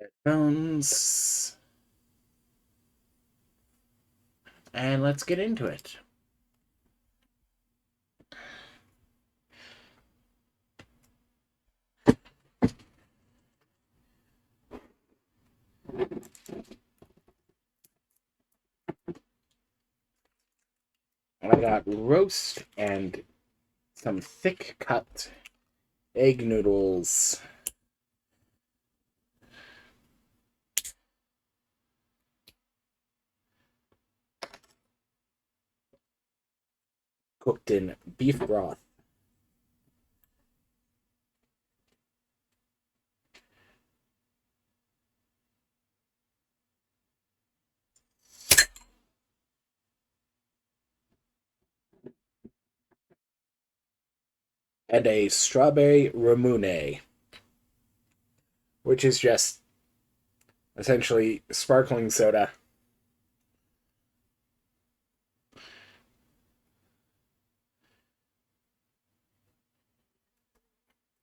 Headphones. And let's get into it. I got roast and some thick cut egg noodles. Cooked in beef broth. And a strawberry ramune, which is just essentially sparkling soda.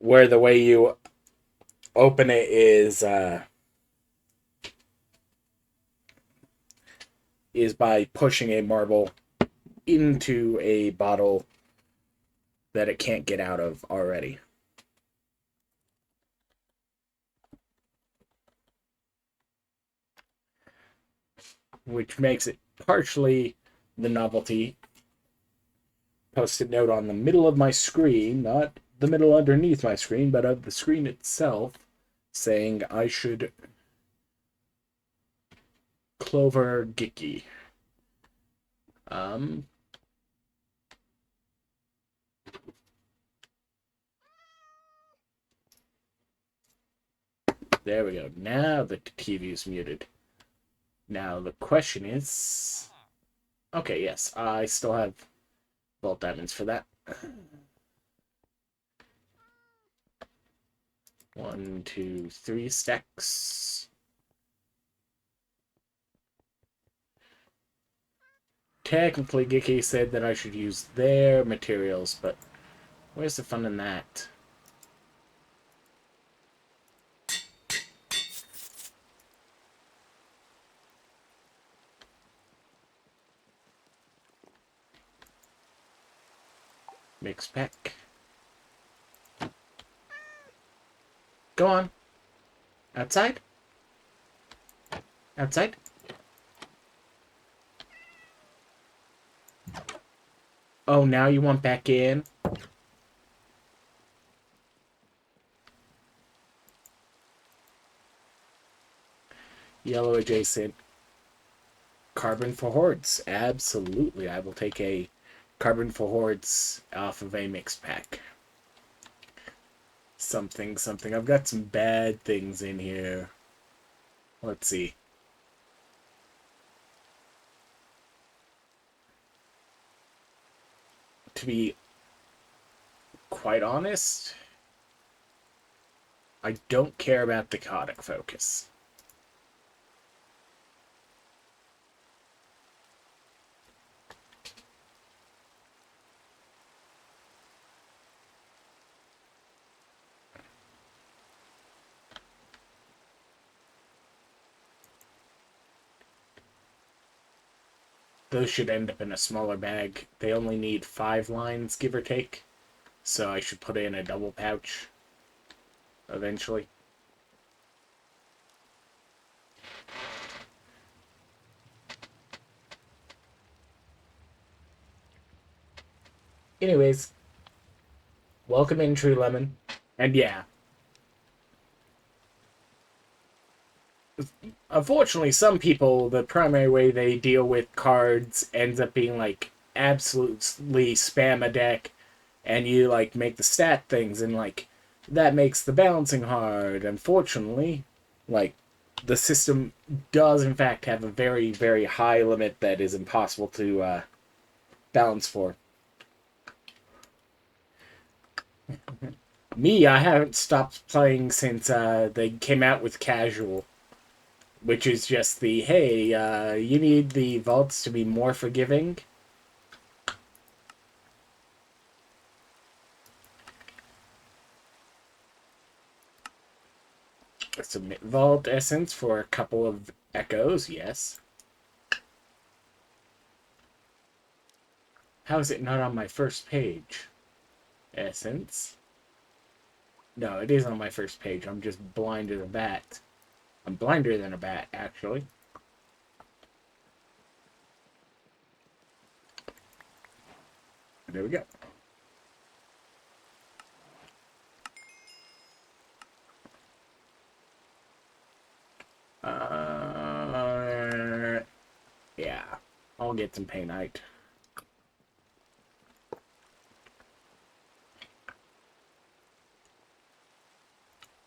Where the way you open it is by pushing a marble into a bottle that it can't get out of already. Which makes it partially the novelty. Post-it note on the middle of my screen, not the middle underneath my screen, but of the screen itself, saying I should Clover Gicky. There we go. Now the TV is muted. Now the question is... Okay, yes, I still have vault diamonds for that. 1, 2, 3 stacks. Technically, Gicky said that I should use their materials, but where's the fun in that? Mix pack. Go on. Outside? Outside? Oh, now you want back in? Yellow adjacent. Carbon for hordes. Absolutely. I will take a carbon for hordes off of a mix pack. Something. I've got some bad things in here. Let's see. To be quite honest, I don't care about the Codic focus. Those should end up in a smaller bag. They only need 5 lines, give or take. So I should put it in a double pouch eventually. Anyways, welcome in, True Lemon. And yeah, unfortunately, some people, the primary way they deal with cards ends up being like absolutely spam a deck, and you like make the stat things, and like that makes the balancing hard. Unfortunately, like the system does in fact have a very, very high limit that is impossible to balance for. Me, I haven't stopped playing since they came out with casual, which is just the, hey, you need the vaults to be more forgiving. Submit Vault Essence for a couple of echoes, yes. How is it not on my first page? Essence. No, it is on my first page. I'm just blind as a bat. I'm blinder than a bat, actually. There we go. Yeah. I'll get some paintite.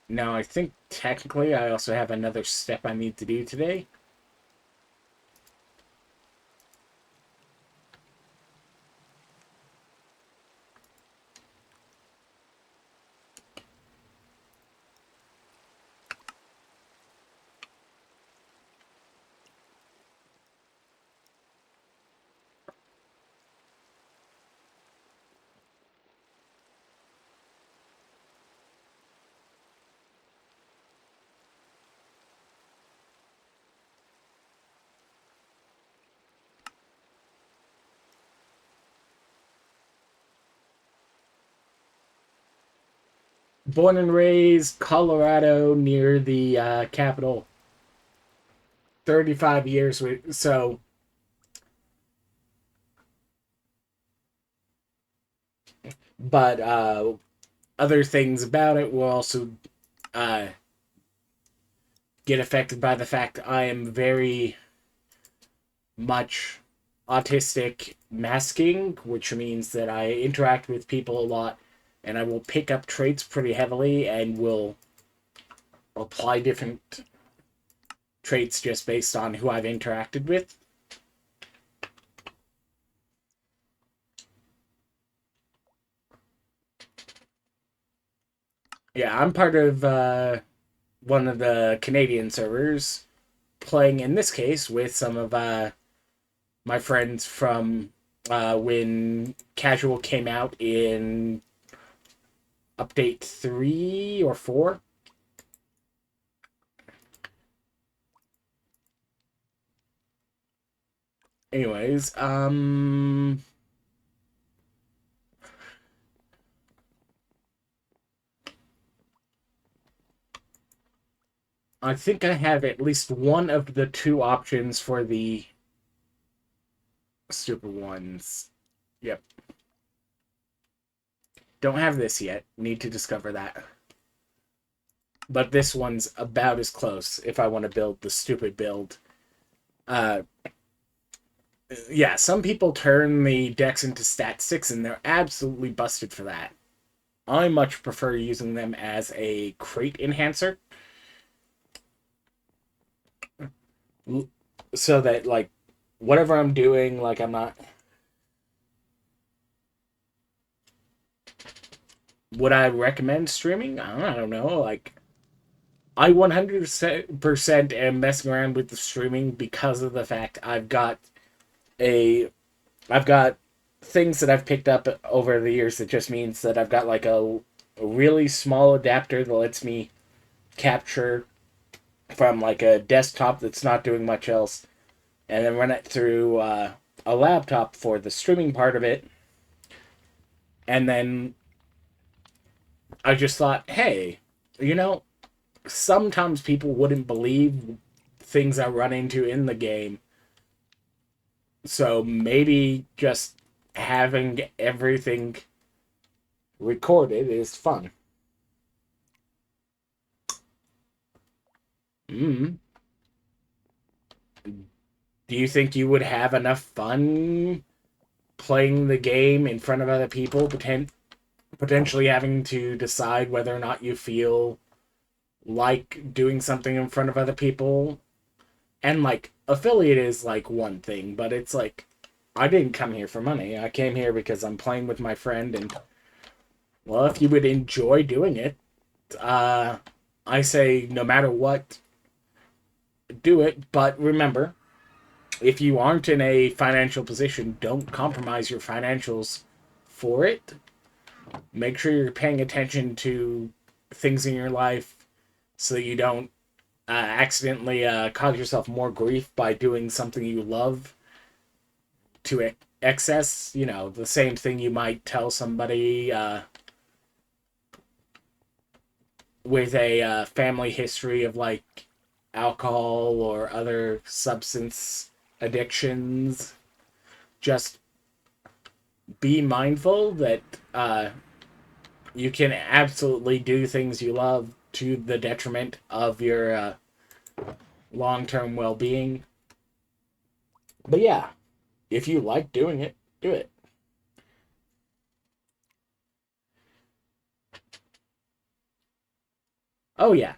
Now, I think technically I also have another step I need to do today. Born and raised Colorado near the capital. 35 years with so but other things about it will also uh, get affected by the fact I am very much autistic masking, which means that I interact with people a lot and I will pick up traits pretty heavily and will apply different traits just based on who I've interacted with. Yeah, I'm part of one of the Canadian servers, playing in this case with some of my friends from when Casual came out in update 3 or 4. Anyways, I think I have at least one of the two options for the stupid ones. Yep. Don't have this yet. Need to discover that. But this one's about as close if I want to build the stupid build. Yeah, some people turn the decks into stat 6 and they're absolutely busted for that. I much prefer using them as a crate enhancer. So that, like, whatever I'm doing, like, I'm not... Would I recommend streaming? I don't know, like... I 100% am messing around with the streaming because of the fact I've got things that I've picked up over the years that just means that I've got like a really small adapter that lets me capture from like a desktop that's not doing much else and then run it through a laptop for the streaming part of it. And then I just thought, hey, you know, sometimes people wouldn't believe things I run into in the game. So maybe just having everything recorded is fun. Mm. Do you think you would have enough fun playing the game in front of other people, potentially having to decide whether or not you feel like doing something in front of other people? And like affiliate is like one thing, but it's like I didn't come here for money. I came here because I'm playing with my friend, and well, if you would enjoy doing it, I say no matter what, do it. But remember, if you aren't in a financial position, don't compromise your financials for it. Make sure you're paying attention to things in your life so you don't accidentally cause yourself more grief by doing something you love to excess. You know, the same thing you might tell somebody with a family history of like alcohol or other substance addictions. Just be mindful that you can absolutely do things you love to the detriment of your long-term well-being. But yeah, if you like doing it, do it. Oh yeah.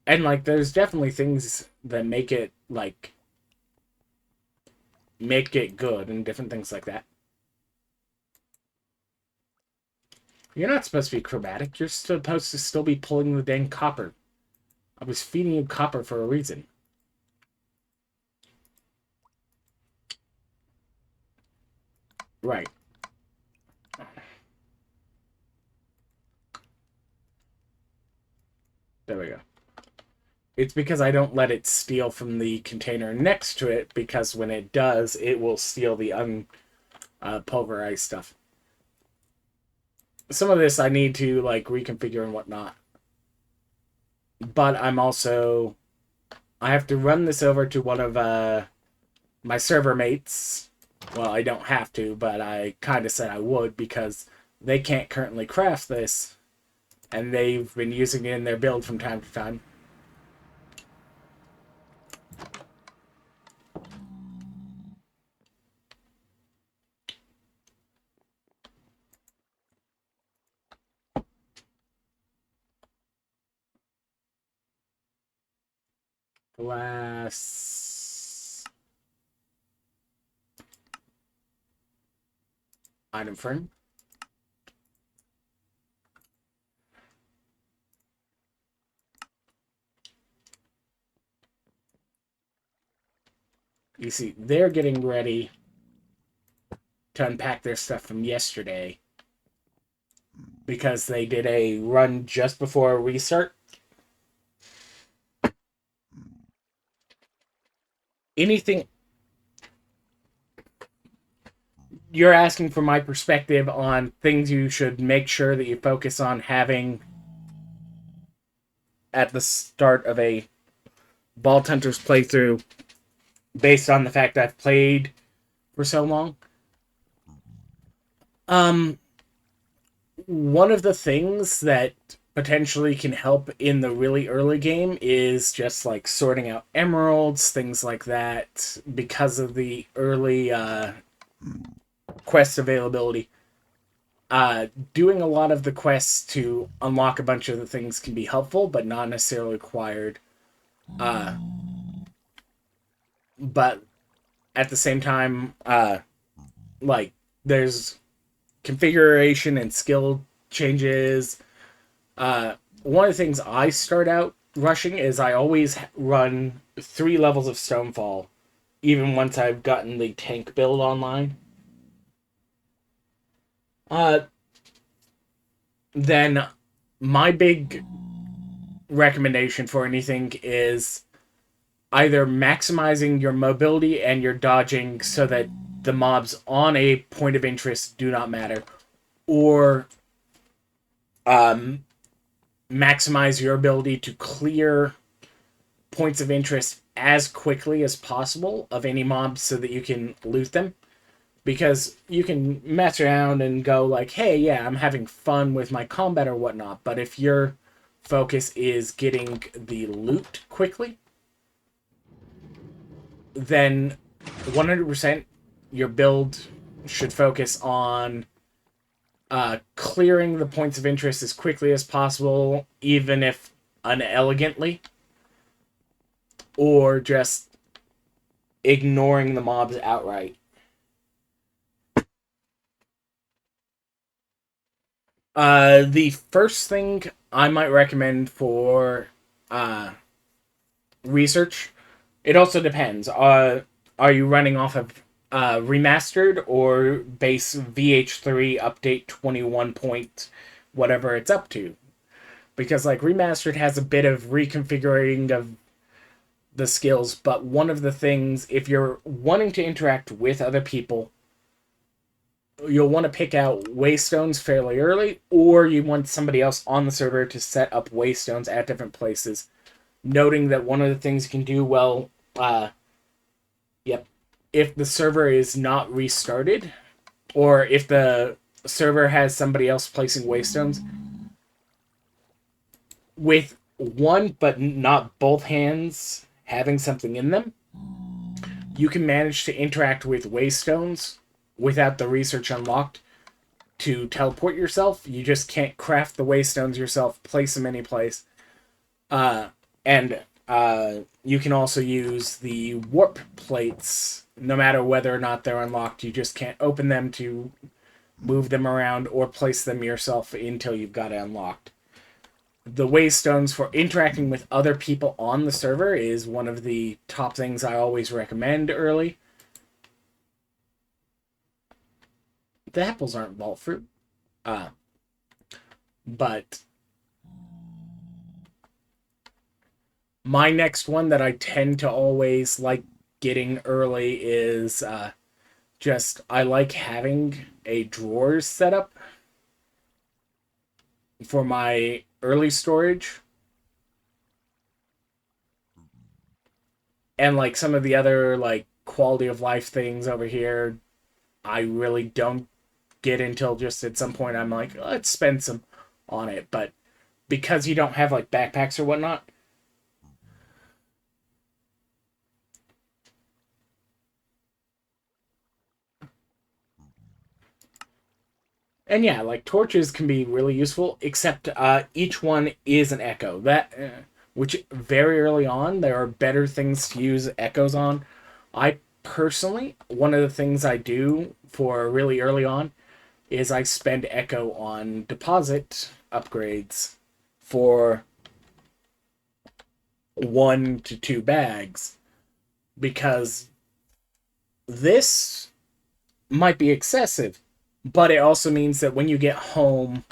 And like there's definitely things that make it good and different things like that. You're not supposed to be chromatic. You're supposed to still be pulling the dang copper. I was feeding you copper for a reason. Right. There we go. It's because I don't let it steal from the container next to it, because when it does, it will steal the unpulverized stuff. Some of this I need to like reconfigure and whatnot. But I have to run this over to one of my server mates. Well, I don't have to, but I kind of said I would because they can't currently craft this, and they've been using it in their build from time to time. Glass item frame. You see, they're getting ready to unpack their stuff from yesterday because they did a run just before a restart. Anything you're asking for my perspective on things you should make sure that you focus on having at the start of a Vault Hunters playthrough based on the fact I've played for so long. One of the things that potentially can help in the really early game is just like sorting out emeralds, things like that, because of the early quest availability. Doing a lot of the quests to unlock a bunch of the things can be helpful, but not necessarily required. But at the same time, like there's configuration and skill changes. One of the things I start out rushing is I always run 3 levels of Stonefall, even once I've gotten the tank build online. Then my big recommendation for anything is either maximizing your mobility and your dodging so that the mobs on a point of interest do not matter, or maximize your ability to clear points of interest as quickly as possible of any mobs so that you can loot them. Because you can mess around and go like, hey, yeah, I'm having fun with my combat or whatnot, but if your focus is getting the loot quickly, then 100% your build should focus on clearing the points of interest as quickly as possible, even if unelegantly, or just ignoring the mobs outright. The first thing I might recommend for research, it also depends. Are you running off of remastered or base VH3 update 21 point whatever it's up to? because like Remastered has a bit of reconfiguring of the skills, but one of the things, if you're wanting to interact with other people, you'll want to pick out waystones fairly early, or you want somebody else on the server to set up waystones at different places. Noting that one of the things you can do well, yep, if the server is not restarted, or if the server has somebody else placing waystones, with one but not both hands having something in them, you can manage to interact with waystones without the research unlocked to teleport yourself. You just can't craft the waystones yourself, place them any place. And you can also use the warp plates, no matter whether or not they're unlocked. You just can't open them to move them around or place them yourself until you've got it unlocked. The waystones for interacting with other people on the server is one of the top things I always recommend early. The apples aren't vault fruit. But my next one that I tend to always like getting early is just I like having a drawers set up for my early storage. And like some of the other like quality of life things over here, I really don't get until just at some point I'm like, let's spend some on it. But because you don't have like backpacks or whatnot, and yeah, like torches can be really useful, except each one is an echo. Which very early on there are better things to use echoes on. I personally, one of the things I do for really early on is I spend echo on deposit upgrades for 1 to 2 bags, because this might be excessive, but it also means that when you get home,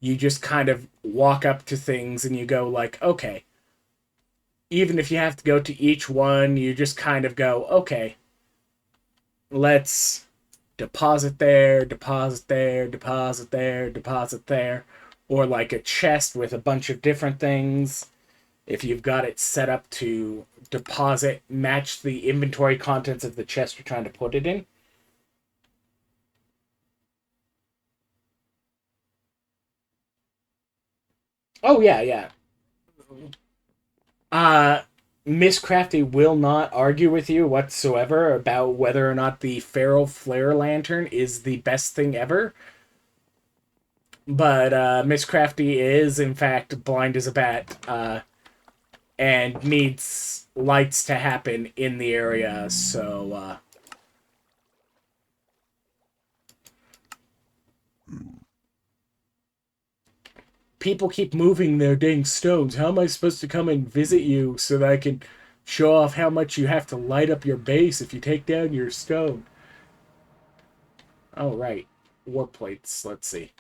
you just kind of walk up to things and you go like, okay, even if you have to go to each one, you just kind of go, okay, let's deposit there, deposit there, deposit there, deposit there, or like a chest with a bunch of different things. If you've got it set up to deposit, match the inventory contents of the chest you're trying to put it in. Oh yeah, yeah. Uh Miss Crafty will not argue with you whatsoever about whether or not the Feral Flare Lantern is the best thing ever. But Miss Crafty is, in fact, blind as a bat, and needs lights to happen in the area, so people keep moving their dang stones. How am I supposed to come and visit you so that I can show off how much you have to light up your base if you take down your stone? Oh, right. War plates. Let's see.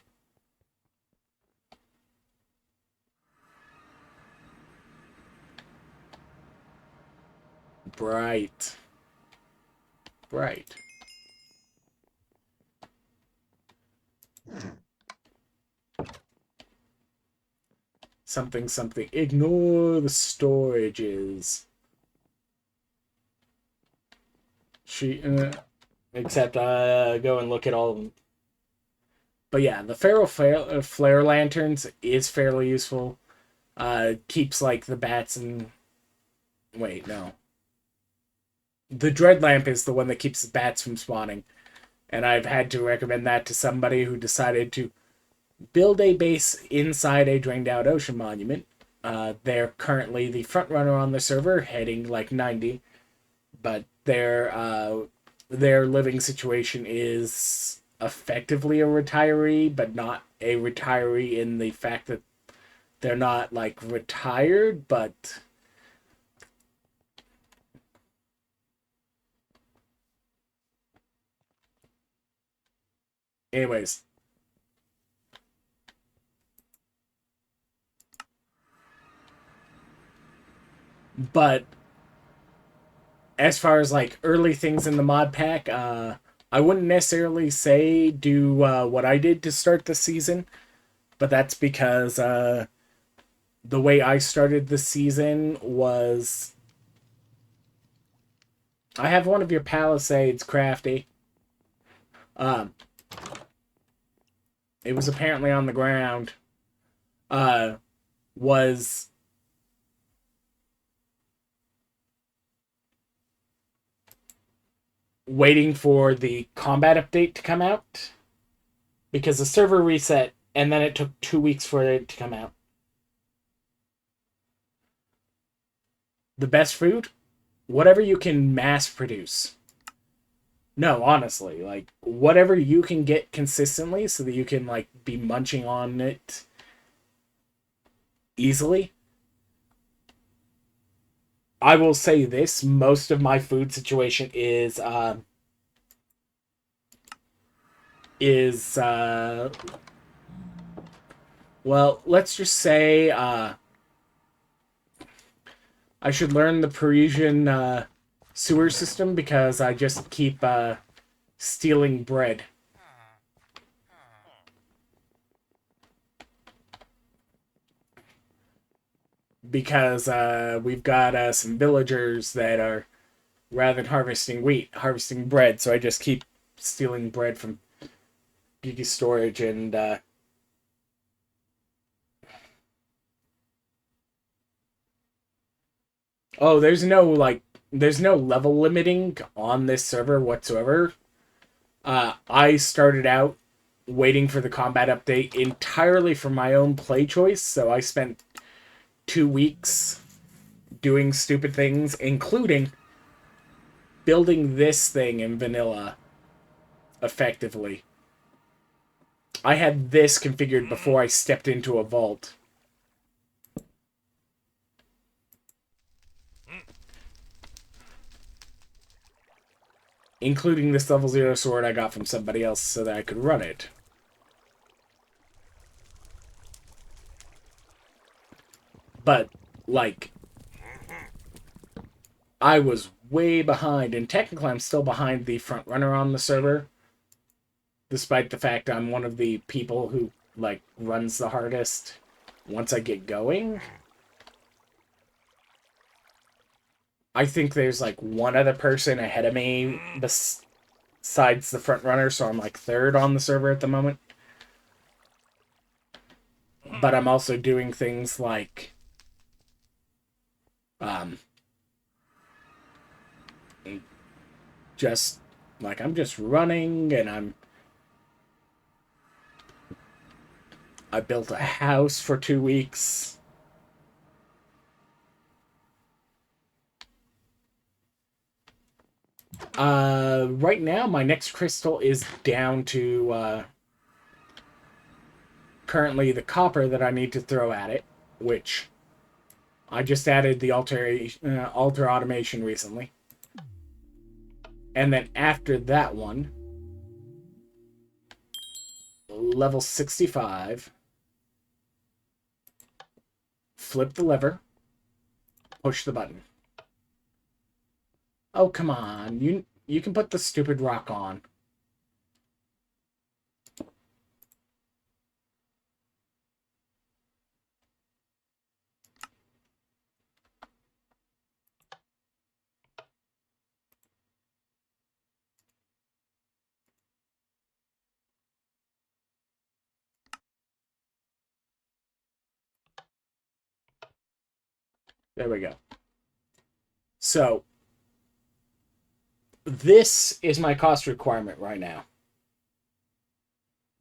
Bright. Bright. Something, something. Ignore the storages. She, except go and look at all of them. But yeah, the Feral Flare Lanterns is fairly useful. Keeps like the bats and wait, no. The Dread Lamp is the one that keeps the bats from spawning. And I've had to recommend that to somebody who decided to build a base inside a drained out ocean monument. They're currently the front runner on the server, heading like 90, but their living situation is effectively a retiree, but not a retiree in the fact that they're not like retired, but anyways, But as far as like early things in the mod pack, I wouldn't necessarily say do what I did to start the season, but that's because the way I started the season was I have one of your palisades, Crafty. Um, it was apparently on the ground. Was waiting for the combat update to come out because the server reset and then it took 2 weeks for it to come out. The best food? Whatever you can mass produce. No, honestly, like whatever you can get consistently so that you can like be munching on it easily. I will say this, most of my food situation is well, let's just say I should learn the Parisian sewer system because I just keep stealing bread. Because we've got some villagers that are, rather than harvesting wheat, harvesting bread. So I just keep stealing bread from beauty storage and oh, there's no level limiting on this server whatsoever. I started out waiting for the combat update entirely for my own play choice, so I spent 2 weeks doing stupid things, including building this thing in vanilla effectively. I had this configured before I stepped into a vault. Including this level 0 sword I got from somebody else so that I could run it. But, like, I was way behind, and technically I'm still behind the front runner on the server, despite the fact I'm one of the people who, like, runs the hardest once I get going. I think there's, like, one other person ahead of me besides the front runner, so I'm, like, third on the server at the moment. But I'm also doing things like just like I'm just running and I built a house for 2 weeks. Right now my next crystal is down to currently the copper that I need to throw at it, which I just added the altar automation recently. And then after that one, level 65, flip the lever, push the button. Oh, come on. You can put the stupid rock on. There we go. So, this is my cost requirement right now.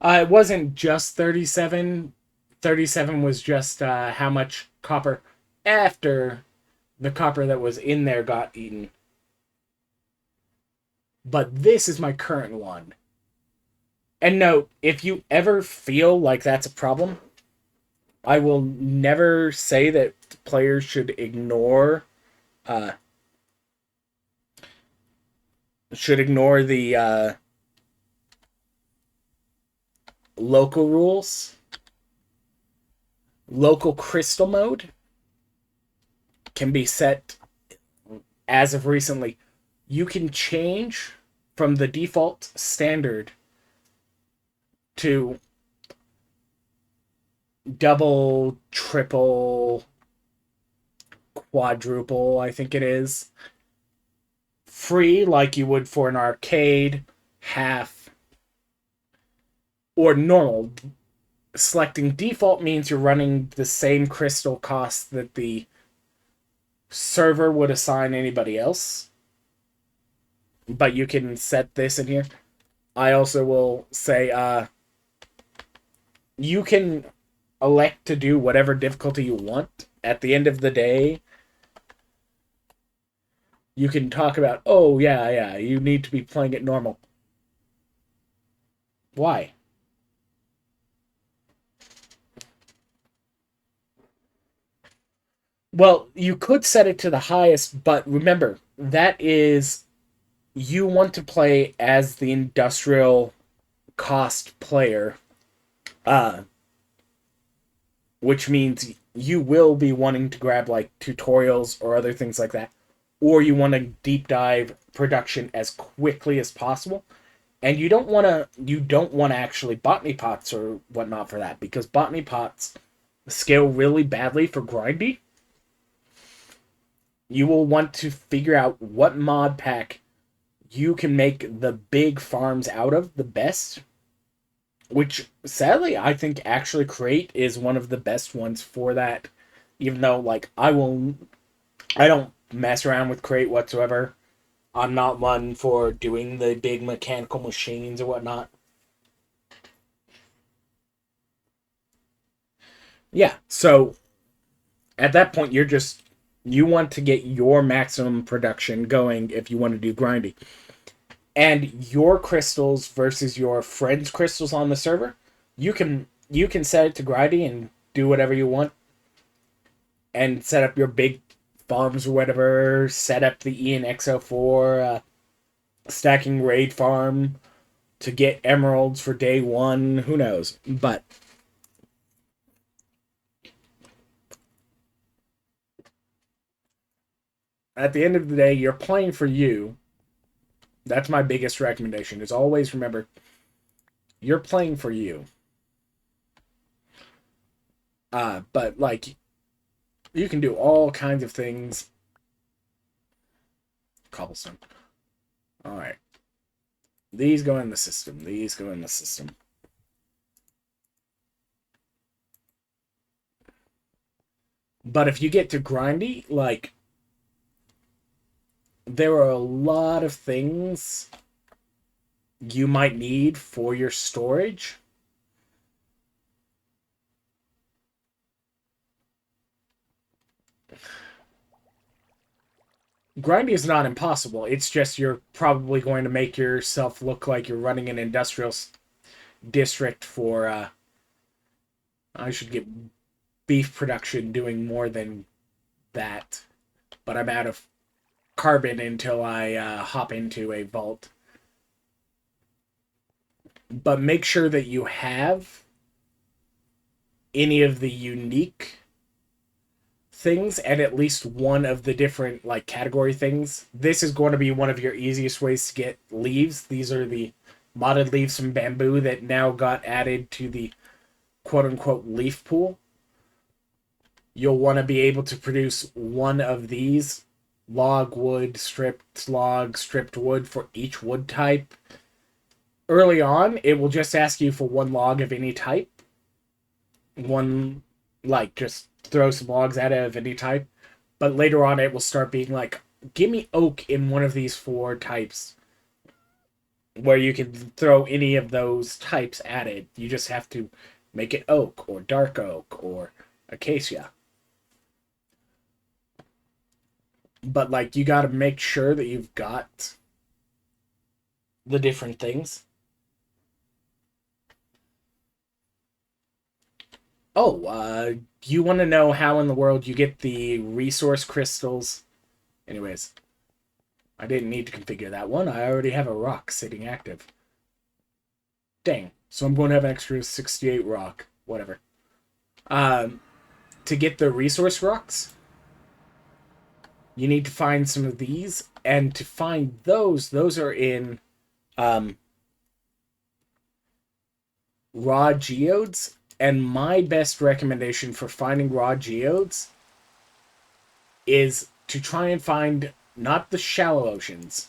It wasn't just 37. 37 was just how much copper after the copper that was in there got eaten. But this is my current one. And note, if you ever feel like that's a problem, I will never say that players should ignore the local rules, local crystal mode. can be set as of recently. You can change from the default standard to double, triple, quadruple, I think it is. Free, like you would for an arcade, half, or normal. Selecting default means you're running the same crystal cost that the server would assign anybody else. But you can set this in here. I also will say, you can elect to do whatever difficulty you want. At the end of the day, you can talk about, oh, yeah, you need to be playing it normal. Why? Well, you could set it to the highest, but remember, that is, you want to play as the industrial cost player, uh, which means you will be wanting to grab like tutorials or other things like that, or you want to deep dive production as quickly as possible. And you don't want to actually botany pots or whatnot for that, because botany pots scale really badly for grindy. You will want to figure out what mod pack you can make the big farms out of the best, which sadly I think actually Crate is one of the best ones for that. Even though like I don't mess around with Crate whatsoever. I'm not one for doing the big mechanical machines or whatnot. Yeah, so at that point you want to get your maximum production going if you want to do grindy. And your crystals versus your friend's crystals on the server, you can set it to grindy and do whatever you want and set up your big farms or whatever, set up the ENXO4 stacking raid farm to get emeralds for day one, who knows. But at the end of the day, you're playing for you. That's my biggest recommendation, is always remember, you're playing for you. But like, you can do all kinds of things. Cobblestone. Alright. These go in the system. These go in the system. But if you get to grindy, like, there are a lot of things you might need for your storage. Grindy is not impossible. It's just you're probably going to make yourself look like you're running an industrial district for, I should get beef production doing more than that. But I'm out of carbon until I hop into a vault. But make sure that you have any of the unique things and at least one of the different like category things. This is going to be one of your easiest ways to get leaves. These are the modded leaves from bamboo that now got added to the quote-unquote leaf pool. You'll want to be able to produce one of these: log, wood, stripped log, stripped wood for each wood type. Early on, it will just ask you for one log of any type. One, like, just throw some logs at it of any type. But later on, it will start being like, give me oak in one of these four types, where you can throw any of those types at it. You just have to make it oak, or dark oak, or acacia. But, like, you gotta make sure that you've got the different things. Oh, you want to know how in the world you get the resource crystals? Anyways, I didn't need to configure that one. I already have a rock sitting active. Dang. So I'm going to have an extra 68 rock. Whatever. To get the resource rocks, You need to find some of these, and to find those are in um, raw geodes. And my best recommendation for finding raw geodes is to try and find not the shallow oceans.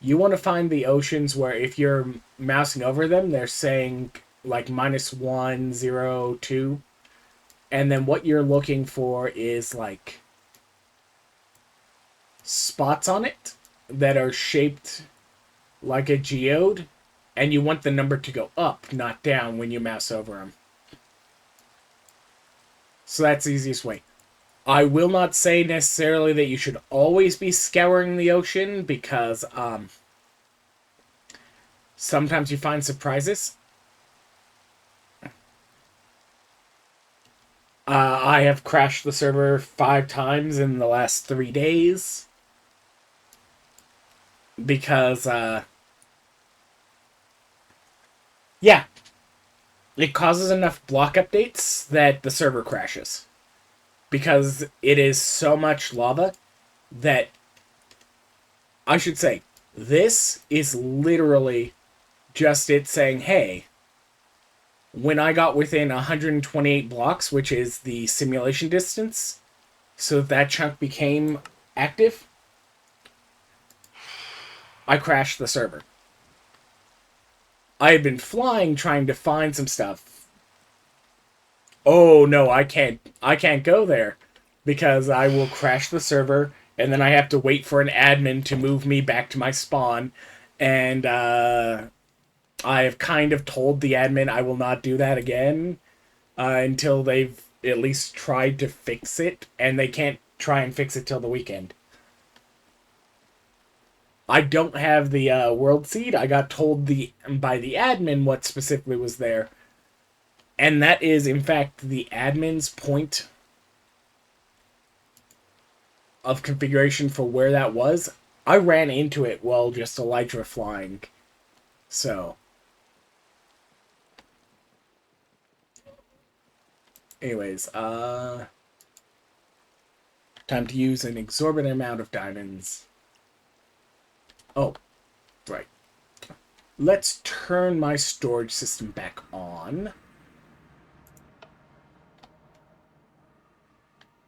You want to find the oceans where if you're mousing over them, they're saying like -1, 0, 2. And then what you're looking for is like spots on it that are shaped like a geode, and you want the number to go up, not down, when you mouse over them. So that's the easiest way. I will not say necessarily that you should always be scouring the ocean, because sometimes you find surprises. I have crashed the server 5 times in the last 3 days because, yeah, it causes enough block updates that the server crashes. Because it is so much lava that, I should say, this is literally just it saying, hey, when I got within 128 blocks, which is the simulation distance, so that chunk became active, I crashed the server. I had been flying trying to find some stuff. Oh no, I can't go there because I will crash the server, and then I have to wait for an admin to move me back to my spawn, and I have kind of told the admin I will not do that again until they've at least tried to fix it, and they can't try and fix it till the weekend. I don't have the world seed. I got told by the admin what specifically was there, and that is, in fact, the admin's point of configuration for where that was. I ran into it while just elytra flying. So, anyways, time to use an exorbitant amount of diamonds. Oh, right. Let's turn my storage system back on.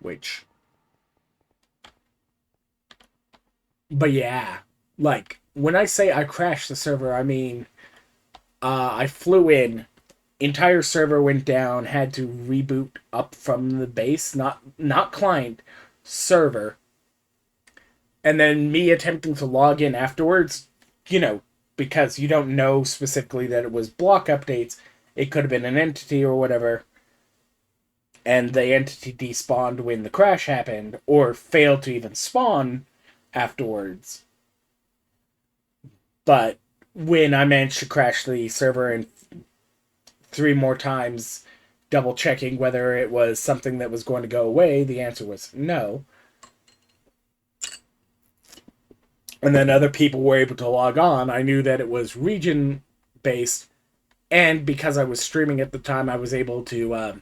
Which... But yeah, like, when I say I crashed the server, I mean, I flew in, entire server went down, had to reboot up from the base, not client, server, and then me attempting to log in afterwards, because you don't know specifically that it was block updates, it could have been an entity or whatever, and the entity despawned when the crash happened, or failed to even spawn afterwards. But when I managed to crash the server and 3 more times, double checking whether it was something that was going to go away, the answer was no. And then other people were able to log on. I knew that it was region based, and because I was streaming at the time, I was able to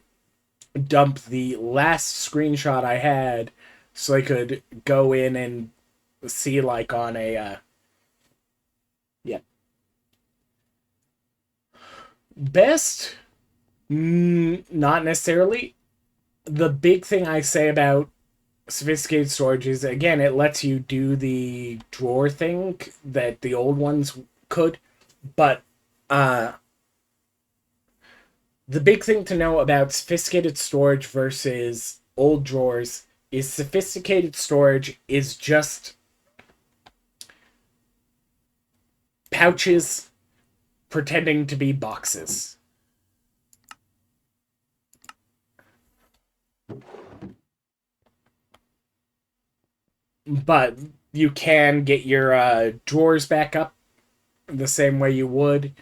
dump the last screenshot I had so I could go in and see, like, on a yeah. Best? Not necessarily. The big thing I say about sophisticated storage is, again, it lets you do the drawer thing that the old ones could, but the big thing to know about sophisticated storage versus old drawers is sophisticated storage is just pouches pretending to be boxes. But you can get your drawers back up the same way you would.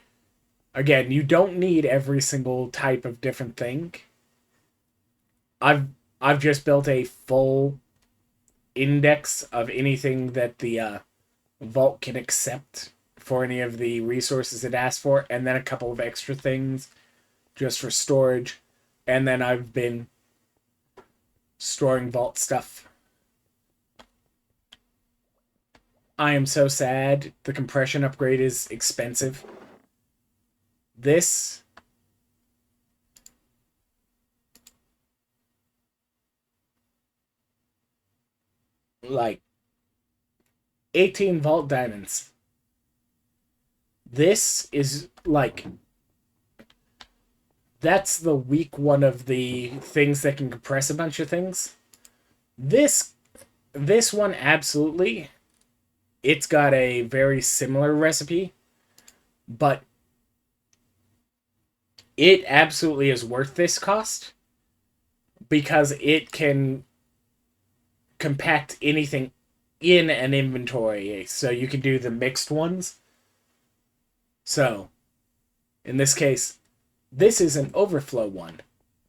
Again, you don't need every single type of different thing. I've just built a full index of anything that the vault can accept for any of the resources it asks for, and then a couple of extra things just for storage. And then I've been storing vault stuff. I am so sad. The compression upgrade is expensive. This, like, 18 vault diamonds. This is, like, that's the weak one of the things that can compress a bunch of things. This, this one, absolutely. It's got a very similar recipe, but it absolutely is worth this cost because it can compact anything in an inventory. So you can do the mixed ones. So, in this case, this is an overflow one.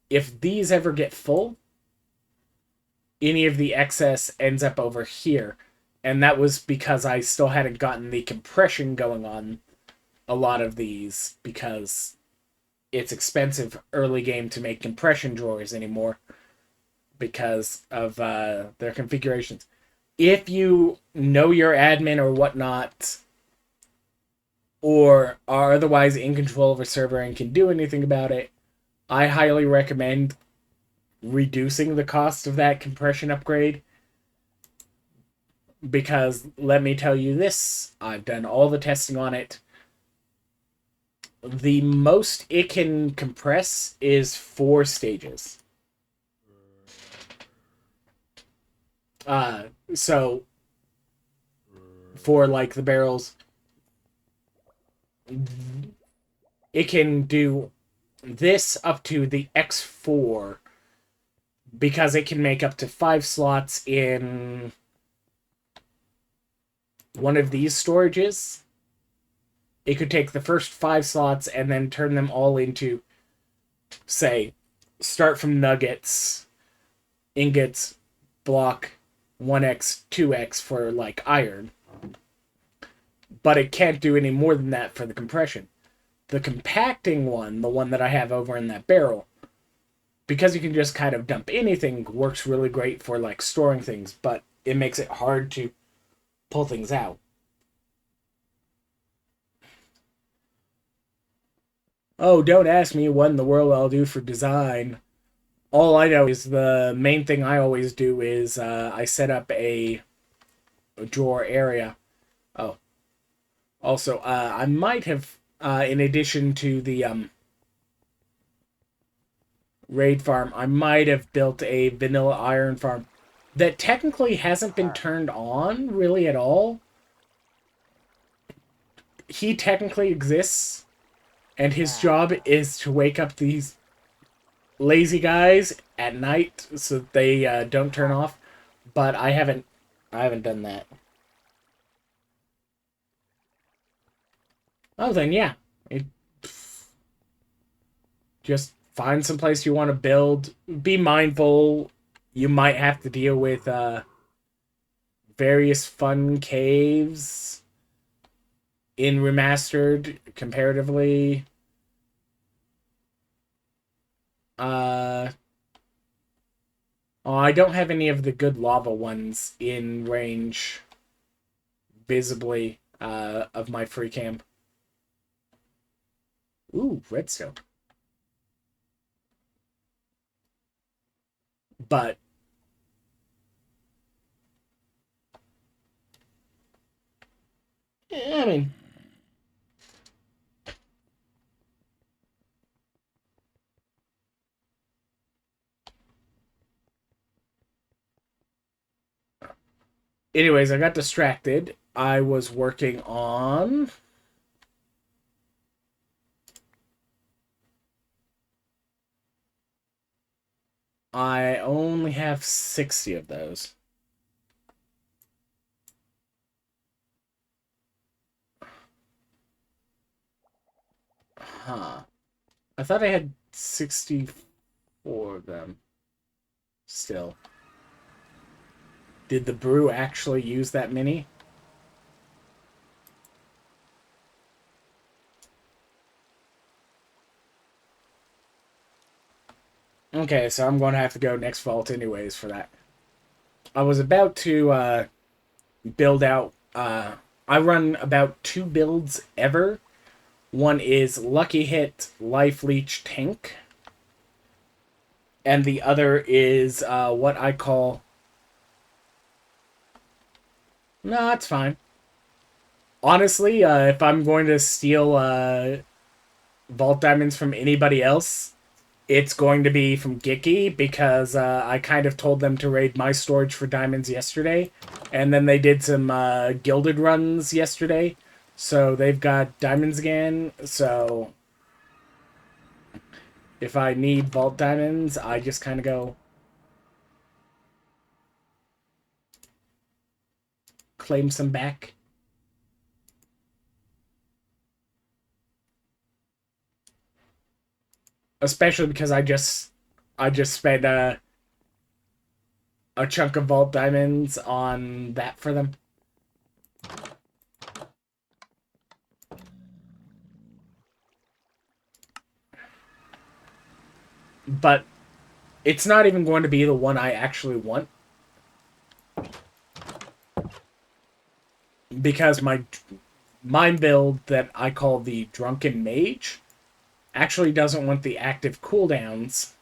If these ever get full, any of the excess ends up over here. And that was because I still hadn't gotten the compression going on a lot of these because it's expensive early game to make compression drawers anymore because of their configurations. If you know your admin or whatnot, or are otherwise in control of a server and can do anything about it, I highly recommend reducing the cost of that compression upgrade. Because let me tell you this, I've done all the testing on it. The most it can compress is 4 stages. So for like the barrels, it can do this up to the X4 because it can make up to 5 slots in one of these storages. It could take the first 5 slots and then turn them all into, say, start from nuggets, ingots, block, 1x, 2x for like iron. But it can't do any more than that for the compression. The compacting one, the one that I have over in that barrel, because you can just kind of dump anything, works really great for like storing things, but it makes it hard to pull things out. Oh, don't ask me what in the world I'll do for design. All I know is the main thing I always do is I set up a drawer area. Oh, also, I might have, in addition to the raid farm, I might have built a vanilla iron farm that technically hasn't been turned on really at all. He technically exists, and his job is to wake up these lazy guys at night so that they don't turn off. But I haven't done that. Oh, then yeah, it, just find some place you want to build. Be mindful. You might have to deal with various fun caves in remastered comparatively. Uh, oh, I don't have any of the good lava ones in range visibly of my free camp. Ooh, redstone. But I mean, anyways, I got distracted. I was working on. I only have 60 of those. Huh. I thought I had 64 of them. Still. Did the brew actually use that many? Okay, so I'm going to have to go next vault anyways for that. I was about to build out I run about 2 builds ever. One is Lucky Hit Life Leech Tank, and the other is what I call... No, it's fine. Honestly, if I'm going to steal Vault Diamonds from anybody else, it's going to be from Giki, because I kind of told them to raid my storage for diamonds yesterday, and then they did some gilded runs yesterday, so they've got diamonds again. So if I need vault diamonds, I just kind of go claim some back. Especially because I just spent a chunk of vault diamonds on that for them. But it's not even going to be the one I actually want, because my build that I call the Drunken Mage actually doesn't want the active cooldowns.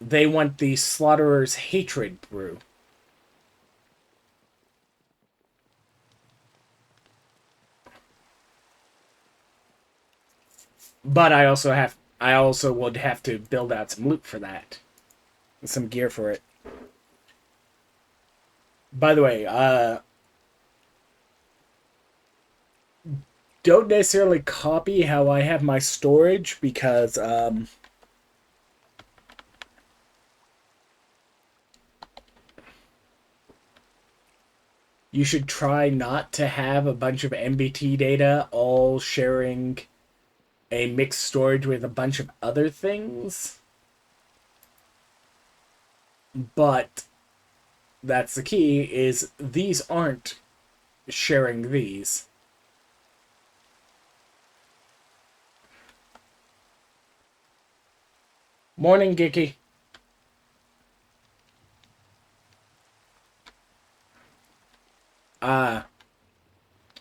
They want the Slaughterer's Hatred brew. But I also would have to build out some loot for that. Some gear for it. By the way, don't necessarily copy how I have my storage, because you should try not to have a bunch of MBT data all sharing a mixed storage with a bunch of other things. But that's the key, is these aren't sharing these. Morning, Giki.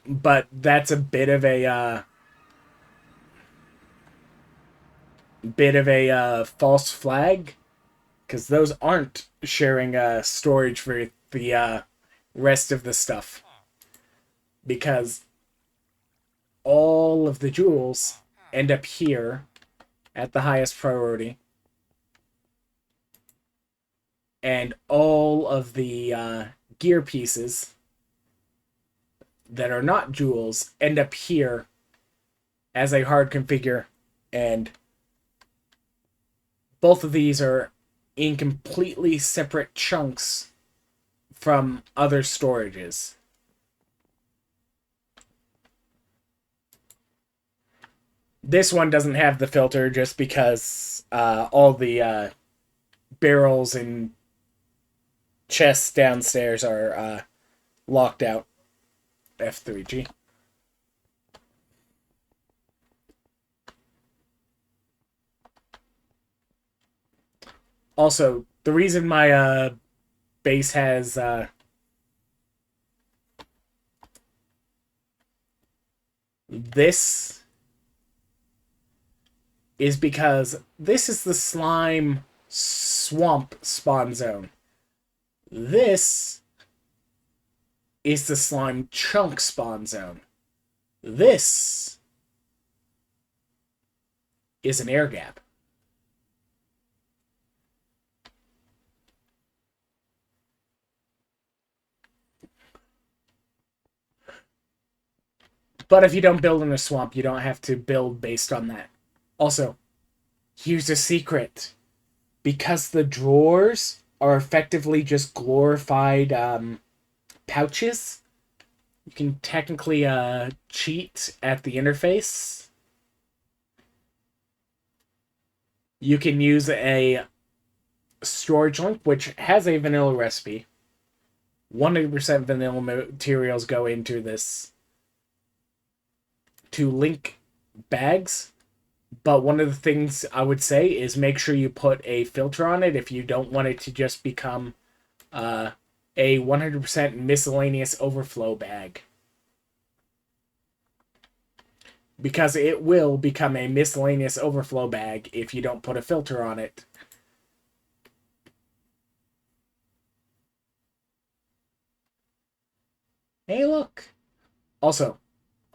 But that's a bit of a false flag, because those aren't sharing storage for the rest of the stuff, because all of the jewels end up here at the highest priority, and all of the gear pieces that are not jewels end up here as a hard configure, and both of these are in completely separate chunks from other storages. This one doesn't have the filter just because all the barrels and chests downstairs are locked out. F3G. Also, the reason my base has this is because this is the slime swamp spawn zone. This is the slime chunk spawn zone. This is an air gap. But if you don't build in a swamp, you don't have to build based on that. Also, here's a secret. Because the drawers are effectively just glorified pouches, you can technically cheat at the interface. You can use a storage link, which has a vanilla recipe. 100% vanilla materials go into this to link bags. But one of the things I would say is make sure you put a filter on it if you don't want it to just become a a 100% miscellaneous overflow bag. Because it will become a miscellaneous overflow bag if you don't put a filter on it. Hey, look. Also,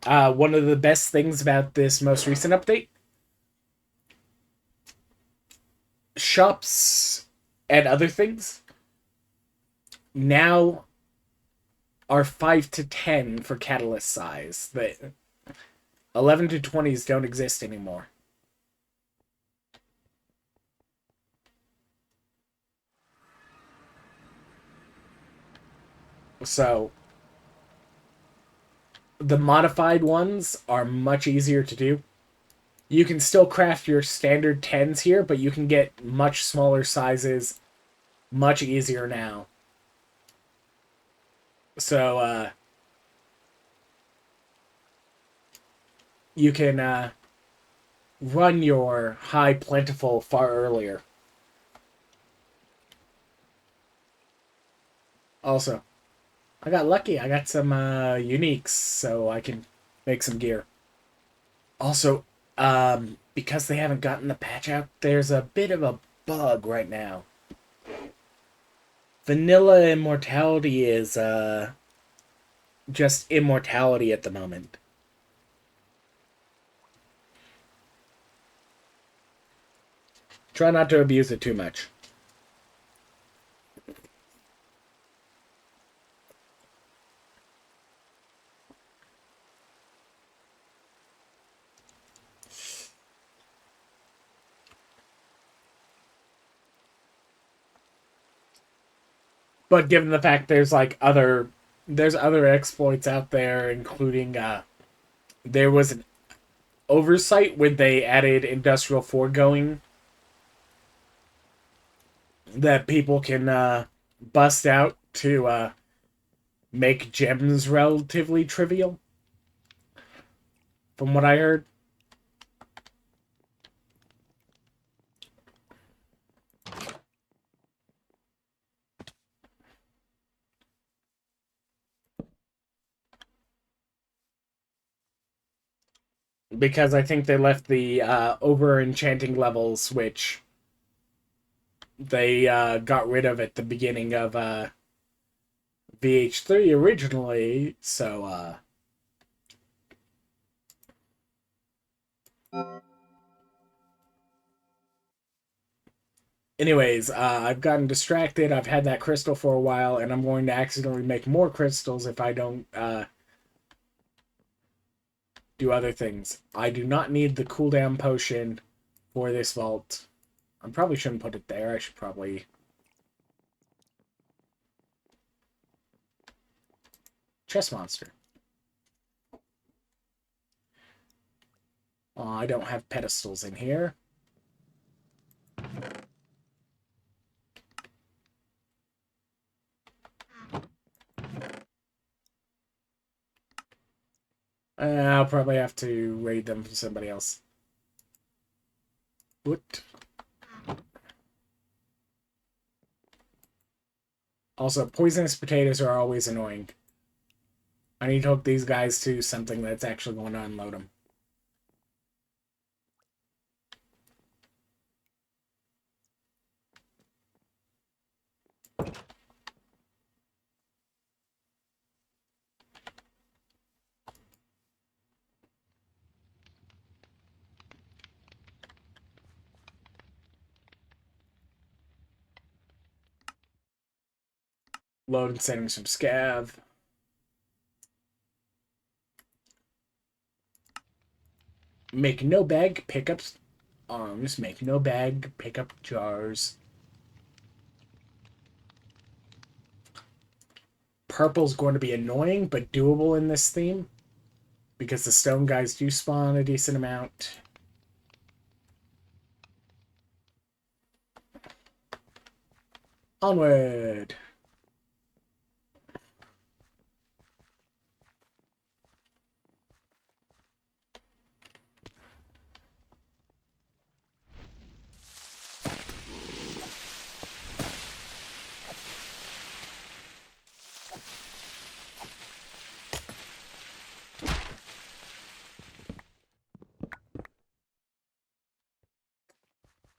one of the best things about this most recent update, shops and other things now are 5 to 10 for catalyst size. The 11 to 20s don't exist anymore. So the modified ones are much easier to do. You can still craft your standard 10s here, but you can get much smaller sizes much easier now. So, you can run your high plentiful far earlier. Also, I got lucky. I got some uniques, so I can make some gear. Also, because they haven't gotten the patch out, there's a bit of a bug right now. Vanilla immortality is just immortality at the moment. Try not to abuse it too much. But given the fact there's other exploits out there, including there was an oversight when they added industrial foregoing that people can bust out to make gems relatively trivial. From what I heard. Because I think they left the over enchanting levels, which they got rid of at the beginning of VH3 originally. So anyways, I've gotten distracted. I've had that crystal for a while, and I'm going to accidentally make more crystals if I don't do other things. I do not need the cooldown potion for this vault. I probably shouldn't put it there. I should probably... Chest monster. I don't have pedestals in here. I'll probably have to raid them for somebody else. What? Also, poisonous potatoes are always annoying. I need to hook these guys to something that's actually going to unload them. Load and sending some scav. Make no bag, pick up arms. Make no bag, pick up jars. Purple's going to be annoying, but doable in this theme. Because the stone guys do spawn a decent amount. Onward!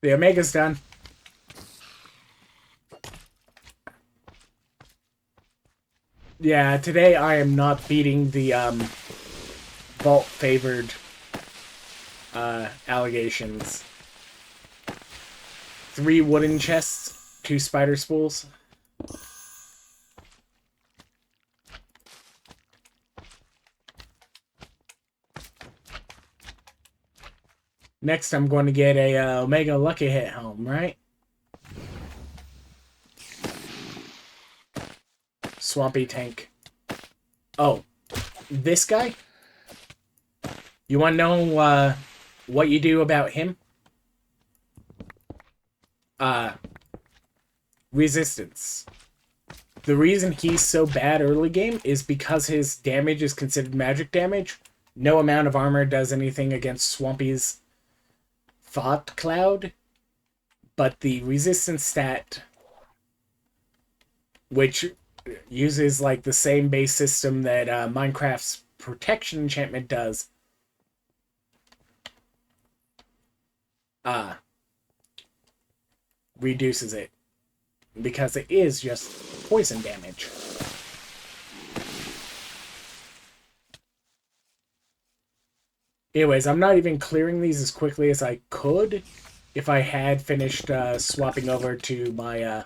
The Omega's done. Yeah, today I am not beating the vault favored allegations. 3 wooden chests, 2 spider spools. Next, I'm going to get a Omega Lucky Hit home, right? Swampy Tank. Oh, this guy? You want to know what you do about him? Resistance. The reason he's so bad early game is because his damage is considered magic damage. No amount of armor does anything against Swampy's Thought Cloud, but the resistance stat, which uses like the same base system that Minecraft's protection enchantment does, reduces it because it is just poison damage. Anyways, I'm not even clearing these as quickly as I could if I had finished swapping over to my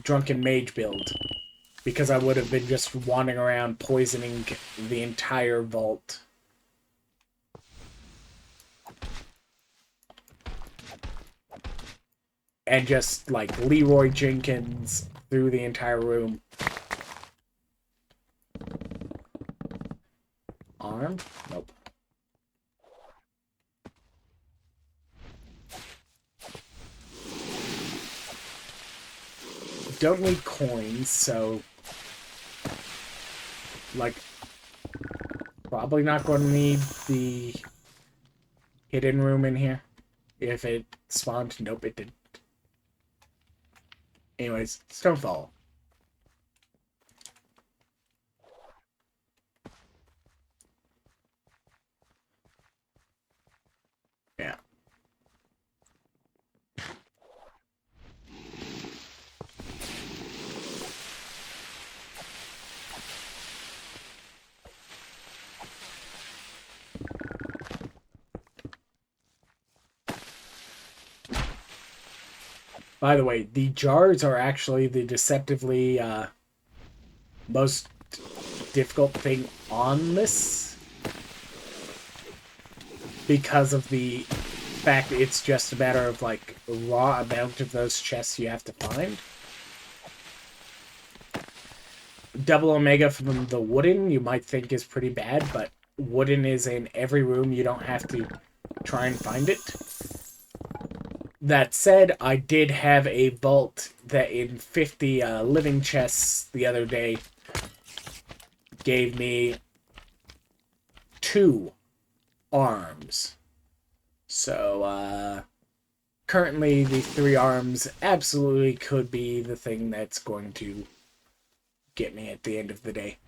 Drunken Mage build, because I would have been just wandering around poisoning the entire vault. And just, like, Leroy Jenkins through the entire room. Arm? Nope. Don't need coins, so... like... probably not going to need the hidden room in here. If it spawned. Nope, it didn't. Anyways, Stonefall. Yeah. By the way, the jars are actually the deceptively most difficult thing on this, because of the fact it's just a matter of like raw amount of those chests you have to find. Double Omega from the wooden you might think is pretty bad, but wooden is in every room. You don't have to try and find it. That said, I did have a vault that in 50 living chests the other day gave me 2 arms. So, currently the 3 arms absolutely could be the thing that's going to get me at the end of the day.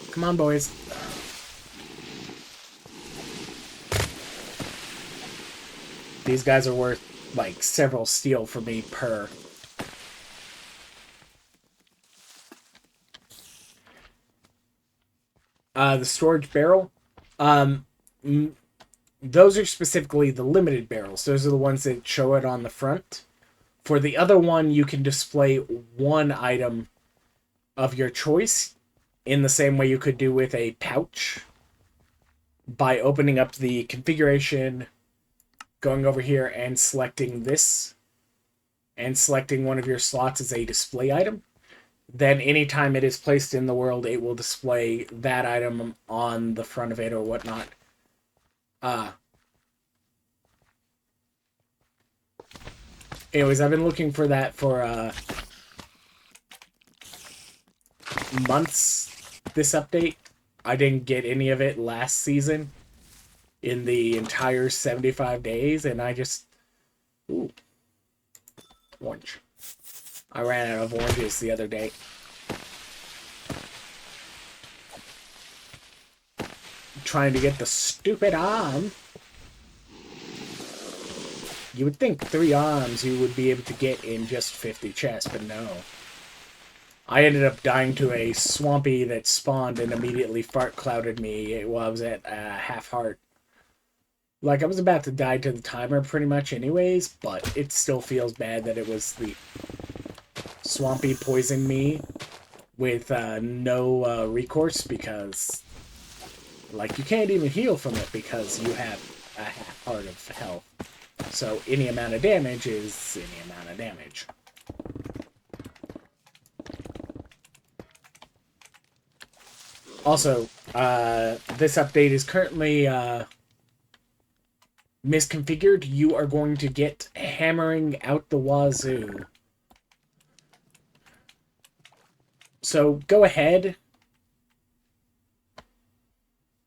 Come on, boys. These guys are worth, like, several steel for me per. The storage barrel. Those are specifically the limited barrels. Those are the ones that show it on the front. For the other one, you can display 1 item of your choice in the same way you could do with a pouch, by opening up the configuration, going over here and selecting this, and selecting one of your slots as a display item. Then anytime it is placed in the world, it will display that item on the front of it or whatnot. Anyways, I've been looking for that for months, this update. I didn't get any of it last season in the entire 75 days, and I just... ooh. Orange. I ran out of oranges the other day. Trying to get the stupid arm. You would think 3 arms you would be able to get in just 50 chests, but no. I ended up dying to a swampy that spawned and immediately fart clouded me while I was at half heart. Like, I was about to die to the timer pretty much anyways, but it still feels bad that it was the swampy poisoned me with no recourse because, like, you can't even heal from it because you have a half heart of health. So any amount of damage is any amount of damage. Also, this update is currently misconfigured. You are going to get hammering out the wazoo. So go ahead,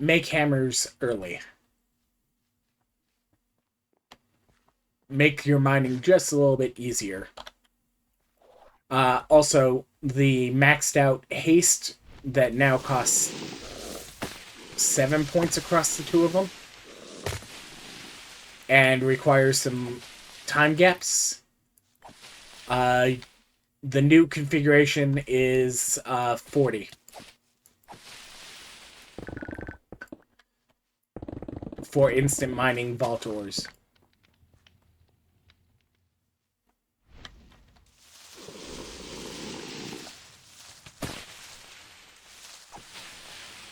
make hammers early. Make your mining just a little bit easier. Also, the maxed out haste that now costs 7 points across the two of them and requires some time gaps. The new configuration is 40 for instant mining vault ores.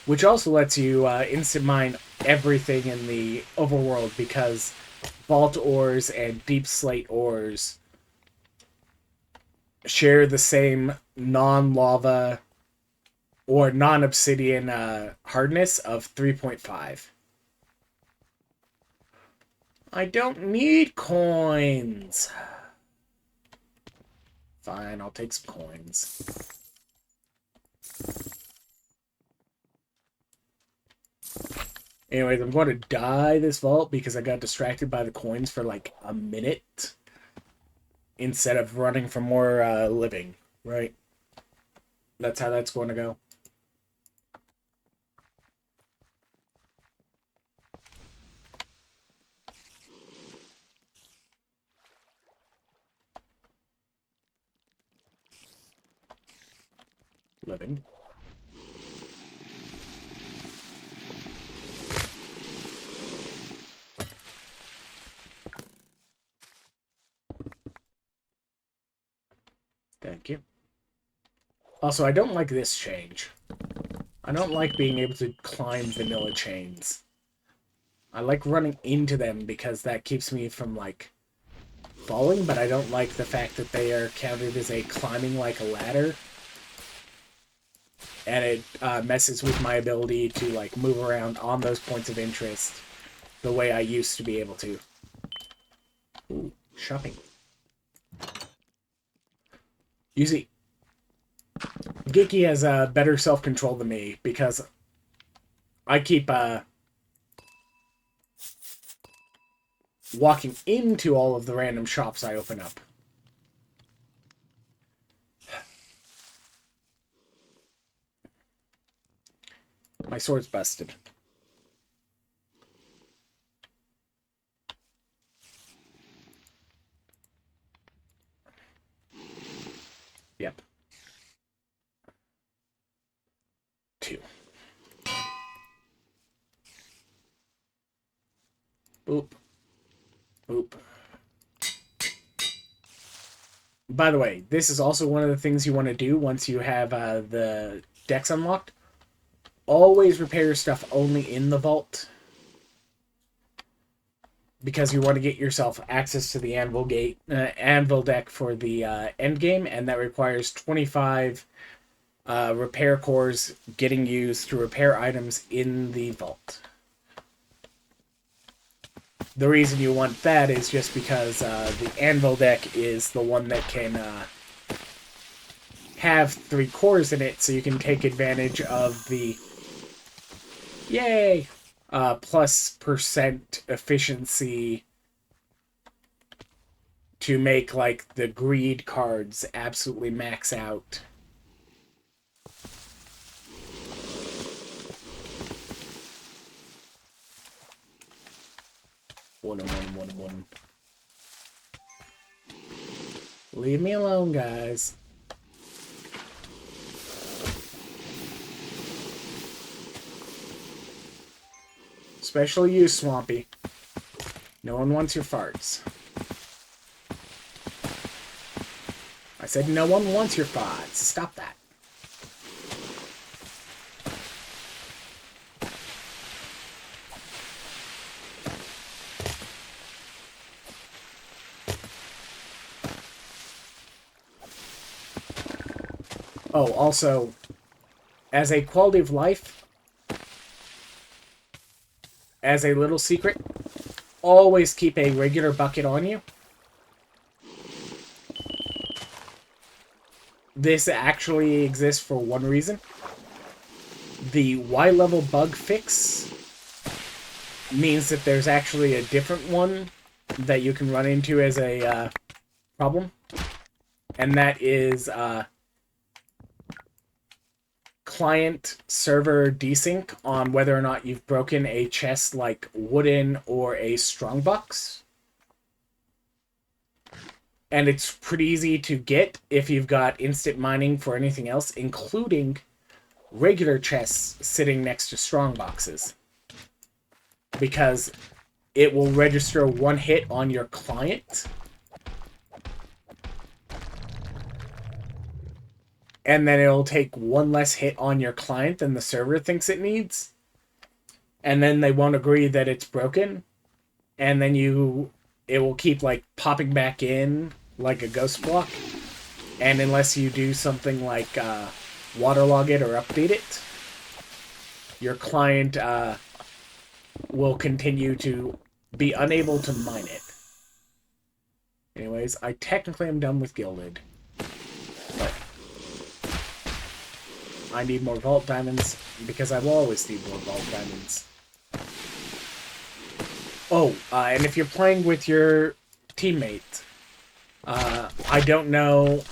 Which also lets you instant mine everything in the overworld because vault ores and deep slate ores share the same non-lava or non-obsidian hardness of 3.5. I don't need coins. Fine, I'll take some coins. Anyways, I'm going to die this vault because I got distracted by the coins for like a minute instead of running for more living, right? That's how that's going to go. Living. Thank you. Also, I don't like this change. I don't like being able to climb vanilla chains. I like running into them because that keeps me from, like, falling, but I don't like the fact that they are counted as a climbing like a ladder. And it messes with my ability to, like, move around on those points of interest the way I used to be able to. Ooh, shopping. You see, Geeky has better self-control than me because I keep walking into all of the random shops I open up. My sword's busted. Yep. 2. Boop. Boop. By the way, this is also one of the things you want to do once you have the decks unlocked. Always repair stuff only in the vault. Because you want to get yourself access to the anvil deck for the end game, and that requires 25 repair cores getting used to repair items in the vault. The reason you want that is just because the anvil deck is the one that can have 3 cores in it, so you can take advantage of the yay plus % efficiency to make, like, the greed cards absolutely max out. One. Leave me alone, guys. Especially you, Swampy. No one wants your farts. I said no one wants your farts. Stop that. Oh, also, as a quality of life, as a little secret, always keep a regular bucket on you. This actually exists for one reason. The Y-level bug fix means that there's actually a different one that you can run into as a problem. And that is client-server desync on whether or not you've broken a chest like wooden or a strongbox. And it's pretty easy to get if you've got instant mining for anything else, including regular chests sitting next to strongboxes. Because it will register one hit on your client. And then it'll take one less hit on your client than the server thinks it needs. And then they won't agree that it's broken. And then it will keep like popping back in like a ghost block. And unless you do something like waterlog it or update it, your client will continue to be unable to mine it. Anyways, I technically am done with Gilded. But I need more Vault Diamonds, because I will always need more Vault Diamonds. Oh, and if you're playing with your teammate, I don't know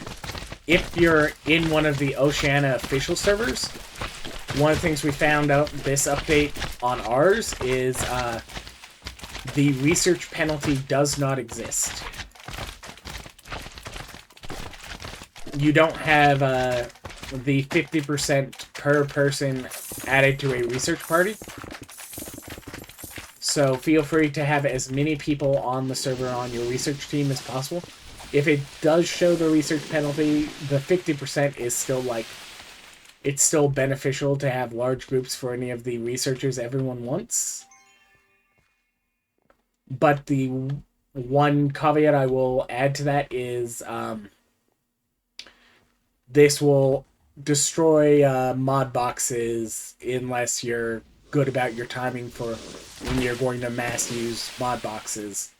if you're in one of the Oceania official servers. One of the things we found out this update on ours is the research penalty does not exist. You don't have the 50% per person added to a research party. So feel free to have as many people on the server on your research team as possible. If it does show the research penalty, the 50% is still like, it's still beneficial to have large groups for any of the researchers everyone wants. But the one caveat I will add to that is this will destroy mod boxes unless you're good about your timing for when you're going to mass use mod boxes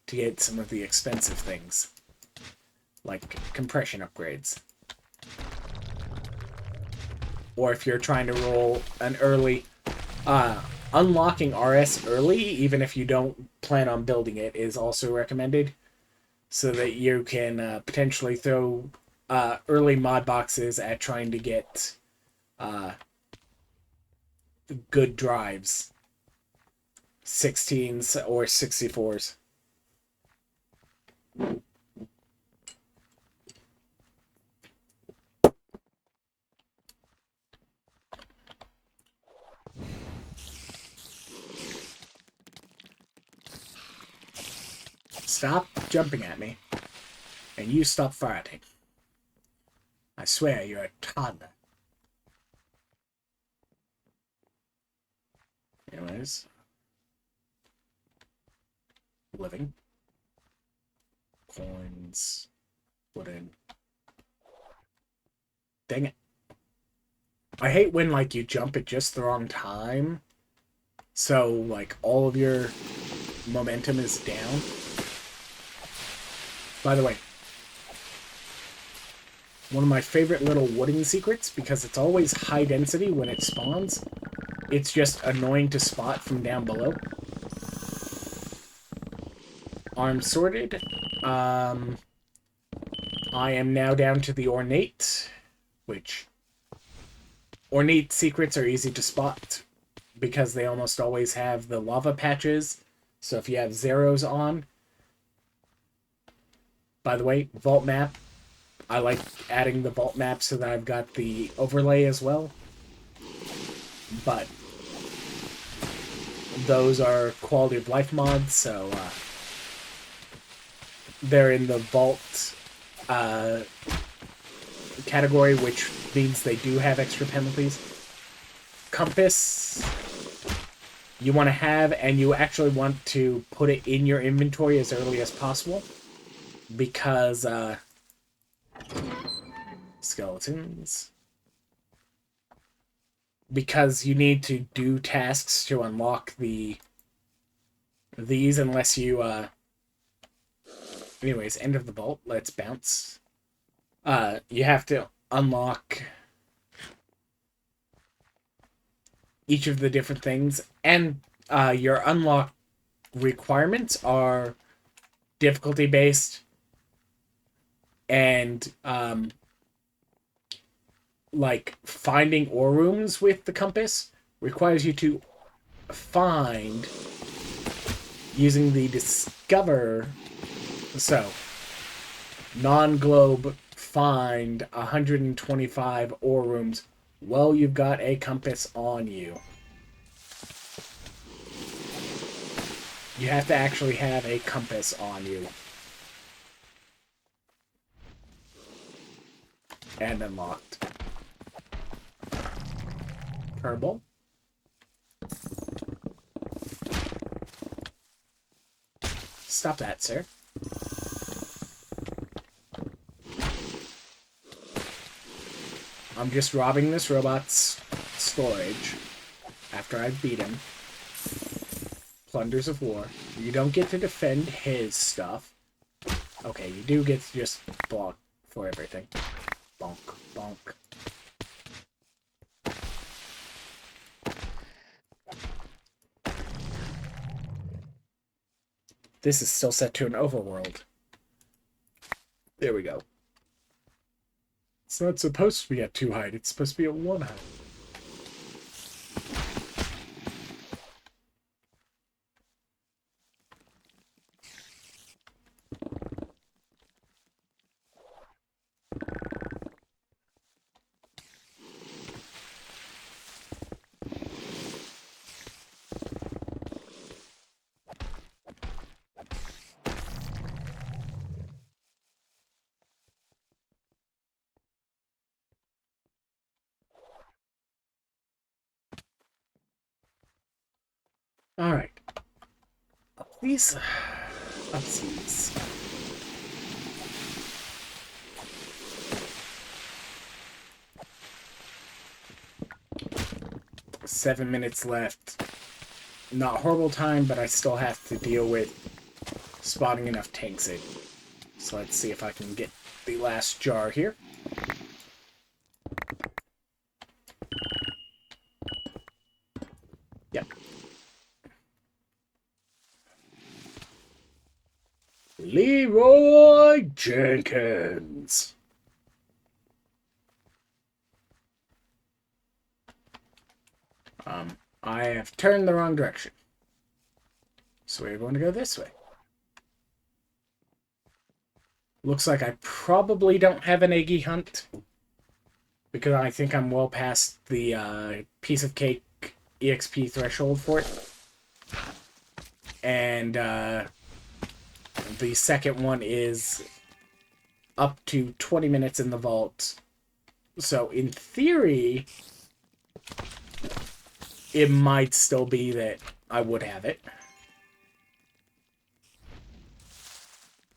to get some of the expensive things, like compression upgrades. Or if you're trying to roll an early... unlocking RS early, even if you don't plan on building it, is also recommended, so that you can potentially throw early mod boxes at trying to get good drives. 16s or 64s. Stop jumping at me. And you stop fighting. I swear you're a toddler. Anyways. Living. Coins. Put in. Dang it. I hate when, like, you jump at just the wrong time. So, like, all of your momentum is down. By the way, one of my favorite little wooden secrets, because it's always high density when it spawns. It's just annoying to spot from down below. Arms sorted. I am now down to the ornate, which... Ornate secrets are easy to spot because they almost always have the lava patches. So if you have zeros on, By the way, vault map. I like adding the vault map so that I've got the overlay as well. But those are quality of life mods, so they're in the vault category, which means they do have extra penalties. Compass, you want to have, and you actually want to put it in your inventory as early as possible, because skeletons, because you need to do tasks to unlock these, unless you anyways, end of the vault. Let's bounce. You have to unlock each of the different things, and your unlock requirements are difficulty based, and like finding ore rooms with the compass requires you to find using the discover. So non-globe, find 125 ore rooms. Well, you've got a compass on you. You have to actually have a compass on you. And unlocked. Kerbal. Stop that, sir. I'm just robbing this robot's storage after I've beat him. Plunders of war. You don't get to defend his stuff. Okay, you do get to just block for everything. Bonk, bonk. This is still set to an overworld. There we go. It's not supposed to be at 2 height, it's supposed to be at 1 height. Alright. Up these. Up these. Seven minutes left. Not horrible time, but I still have to deal with spotting enough tanks in. So let's see if I can get the last jar here. Yep. Leroy Jenkins. I have turned the wrong direction. So we're going to go this way. Looks like I probably don't have an Eggy hunt, because I think I'm well past the piece of cake EXP threshold for it. And the second one is up to 20 minutes in the vault. So in theory, it might still be that I would have it.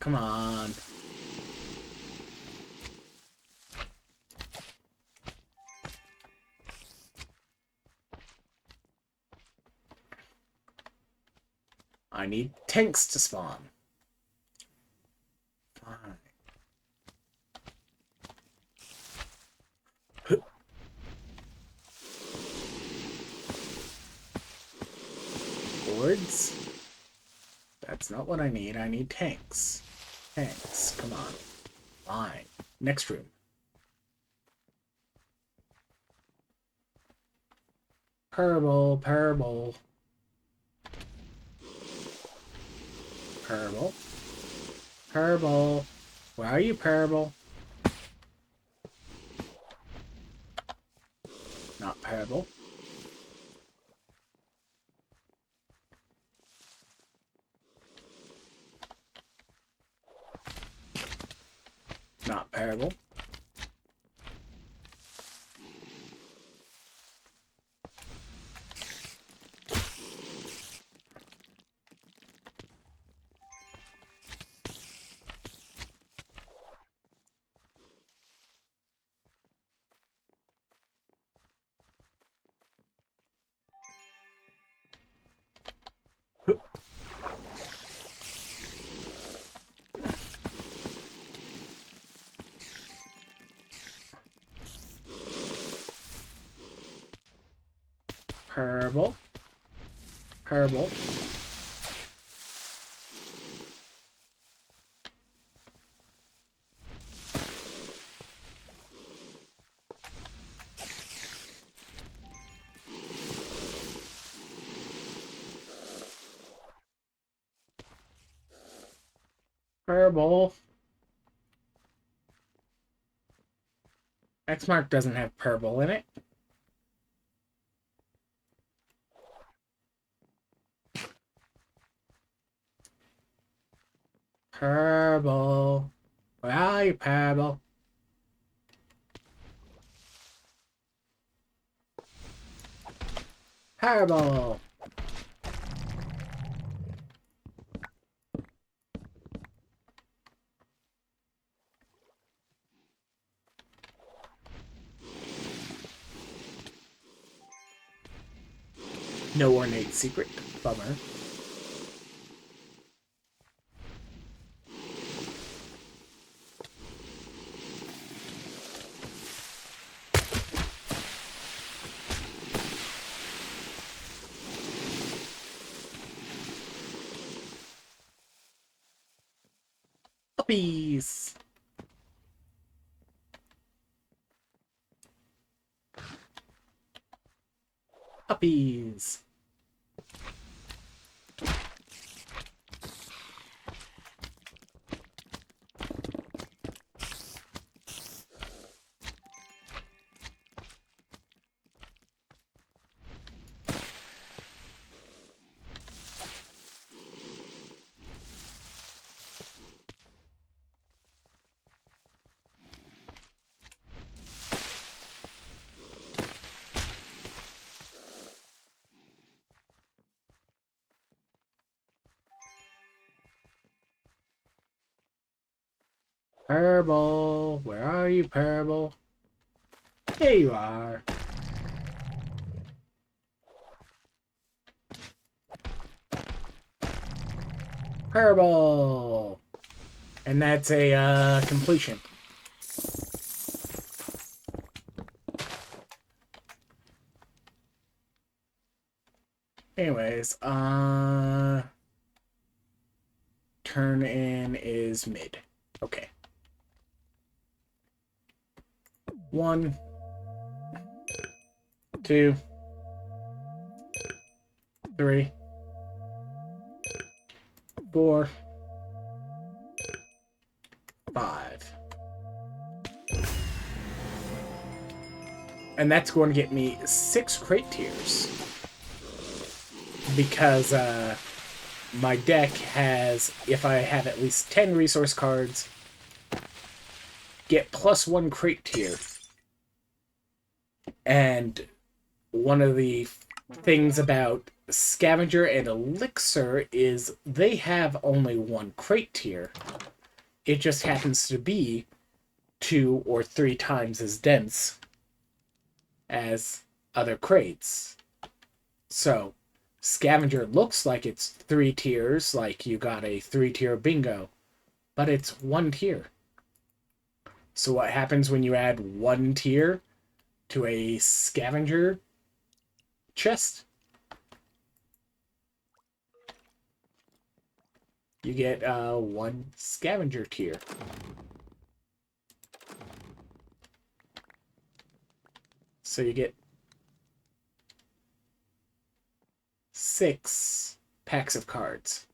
Come on. I need tanks to spawn. Fine. Boards? That's not what I need. I need tanks. Tanks. Come on. Fine. Next room. Purple, purple. Purple. Purple. Where are you, Parable? Not Parable. Not Parable. Parable. Parable. Parable. X mark doesn't have purple in it. Purple. Where are you, Purple? Purple. No ornate secret. Bummer. Puppies. Puppies. Purple. Where are you, Purple? Here you are. Purple. And that's a completion. Anyways, turn in is mid. Okay. 1, 2, 3, 4, 5. And that's going to get me 6 crate tiers. Because my deck has, if I have at least 10 resource cards, get +1 crate tier. And one of the things about Scavenger and Elixir is they have only 1 crate tier. It just happens to be 2 or 3 times as dense as other crates. So, Scavenger looks like it's 3 tiers, like you got a 3-tier bingo, but it's 1 tier. So what happens when you add 1 tier to a Scavenger chest? You get 1 Scavenger tier. So you get 6 packs of cards.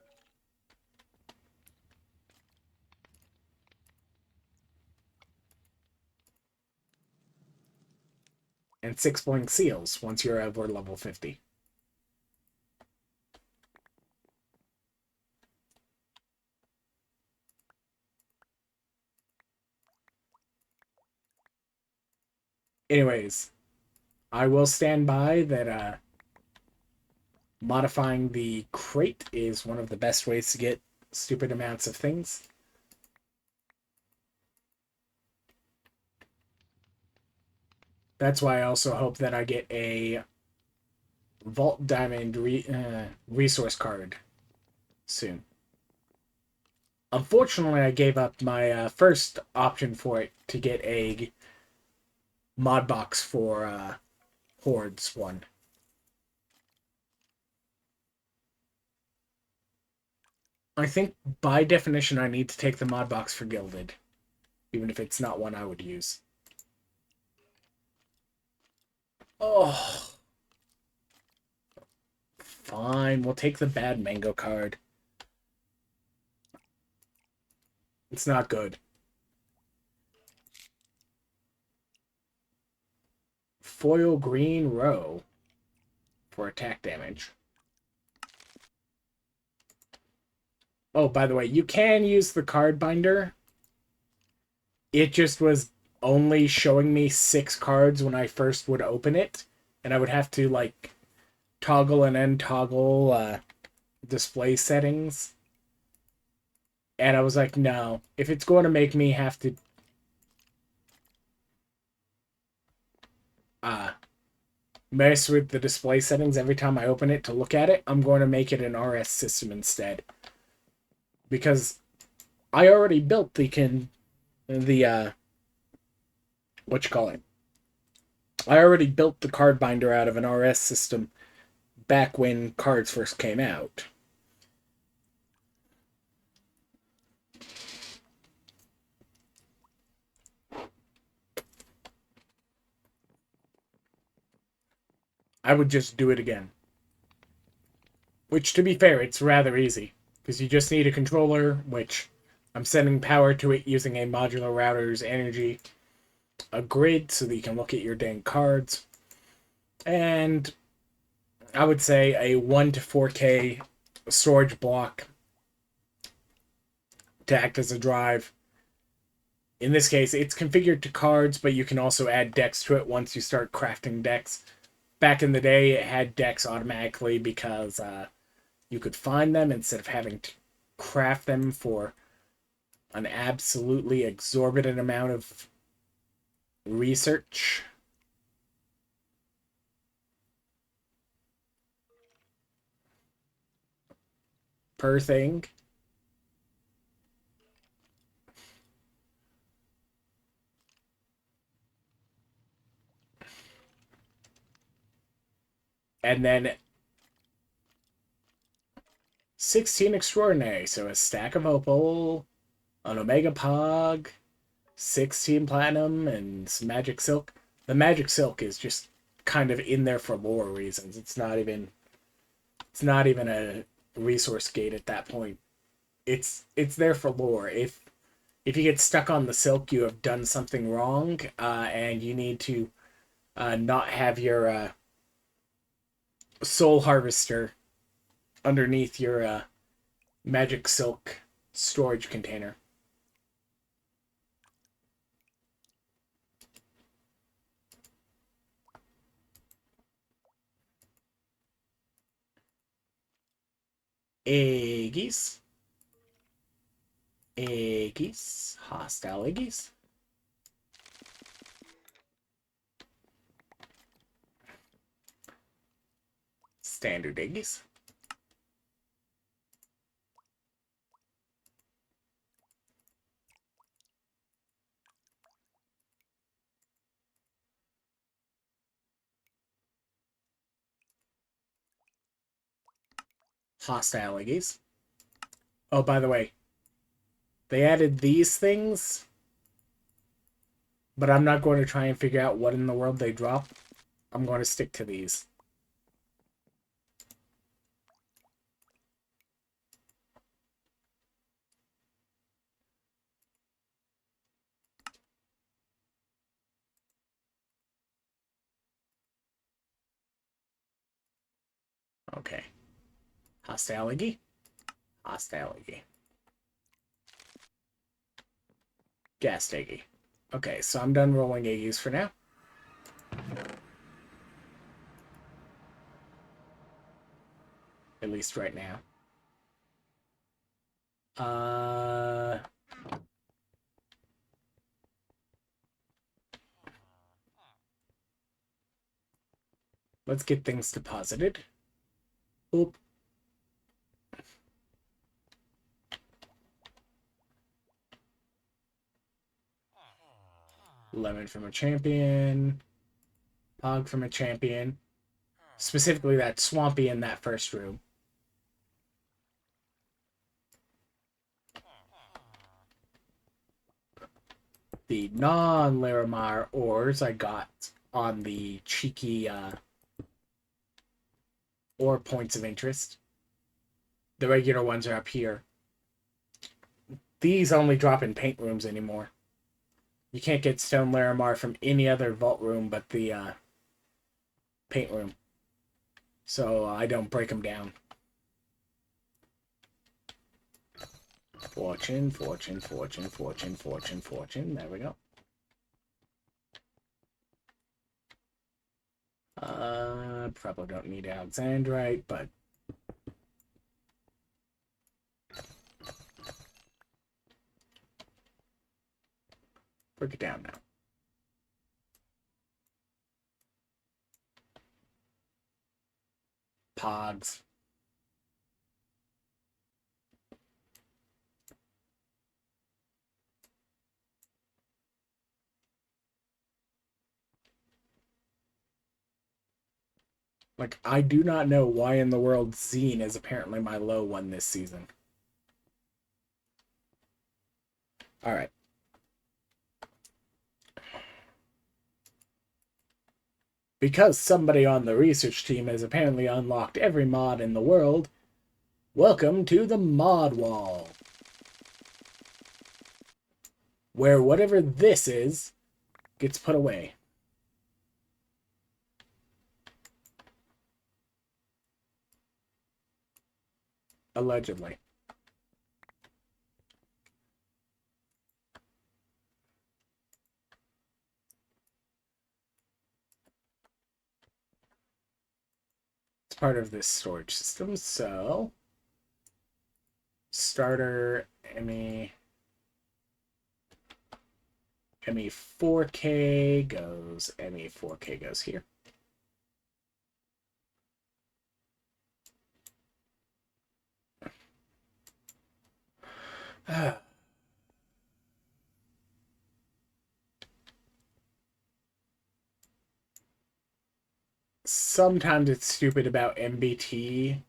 and 6 blink seals once you're over level 50. Anyways, I will stand by that modifying the crate is one of the best ways to get stupid amounts of things. That's why I also hope that I get a Vault Diamond resource card soon. Unfortunately, I gave up my first option for it to get a mod box for Hordes one. I think by definition I need to take the mod box for Gilded, even if it's not one I would use. Oh, fine. We'll take the bad mango card. It's not good. Foil green row for attack damage. Oh, by the way, you can use the card binder. It just was only showing me 6 cards when I first would open it, and I would have to like toggle and untoggle display settings. And I was like, no, if it's going to make me have to uh mess with the display settings every time I open it to look at it, I'm going to make it an RS system instead. Because I already built the what you call it? I already built the card binder out of an RS system back when cards first came out. I would just do it again. Which, to be fair, it's rather easy. Because you just need a controller, which I'm sending power to it using a modular router's energy, a grid so that you can look at your dang cards, and I would say a 1 to 4K storage block to act as a drive. In this case, it's configured to cards, but you can also add decks to it once you start crafting decks. Back in the day, it had decks automatically because you could find them instead of having to craft them for an absolutely exorbitant amount of research. Per thing. And then 16 extraordinary, so a stack of opal, an omega pog, 16 platinum, and some magic silk. The magic silk is just kind of in there for lore reasons. It's not even a resource gate at that point. It's there for lore. If you get stuck on the silk, you have done something wrong, and you need to not have your soul harvester underneath your magic silk storage container. Eggies. Eggies. Hostile Eggies. Standard Eggies. Hostile Eggies. Oh, by the way, they added these things, but I'm not going to try and figure out what in the world they drop. I'm going to stick to these. Okay. Hostile Iggy. Hostile Iggy. Gas Iggy. Okay, so I'm done rolling Iggy's for now. At least right now. Let's get things deposited. Oop. Lemon from a champion. Pog from a champion. Specifically that Swampy in that first room. The non-Larimar ores I got on the cheeky ore points of interest. The regular ones are up here. These only drop in paint rooms anymore. You can't get stone Larimar from any other vault room but the paint room. So I don't break them down. Fortune, fortune, fortune, fortune, fortune, fortune. There we go. Probably don't need Alexandrite, but break it down now. Pogs. Like, I do not know why in the world Zine is apparently my low one this season. Alright. Because somebody on the research team has apparently unlocked every mod in the world, welcome to the mod wall. Where whatever this is gets put away. Allegedly. It's part of this storage system, so starter ME 4K goes ME 4K goes here. Sometimes it's stupid about MBT.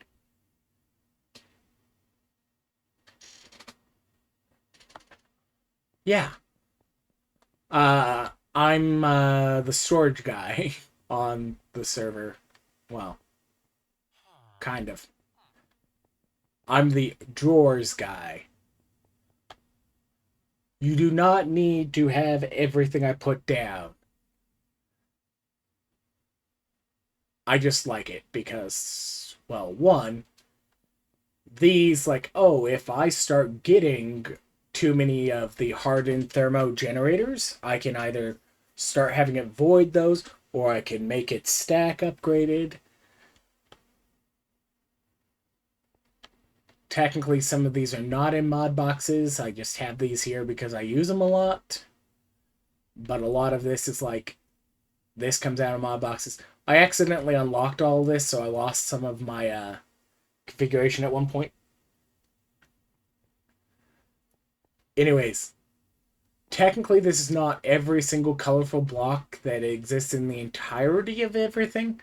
Yeah. I'm the storage guy on the server. Well, kind of. I'm the drawers guy. You do not need to have everything I put down. I just like it because, well, one, these, like, oh, if I start getting too many of the hardened thermo generators, I can either start having it void those, or I can make it stack upgraded. Technically, some of these are not in mod boxes. I just have these here because I use them a lot. But a lot of this is like, this comes out of mod boxes. I accidentally unlocked all of this, so I lost some of my configuration at one point. Anyways, technically this is not every single colorful block that exists in the entirety of everything,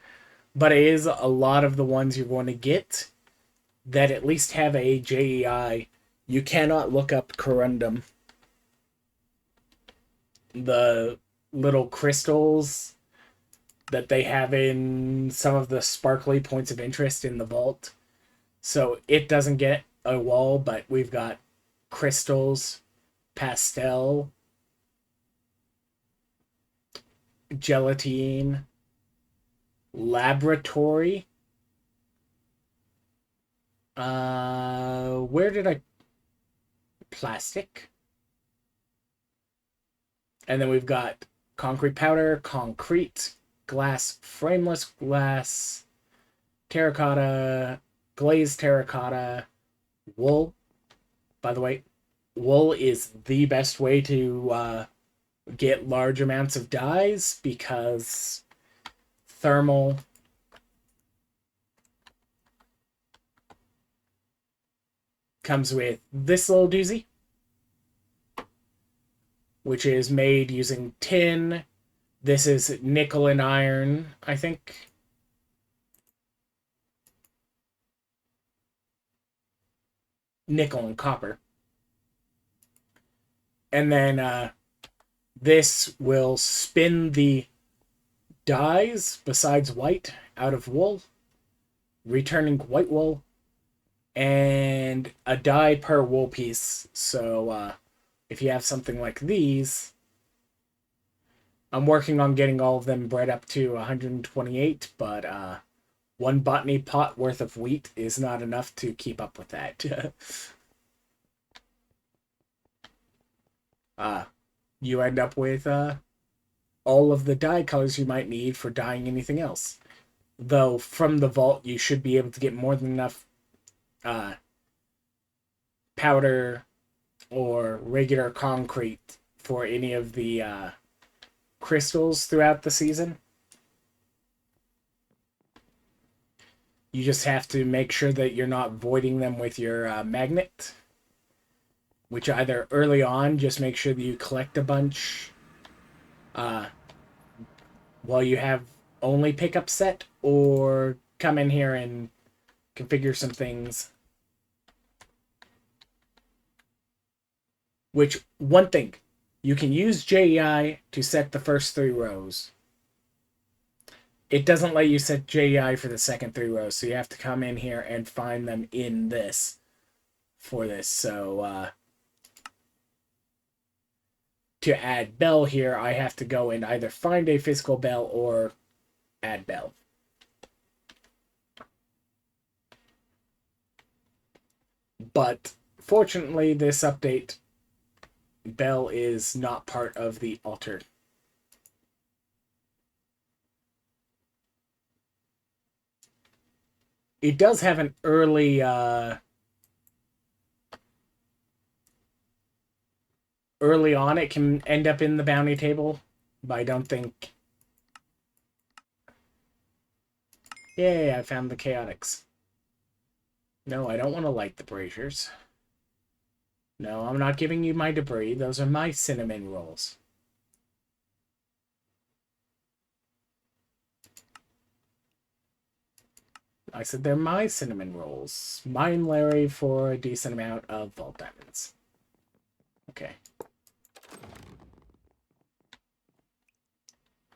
but it is a lot of the ones you're going to get that at least have a JEI. You cannot look up corundum. The little crystals that they have in some of the sparkly points of interest in the vault. So it doesn't get a wall, but we've got crystals, pastel, gelatine, laboratory, Where did I... Plastic. And then we've got concrete powder, concrete, glass, frameless glass, terracotta, glazed terracotta, wool. By the way, wool is the best way to get large amounts of dyes because thermal comes with this little doozy, which is made using tin. This is nickel and iron, I think. Nickel and copper. And then this will spin the dyes besides white out of wool, returning white wool, and a dye per wool piece. So if you have something like these, I'm working on getting all of them bred up to 128, but one botany pot worth of wheat is not enough to keep up with that. You end up with all of the dye colors you might need for dyeing anything else. Though from the vault, you should be able to get more than enough uh, powder or regular concrete for any of the crystals throughout the season. You just have to make sure that you're not voiding them with your magnet, which either early on, just make sure that you collect a bunch uh, while you have only pickup set, or come in here and configure some things. Which, one thing, you can use JEI to set the first 3 rows. It doesn't let you set JEI for the second 3 rows, so you have to come in here and find them in this for this. So, to add bell here, I have to go and either find a physical bell or add bell. But fortunately, this update, bell is not part of the altar. It does have an early early on it can end up in the bounty table, but I don't think... Yay, I found the chaotics. No, I don't want to light the braziers. No, I'm not giving you my debris. Those are my cinnamon rolls. I said they're my cinnamon rolls. Mine, Larry, for a decent amount of vault diamonds. Okay.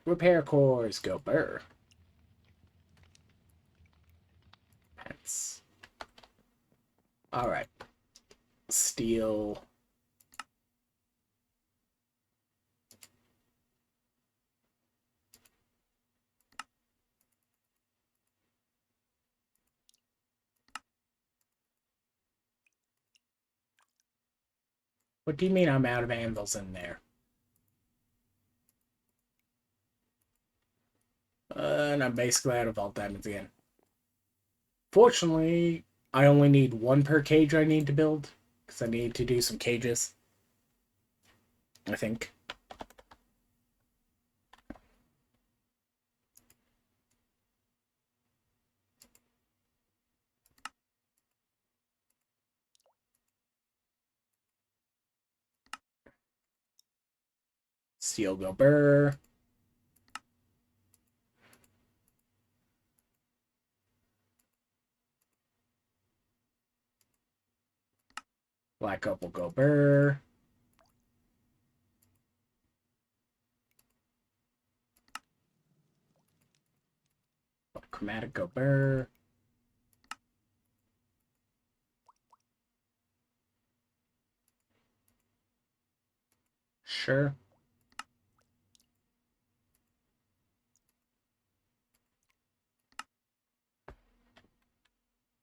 Repair cores, go burr. Pants. Alright. Steel. What do you mean I'm out of anvils in there? And I'm basically out of vault diamonds again. Fortunately, I only need 1 per cage I need to build, because I need to do some cages. I think. Steel go burr. Black opal go burr. Chromatic go burr. Sure.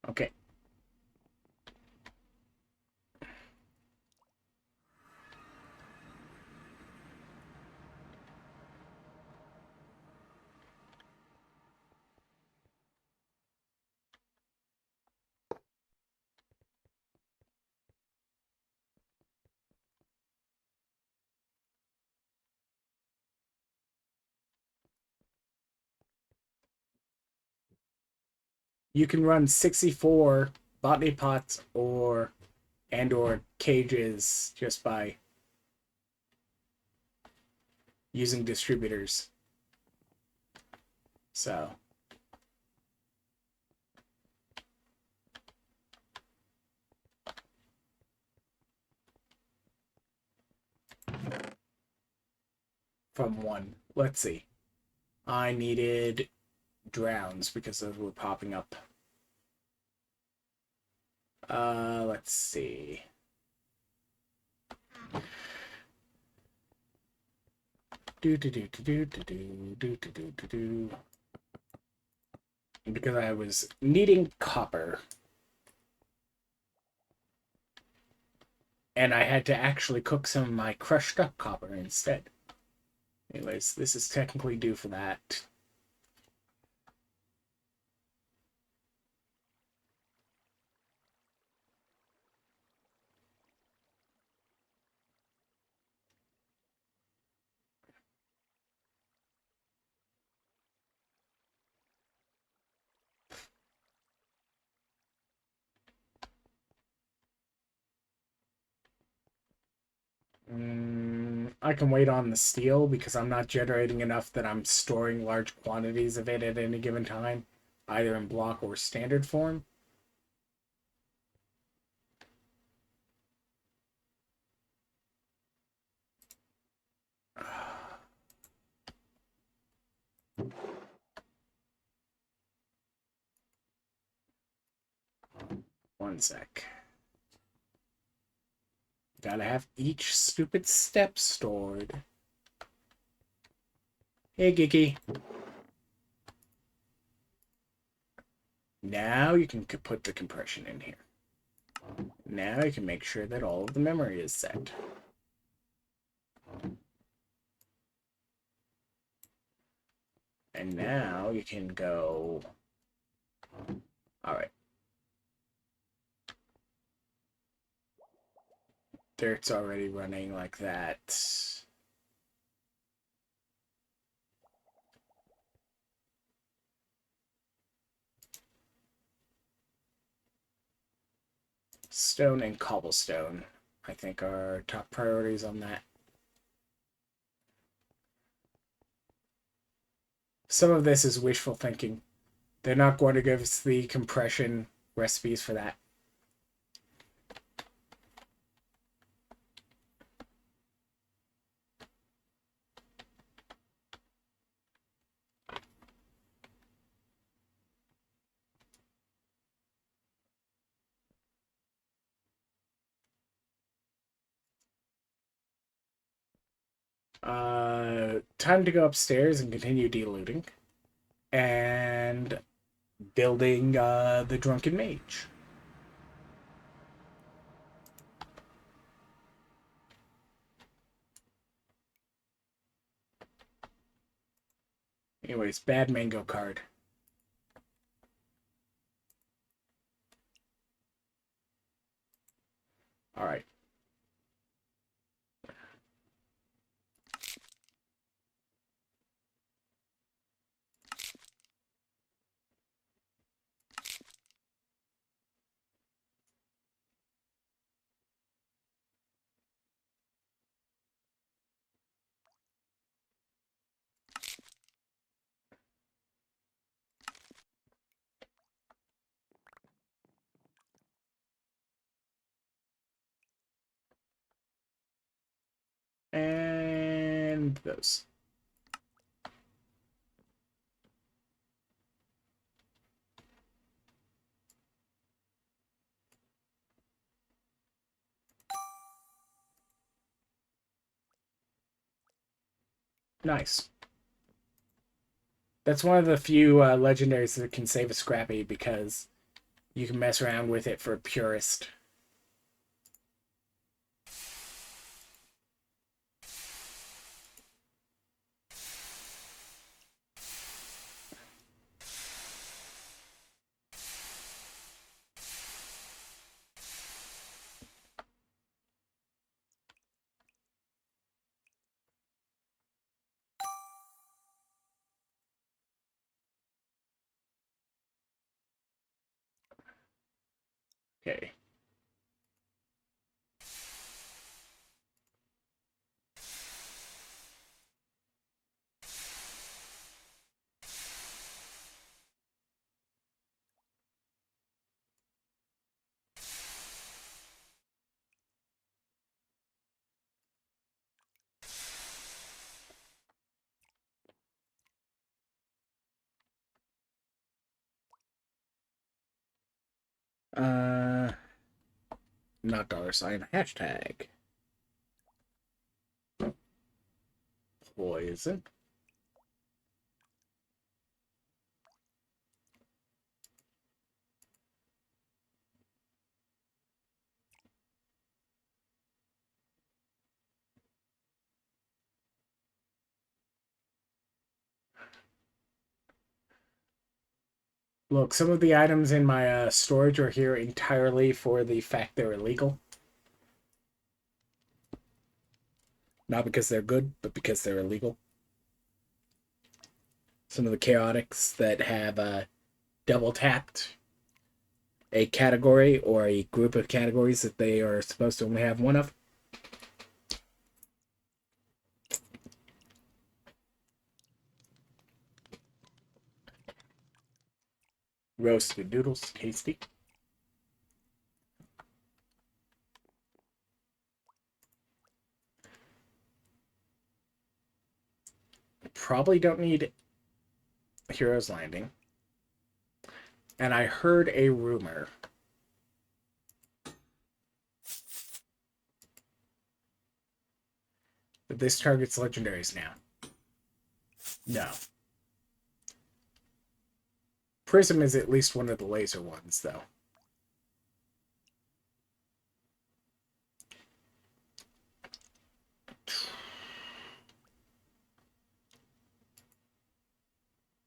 Okay. you can run 64 botany pots or cages just by using distributors. So from one, let's see. I needed drowns because those were popping up. Let's see. Because I was needing copper. And I had to actually cook some of my crushed up copper instead. Anyways, this is technically due for that. I can wait on the steel because I'm not generating enough that I'm storing large quantities of it at any given time, either in block or standard form. One sec. Gotta have each stupid step stored. Hey, Geeky. Now you can put the compression in here. Now you can make sure that all of the memory is set. And now you can go... Alright. Dirt's already running like that. Stone and cobblestone, I think, are top priorities on that. Some of this is wishful thinking. They're not going to give us the compression recipes for that. Time to go upstairs and continue delooting. And building the Drunken Mage. Anyways, bad mango card. Alright. And those. Nice. That's one of the few legendaries that can save a Scrappy because you can mess around with it for a purist. Okay. Uh, Not $sign, hashtag. Poison. Look, some of the items in my storage are here entirely for the fact they're illegal. Not because they're good, but because they're illegal. Some of the chaotics that have double tapped a category or a group of categories that they are supposed to only have one of. Roasted noodles, tasty. Probably don't need Hero's Landing. And I heard a rumor that this targets legendaries now. No. Prism is at least one of the laser ones, though.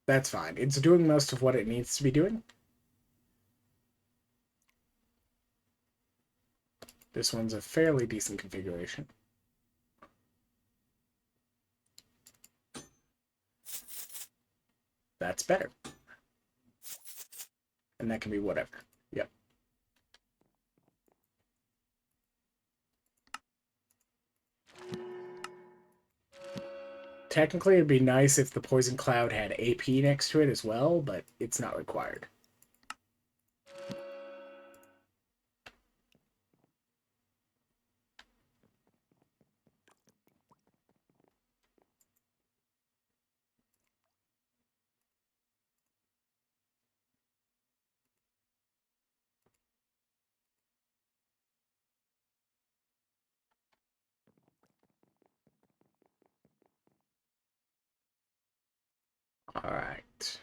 That's fine. It's doing most of what it needs to be doing. This one's a fairly decent configuration. That's better. And that can be whatever. Yep. Technically, it'd be nice if the Poison Cloud had AP next to it as well, but it's not required. All right.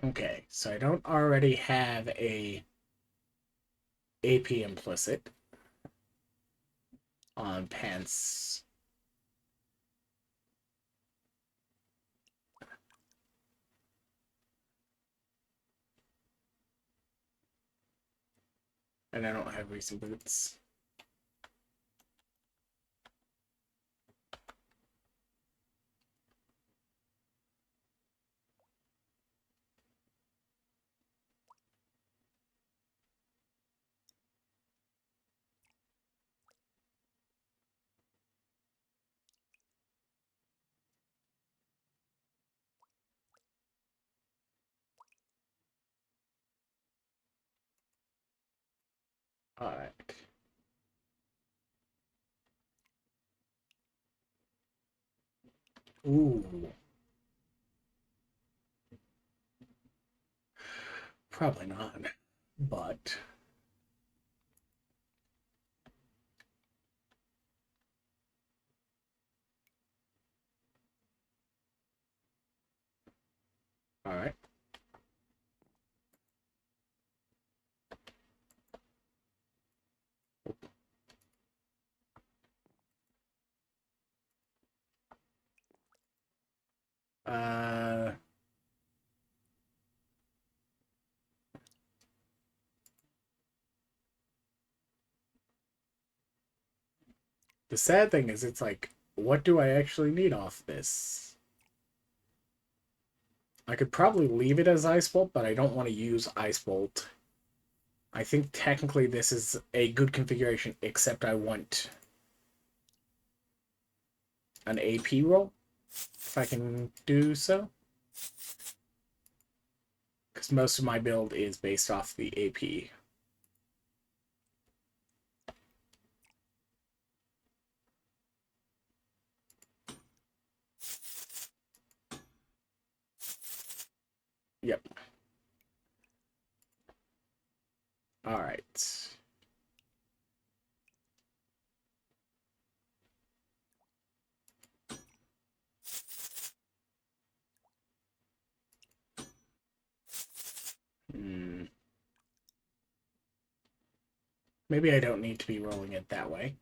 Okay, so I don't already have a AP implicit on pants. And I don't have recent boots. All right. Ooh. Probably not. But Alright. Uh... The sad thing is, it's like, what do I actually need off this? I could probably leave it as Ice Bolt, but I don't want to use Ice Bolt. I think technically this is a good configuration, except I want an AP roll, if I can do so. Because most of my build is based off the AP. Yep. Alright. Maybe I don't need to be rolling it that way.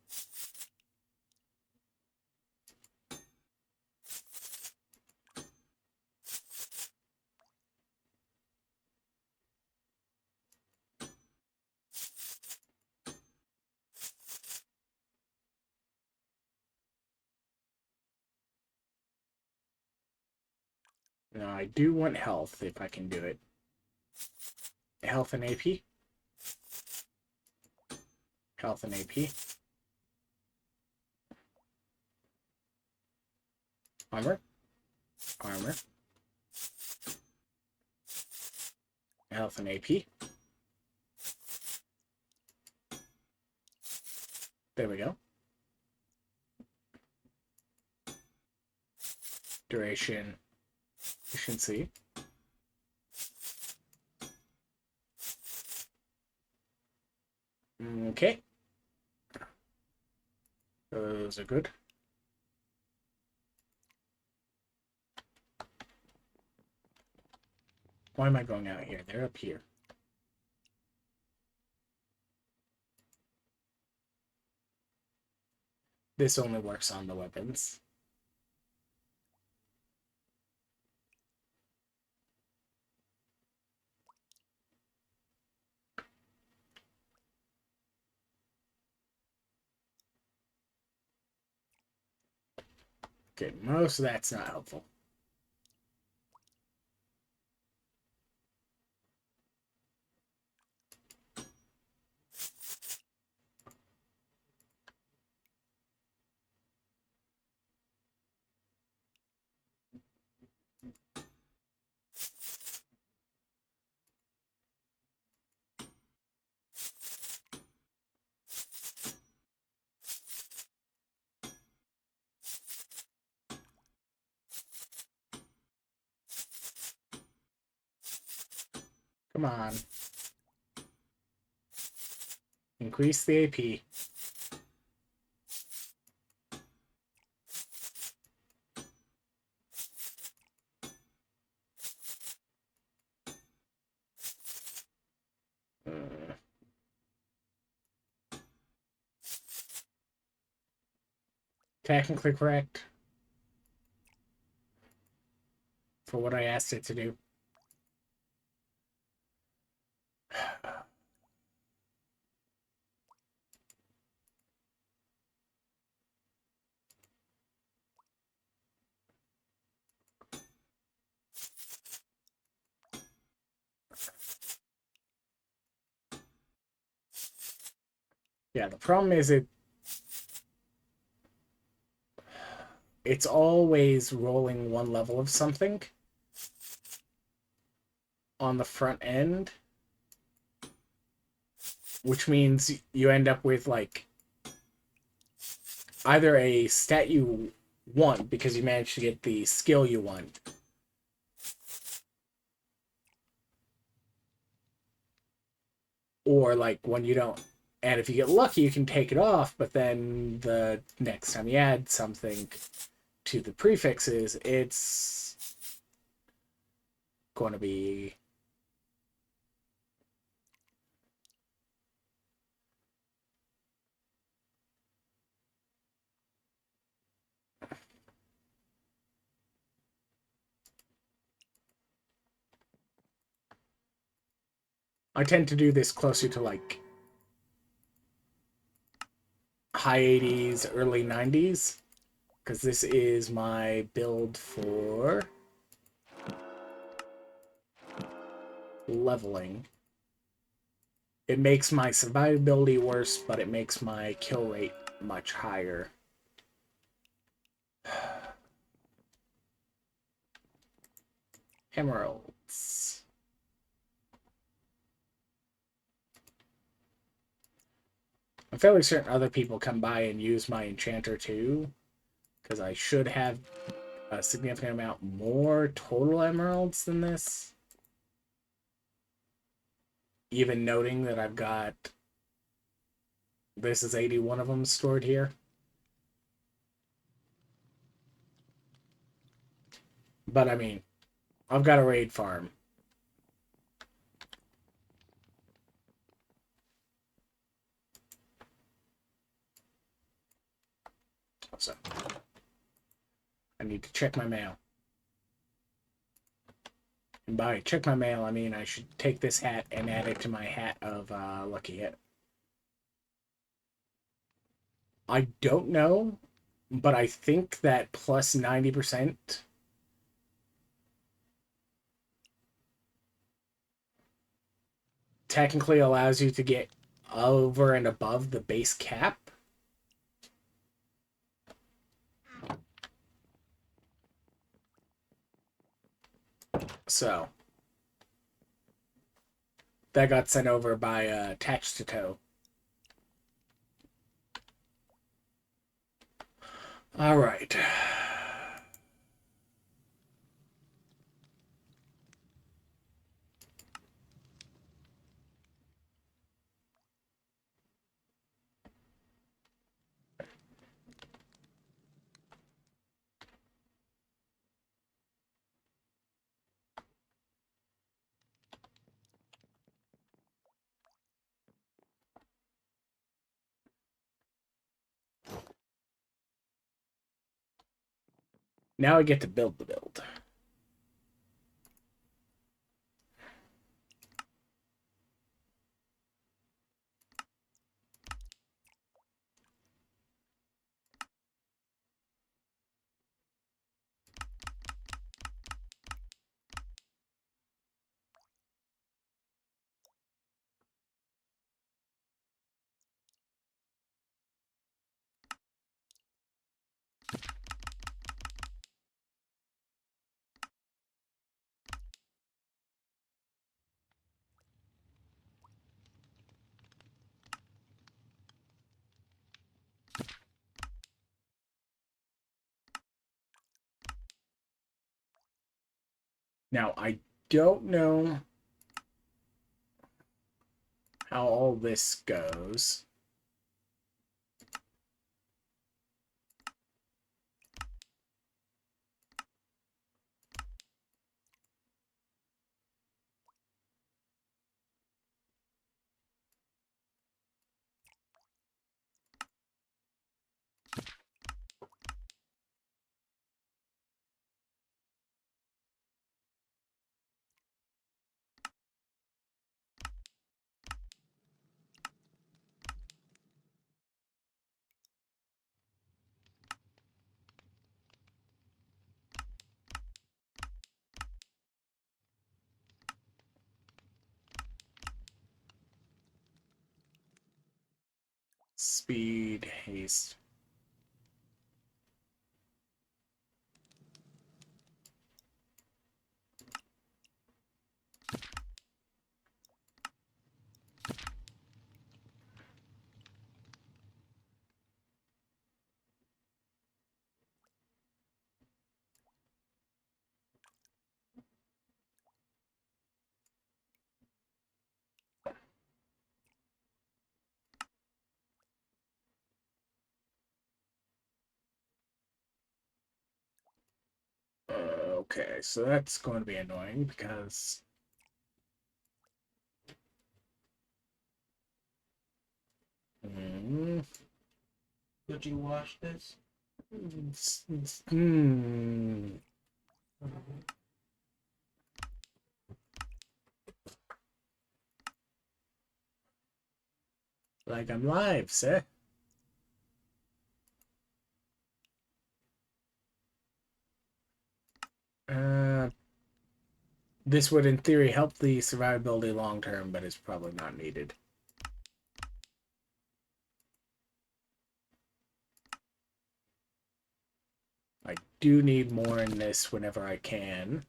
Now, I do want health, if I can do it. Health and AP. Health and AP. Armor. Armor. Health and AP. There we go. Duration. Efficiency. Okay. Those are good. Why am I going out here? They're up here. This only works on the weapons. Okay, most of that's not helpful. Come on. Increase the AP. Technically correct. For what I asked it to do. Yeah, the problem is it's always rolling one level of something on the front end, which means you end up with like either a stat you want because you managed to get the skill you want, or like when you don't. And if you get lucky, you can take it off, but then the next time you add something to the prefixes, it's going to be... I tend to do this closer to like high 80s, early 90s, because this is my build for leveling. It makes my survivability worse, but it makes my kill rate much higher. Emeralds. I'm fairly certain other people come by and use my enchanter too, because I should have a significant amount more total emeralds than this. Even noting that I've got... This is 81 of them stored here. But I mean, I've got a raid farm. So, I need to check my mail. And by check my mail, I mean I should take this hat and add it to my hat of lucky hit. I don't know, but I think that plus 90% technically allows you to get over and above the base cap. So, that got sent over by Attached to Toe. All right. Now I get to build the build. Now, I don't know how all this goes. Speed, haste. Okay, so that's going to be annoying because... Could you wash this? Like I'm live, sir. This would, in theory, help the survivability long term, but it's probably not needed. I do need more in this whenever I can.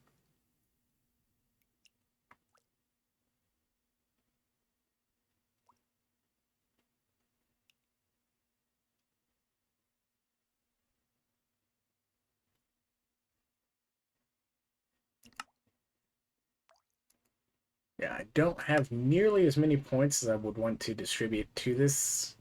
Yeah, I don't have nearly as many points as I would want to distribute to this.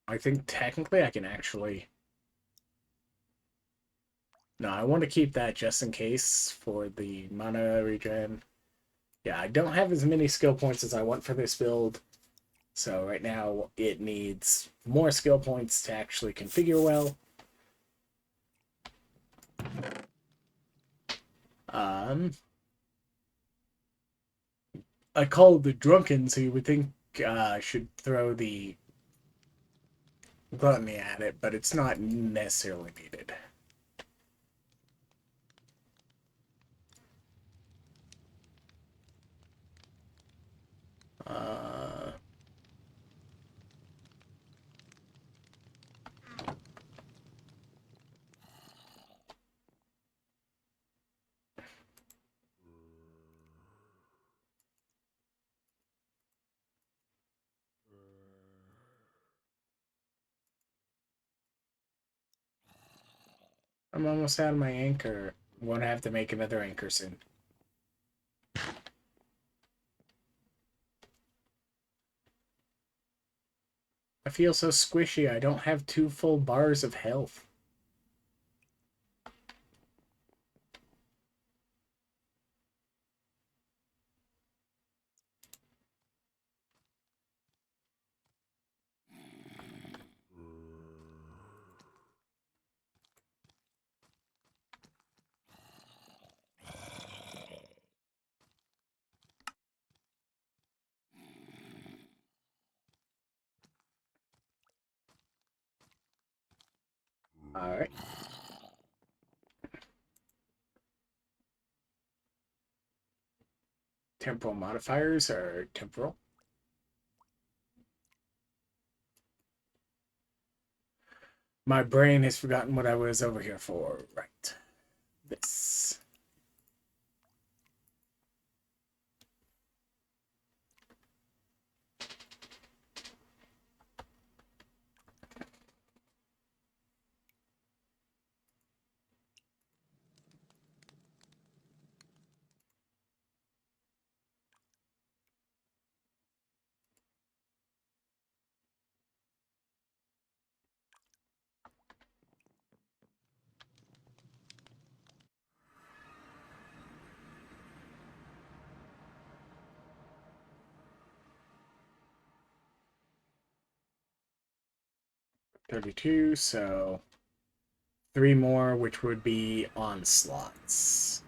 I think technically I can actually... No, I want to keep that just in case for the mana regen. Yeah, I don't have as many skill points as I want for this build. So right now it needs more skill points to actually configure well. I called the drunken, so you would think I should throw the gluttony at it, but it's not necessarily needed. I'm almost out of my anchor. I'm going to have to make another anchor soon. I feel so squishy. I don't have 2 full bars of health. Alright. Temporal modifiers are temporal. My brain has forgotten what I was over here for. Right. This. $32, so 3 more, which would be onslaughts.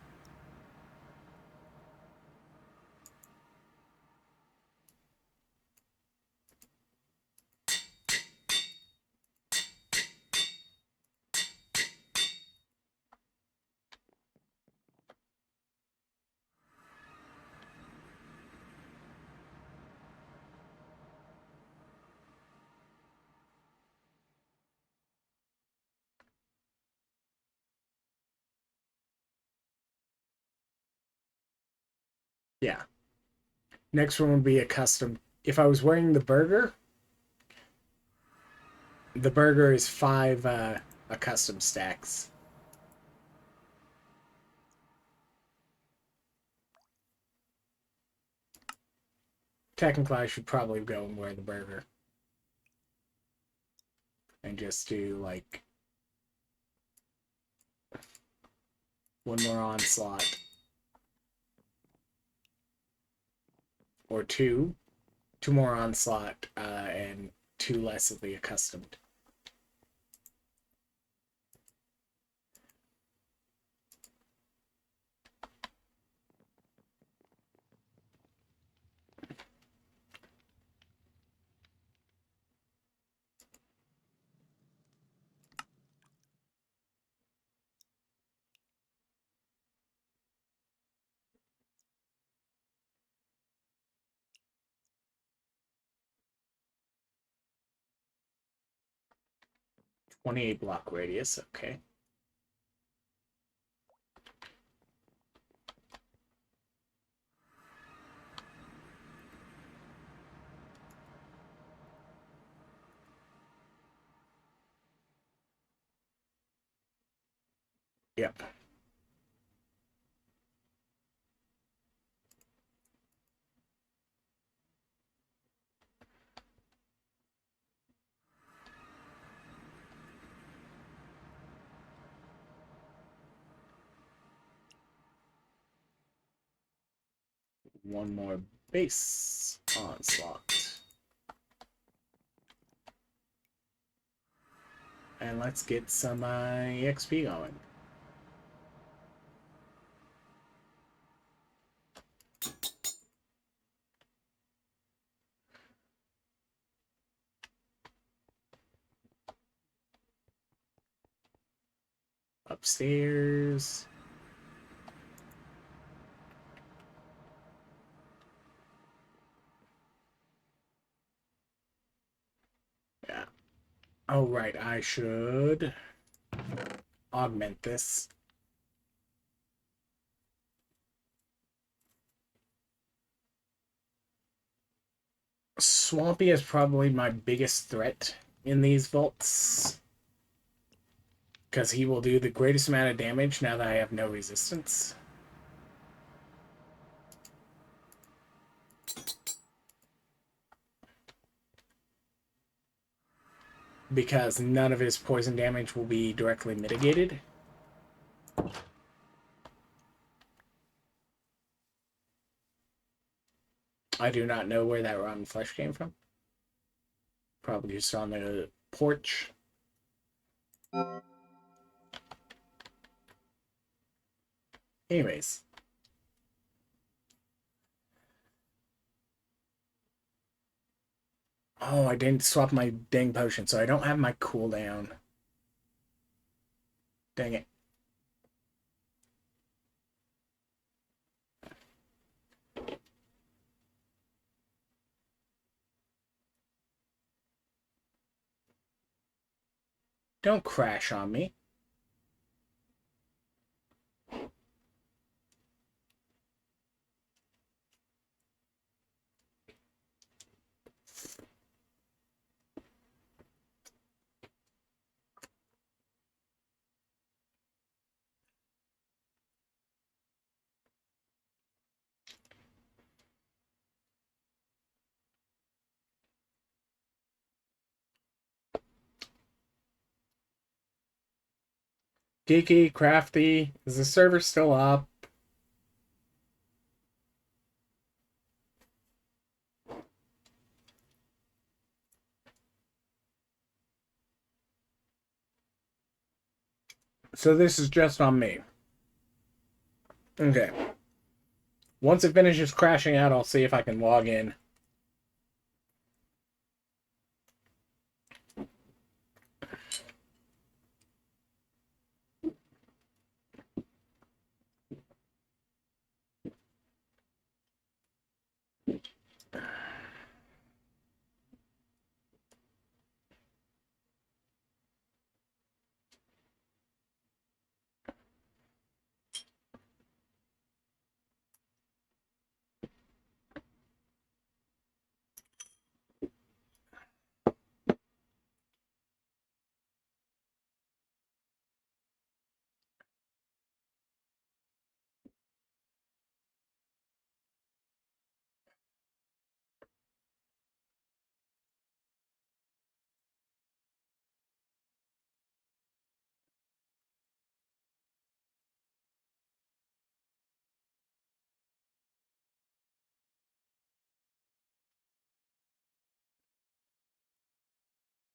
Yeah. Next one would be a custom. If I was wearing the burger is 5 a custom stacks. Technically, I should probably go and wear the burger. and just do like one more onslaught. Or two more onslaught, and two less of the accustomed. .28 block radius, okay. Yep. One more base onslaught. And let's get some EXP going. Upstairs. Yeah. Oh, right. I should augment this. Swampy is probably my biggest threat in these vaults, because he will do the greatest amount of damage now that I have no resistance. Because none of his poison damage will be directly mitigated. I do not know where that rotten flesh came from. Probably just on the porch. Anyways. Oh, I didn't swap my dang potion, so I don't have my cooldown. Dang it. Don't crash on me. Geeky, crafty. Is the server still up? So this is just on me. Okay. Once it finishes crashing out, I'll see if I can log in.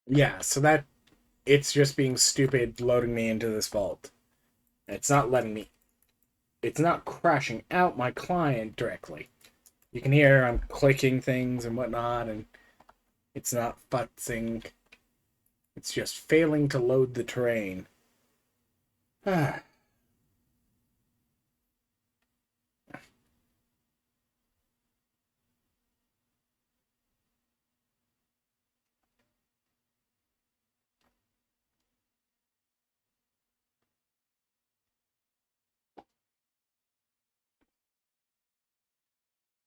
Yeah, so that it's just being stupid loading me into this vault. It's not letting me. It's not crashing out my client directly. You can hear I'm clicking things and whatnot, and it's not futzing. It's just failing to load the terrain.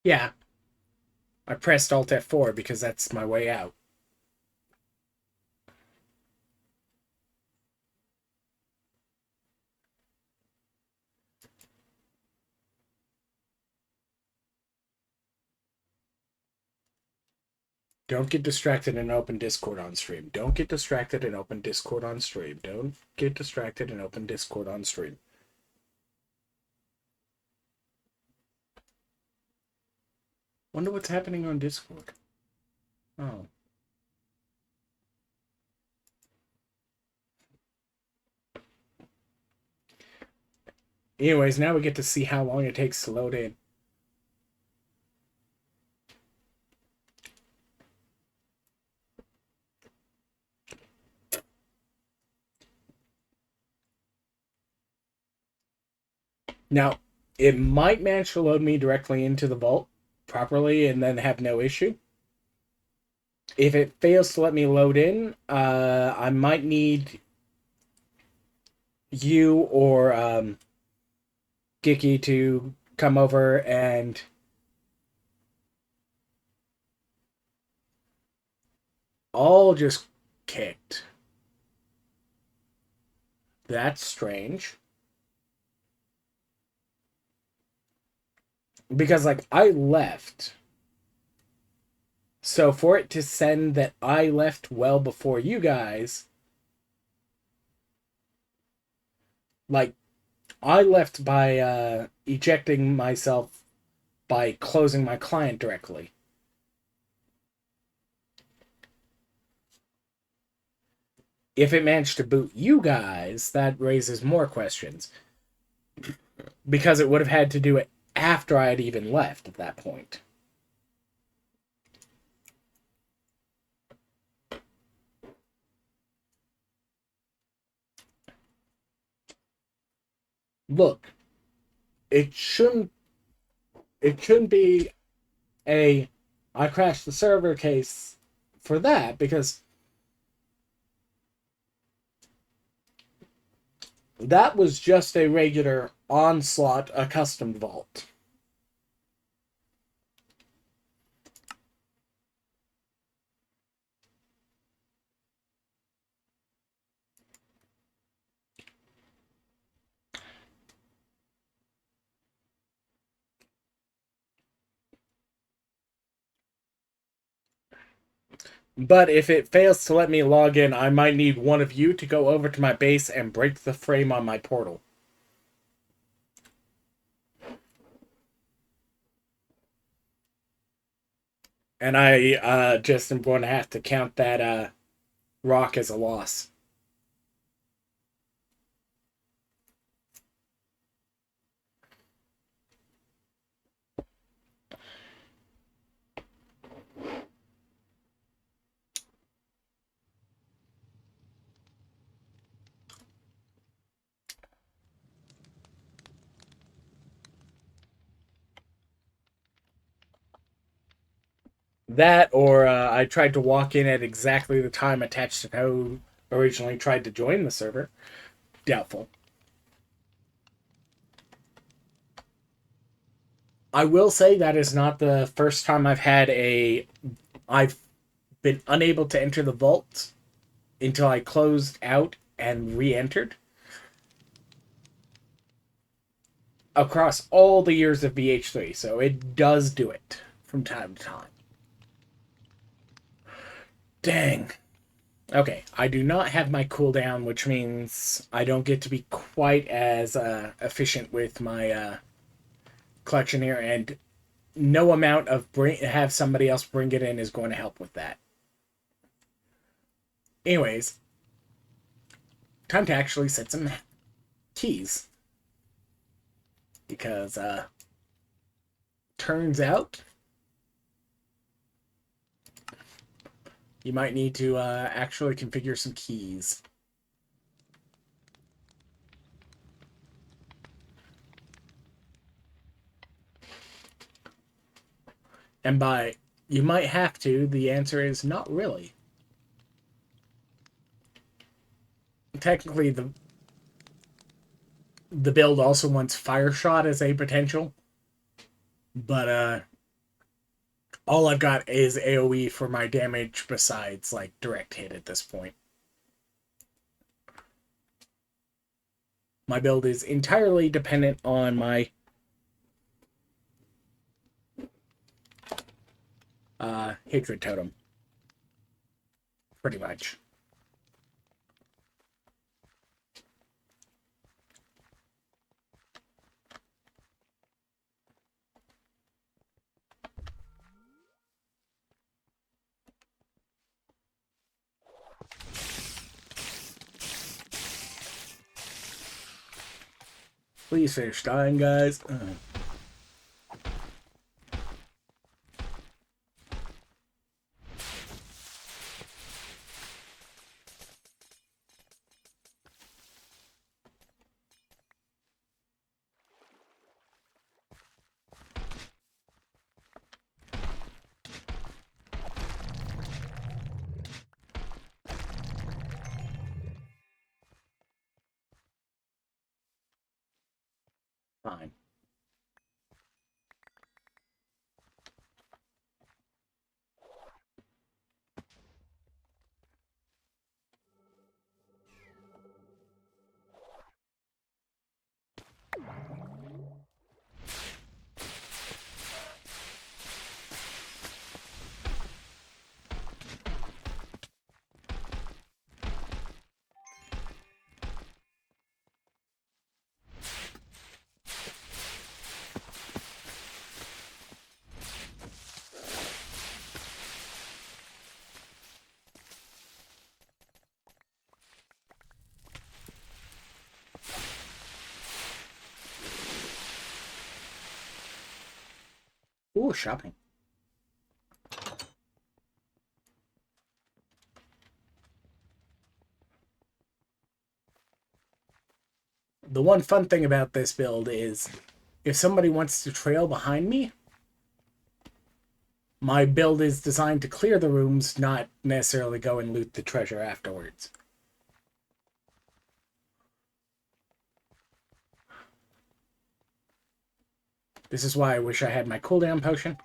Yeah, I pressed Alt F4 because that's my way out. Don't get distracted and open Discord on stream. Don't get distracted and open Discord on stream. Don't get distracted and open Discord on stream. Wonder what's happening on Discord. Oh. Anyways, now we get to see how long it takes to load in. Now, it might manage to load me directly into the vault properly and then have no issue. If it fails to let me load in, I might need you or Giki to come over and all just kicked. That's strange. Because, like, I left. So for it to send that I left well before you guys, like, I left by ejecting myself by closing my client directly. If it managed to boot you guys, that raises more questions. Because it would have had to do it after I had even left at that point. Look, it shouldn't be a I crashed the server case for that, because that was just a regular onslaught a custom vault. But if it fails to let me log in, I might need one of you to go over to my base and break the frame on my portal. And I just am going to have to count that rock as a loss. That, or I tried to walk in at exactly the time Attached to Toad originally tried to join the server. Doubtful. I will say that is not the first time I've been unable to enter the vault until I closed out and re-entered. Across all the years of VH3, so it does do it from time to time. Dang. Okay, I do not have my cooldown, which means I don't get to be quite as efficient with my collection here, and no amount of have somebody else bring it in is going to help with that. Anyways, time to actually set some keys. Because, turns out you might need to actually configure some keys. And by you might have to, the answer is not really. Technically, the build also wants fire shot as a potential, but all I've got is AoE for my damage besides like direct hit at this point. My build is entirely dependent on my hatred totem, pretty much. Please finish dying, guys. Fine. Ooh, shopping. The one fun thing about this build is if somebody wants to trail behind me, my build is designed to clear the rooms, not necessarily go and loot the treasure afterwards. This is why I wish I had my cooldown potion.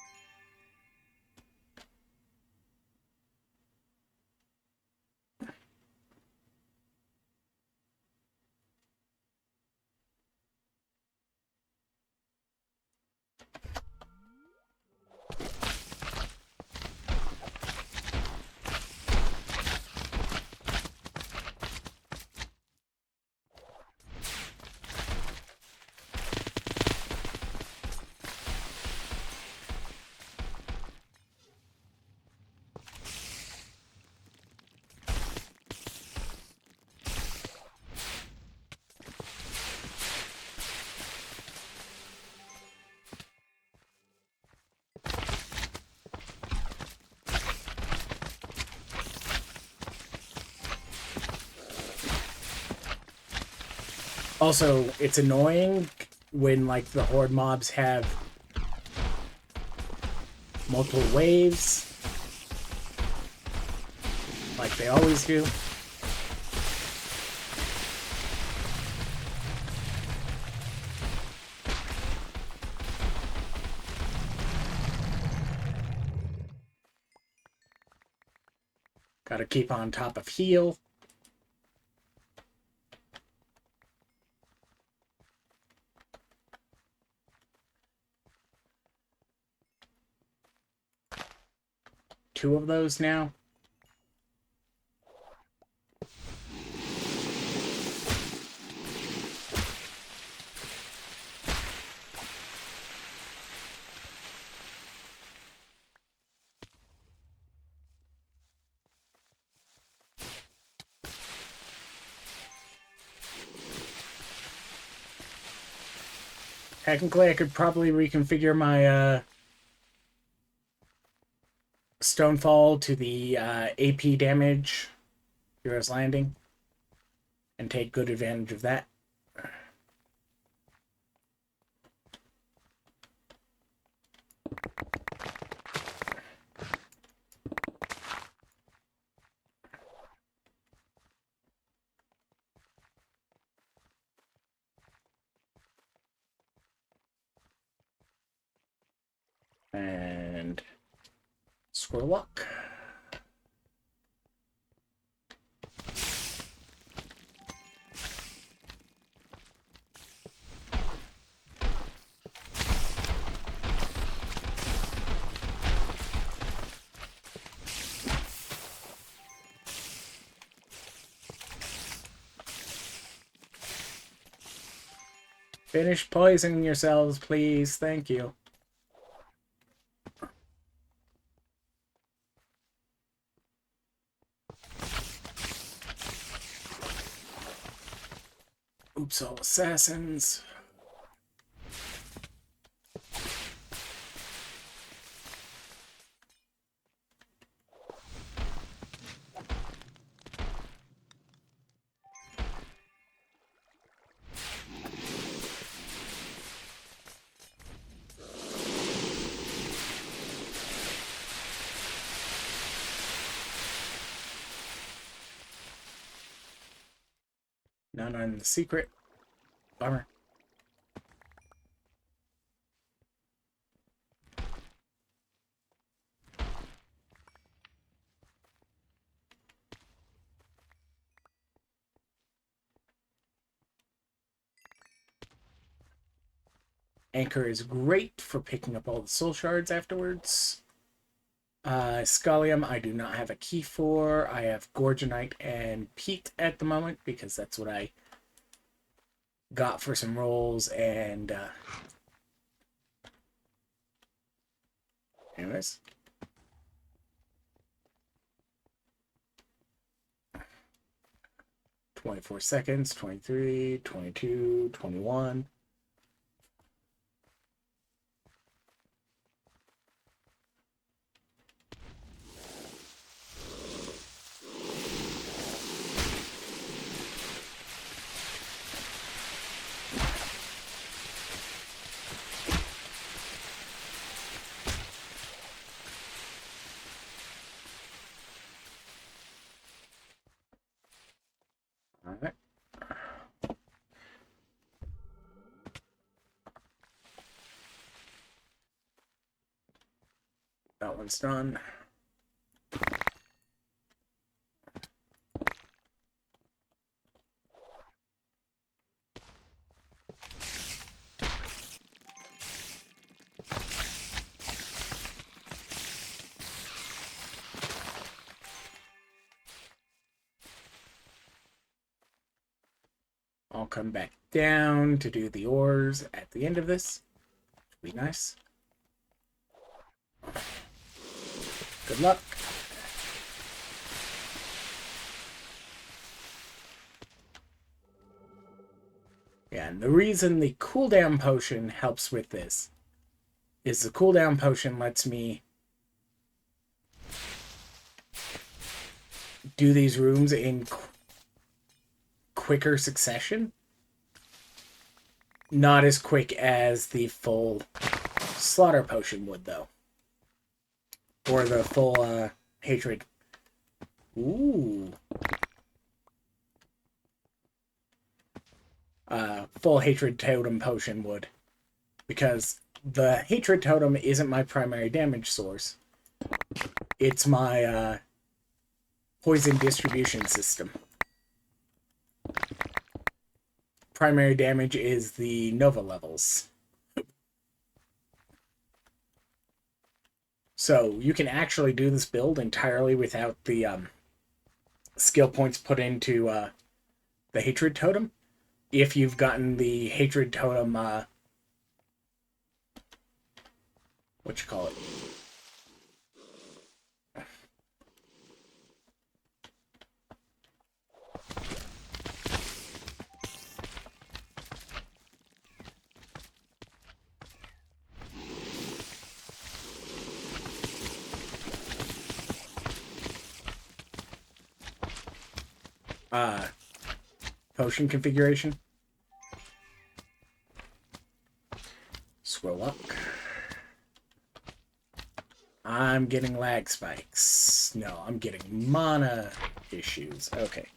Also, it's annoying when like the horde mobs have multiple waves, like they always do. Gotta keep on top of heal. Two of those now. Technically, I could probably reconfigure my Stonefall to the AP damage Hero's Landing and take good advantage of that. And Squirrel Walk. Finish poisoning yourselves, please. Thank you. Oops, all assassins. None on the secret. Bummer. Anchor is great for picking up all the soul shards afterwards. Iskallium, I do not have a key for. I have Gorgonite and Peat at the moment because that's what I got for some rolls. And anyways, 24 seconds, 23, 22, 21. All right. That one's done. I'll come back down to do the ores at the end of this. Be nice. Good luck. Yeah, and the reason the cooldown potion helps with this is the cooldown potion lets me do these rooms in quicker succession. Not as quick as the full slaughter potion would, though. Or the full hatred. Ooh. Full hatred totem potion would. Because the hatred totem isn't my primary damage source. It's my poison distribution system. Primary damage is the Nova levels. So you can actually do this build entirely without the skill points put into the hatred totem. If you've gotten the hatred totem, what you call it? uh, potion configuration. Scroll up. I'm getting lag spikes. No, I'm getting mana issues. Okay.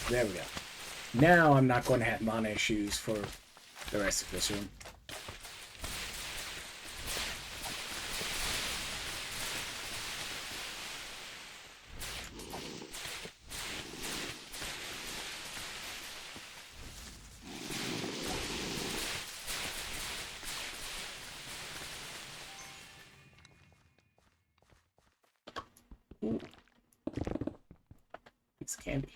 There we go. Now I'm not going to have mana issues for the rest of this room. Ooh. Piece of candy.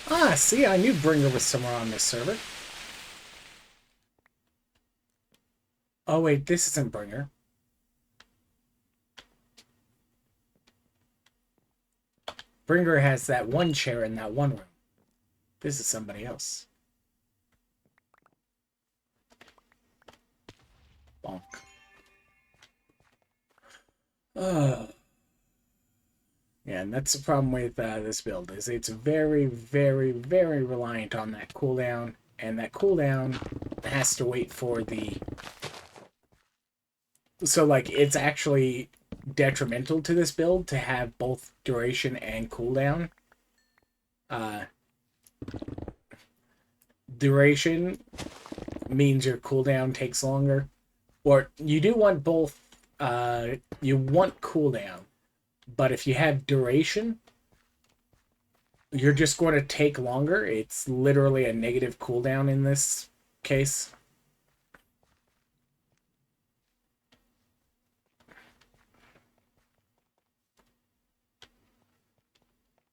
Ah, see, I knew Bringer was somewhere on this server. Oh, wait, this isn't Bringer. Bringer has that one chair in that one room. This is somebody else. Bonk. Yeah, and that's the problem with this build, is it's very, very, very reliant on that cooldown, and that cooldown has to wait for the... So, like, it's actually detrimental to this build to have both duration and cooldown. Duration means your cooldown takes longer. Or, you do want both, you want cooldown, but if you have duration, you're just going to take longer. It's literally a negative cooldown in this case.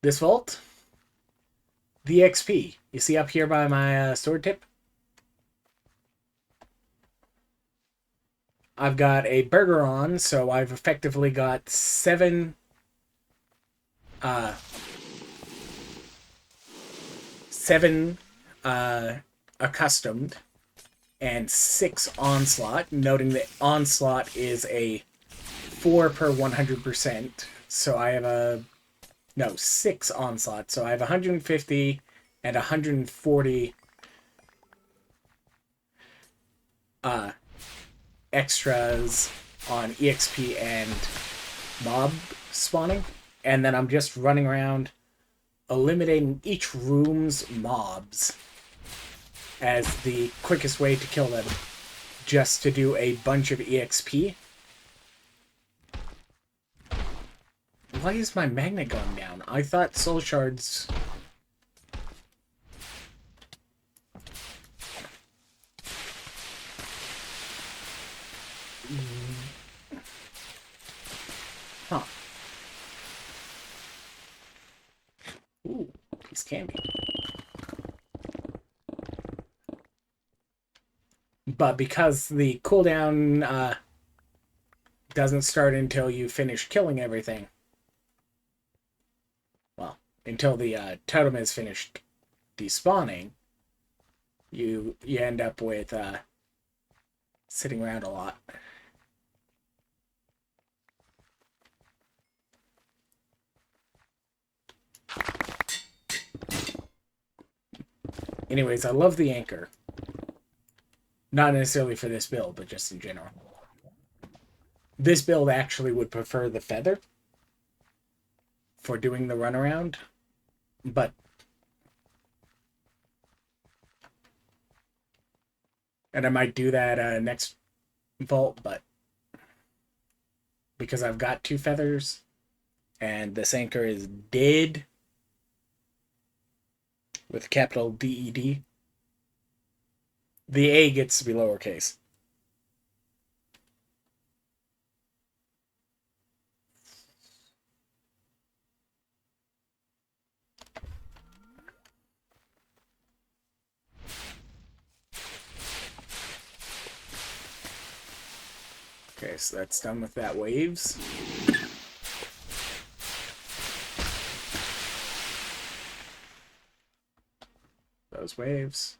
This vault, the XP. You see up here by my sword tip? I've got a burger on, so I've effectively got 7 accustomed and 6 onslaught, noting that onslaught is a 4 per 100%. So I have 6 onslaught. So I have 150 and 140 extras on EXP and mob spawning. And then I'm just running around eliminating each room's mobs as the quickest way to kill them, just to do a bunch of EXP. Why is my magnet going down? I thought soul shards... Huh. Ooh, piece of candy. But because the cooldown doesn't start until you finish killing everything, well, until the totem is finished despawning, you end up with sitting around a lot. Anyways, I love the anchor. Not necessarily for this build, but just in general. This build actually would prefer the feather for doing the runaround, but... And I might do that next vault, but... Because I've got 2 feathers, and this anchor is dead, with capital D-E-D. The A gets to be lowercase. Okay, so that's done with that waves. Those waves.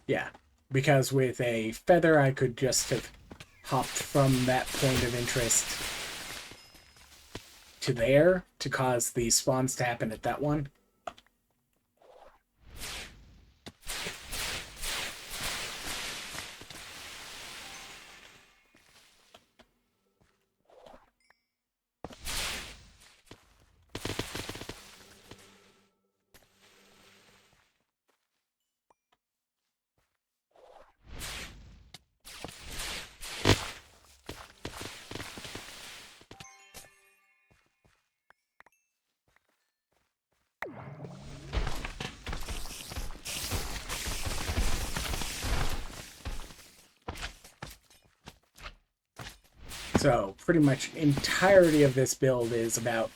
Yeah, because with a feather I could just have hopped from that point of interest to there to cause the spawns to happen at that one. So pretty much entirety of this build is about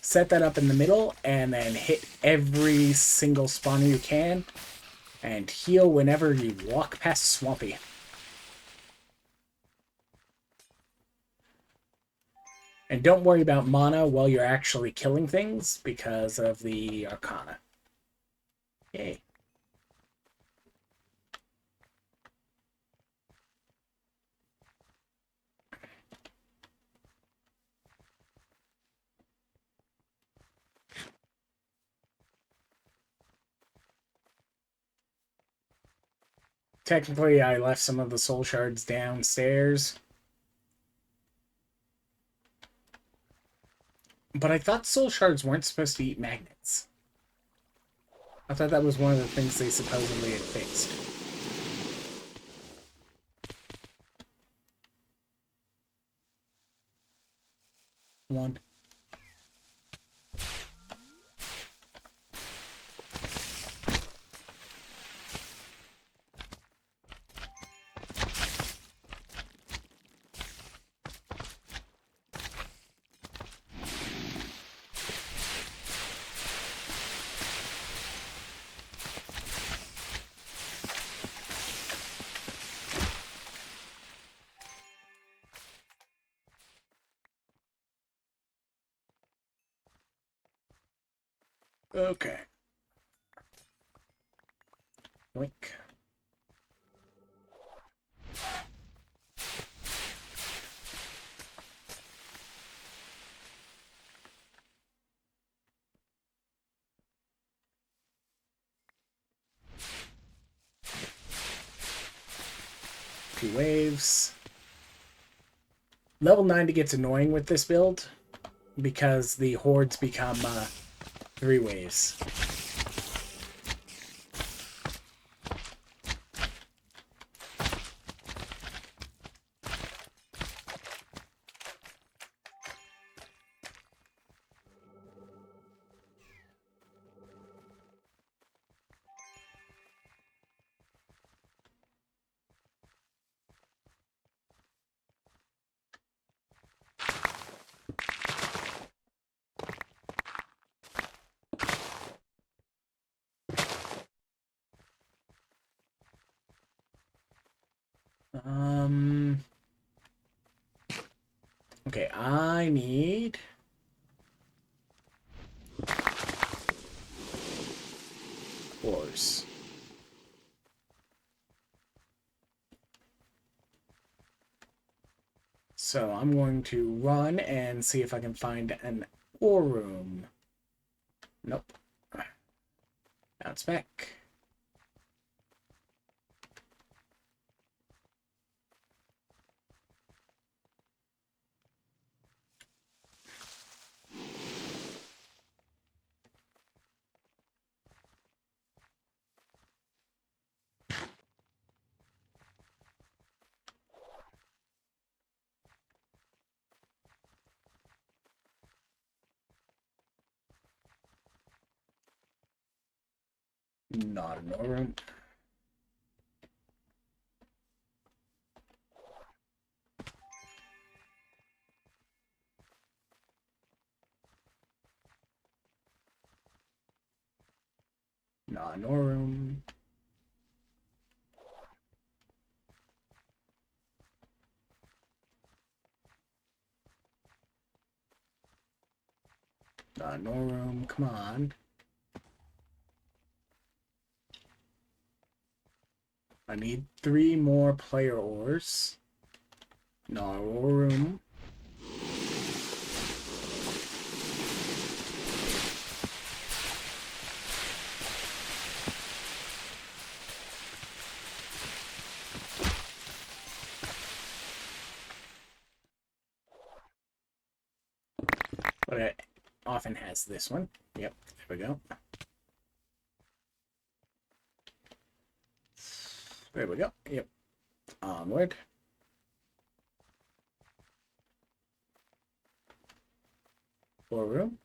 set that up in the middle and then hit every single spawner you can and heal whenever you walk past Swampy. And don't worry about mana while you're actually killing things because of the Arcana. Yay. Technically, I left some of the soul shards downstairs. But I thought soul shards weren't supposed to eat magnets. I thought that was one of the things they supposedly had fixed. One. Okay. Blink. Two waves. Level 90 gets annoying with this build because the hordes become 3 waves. Okay, I need ores. So I'm going to run and see if I can find an ore room. Nope. Bounce back. Not an ore room. Not an ore room. No room, come on. I need 3 more player ores. No room. But it often has this one. Yep, there we go. There we go. Yep. Onward. More room.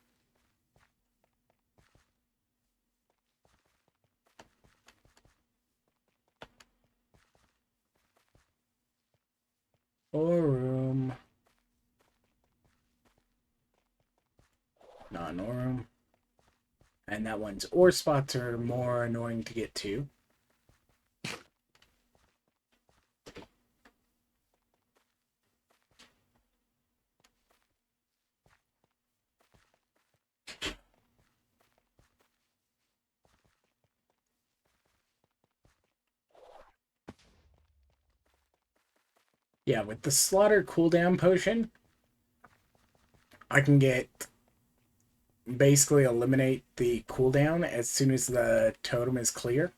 More room. No room. And that one's ore spots are more annoying to get to. Yeah, with the slaughter cooldown potion, I can basically eliminate the cooldown as soon as the totem is clear.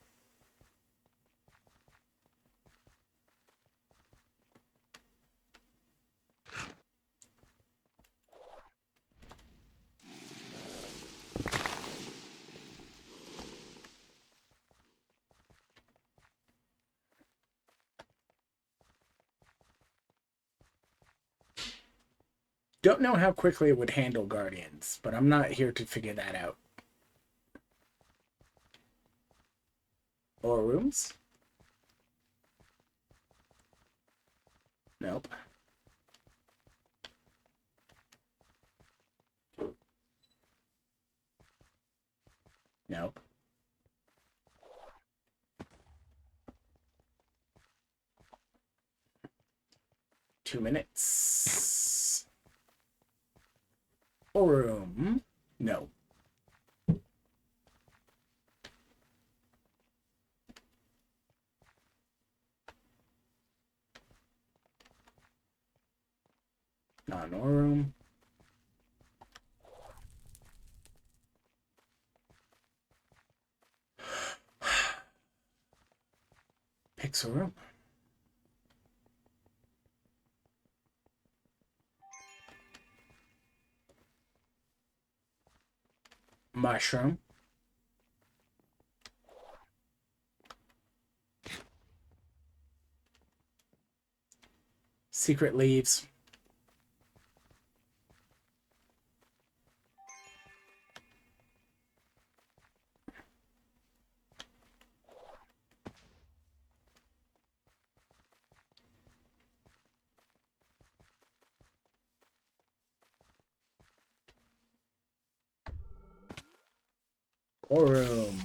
Don't know how quickly it would handle guardians, but I'm not here to figure that out. Or rooms? Nope. Nope. Two minutes. Or room? No. Not an ore room. Pixel room. Mushroom. Secret leaves. Or room.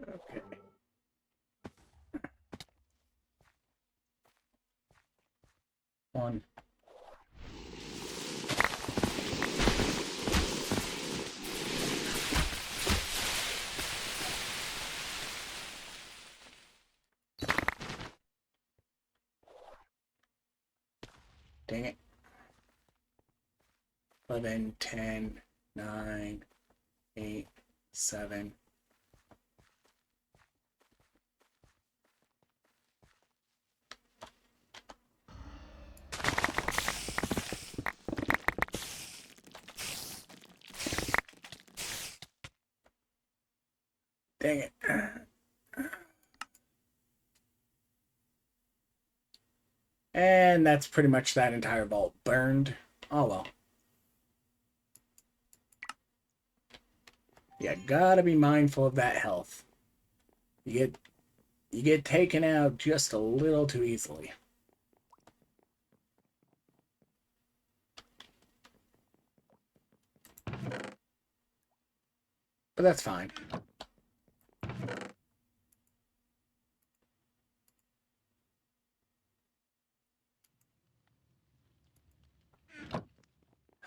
Okay. One. Dang it. 11, 10, 9, 8, 7. Dang it. And that's pretty much that entire vault burned. Oh well. Yeah, gotta be mindful of that health. You get taken out just a little too easily. but that's fine.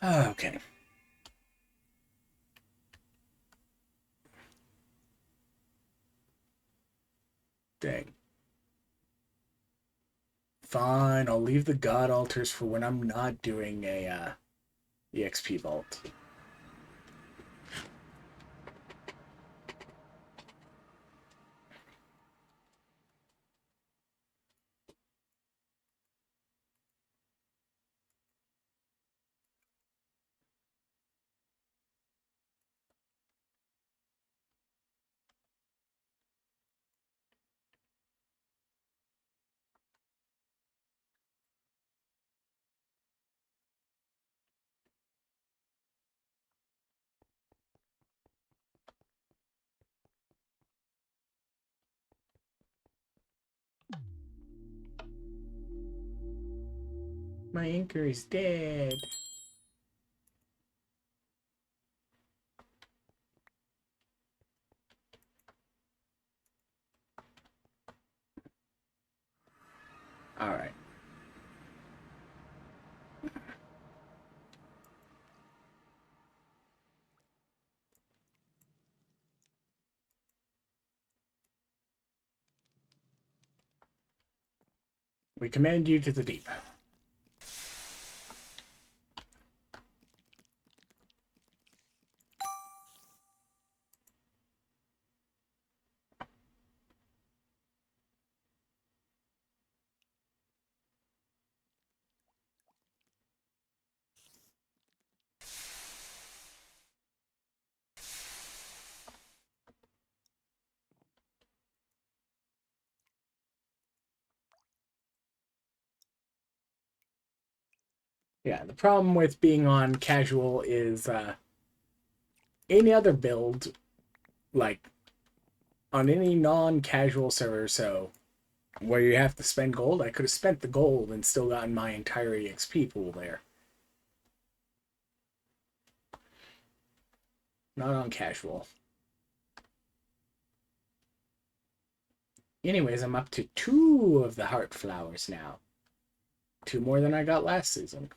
Okay. Dang. Fine, I'll leave the god altars for when I'm not doing a EXP vault. My anchor is dead. Alright. We command you to the deep. Yeah, the problem with being on casual is any other build, like on any non-casual server, so where you have to spend gold, I could have spent the gold and still gotten my entire EXP pool there. Not on casual. Anyways, I'm up to 2 of the heart flowers now. 2 more than I got last season.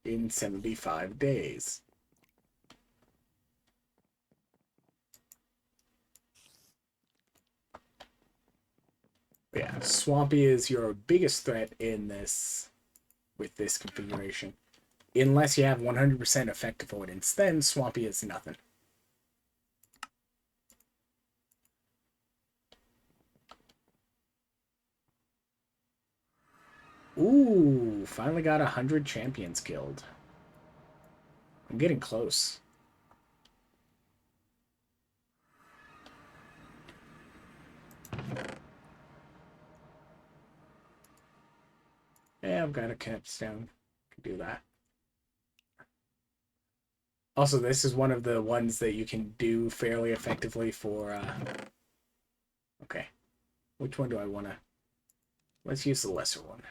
In 75 days. Yeah, Swampy is your biggest threat in this, with this configuration. Unless you have 100% effective avoidance, then Swampy is nothing. Ooh, finally got 100 champions killed. I'm getting close. Yeah, I've got a capstone. Could do that. Also, this is one of the ones that you can do fairly effectively for, okay. Which one do I want to... Let's use the lesser one.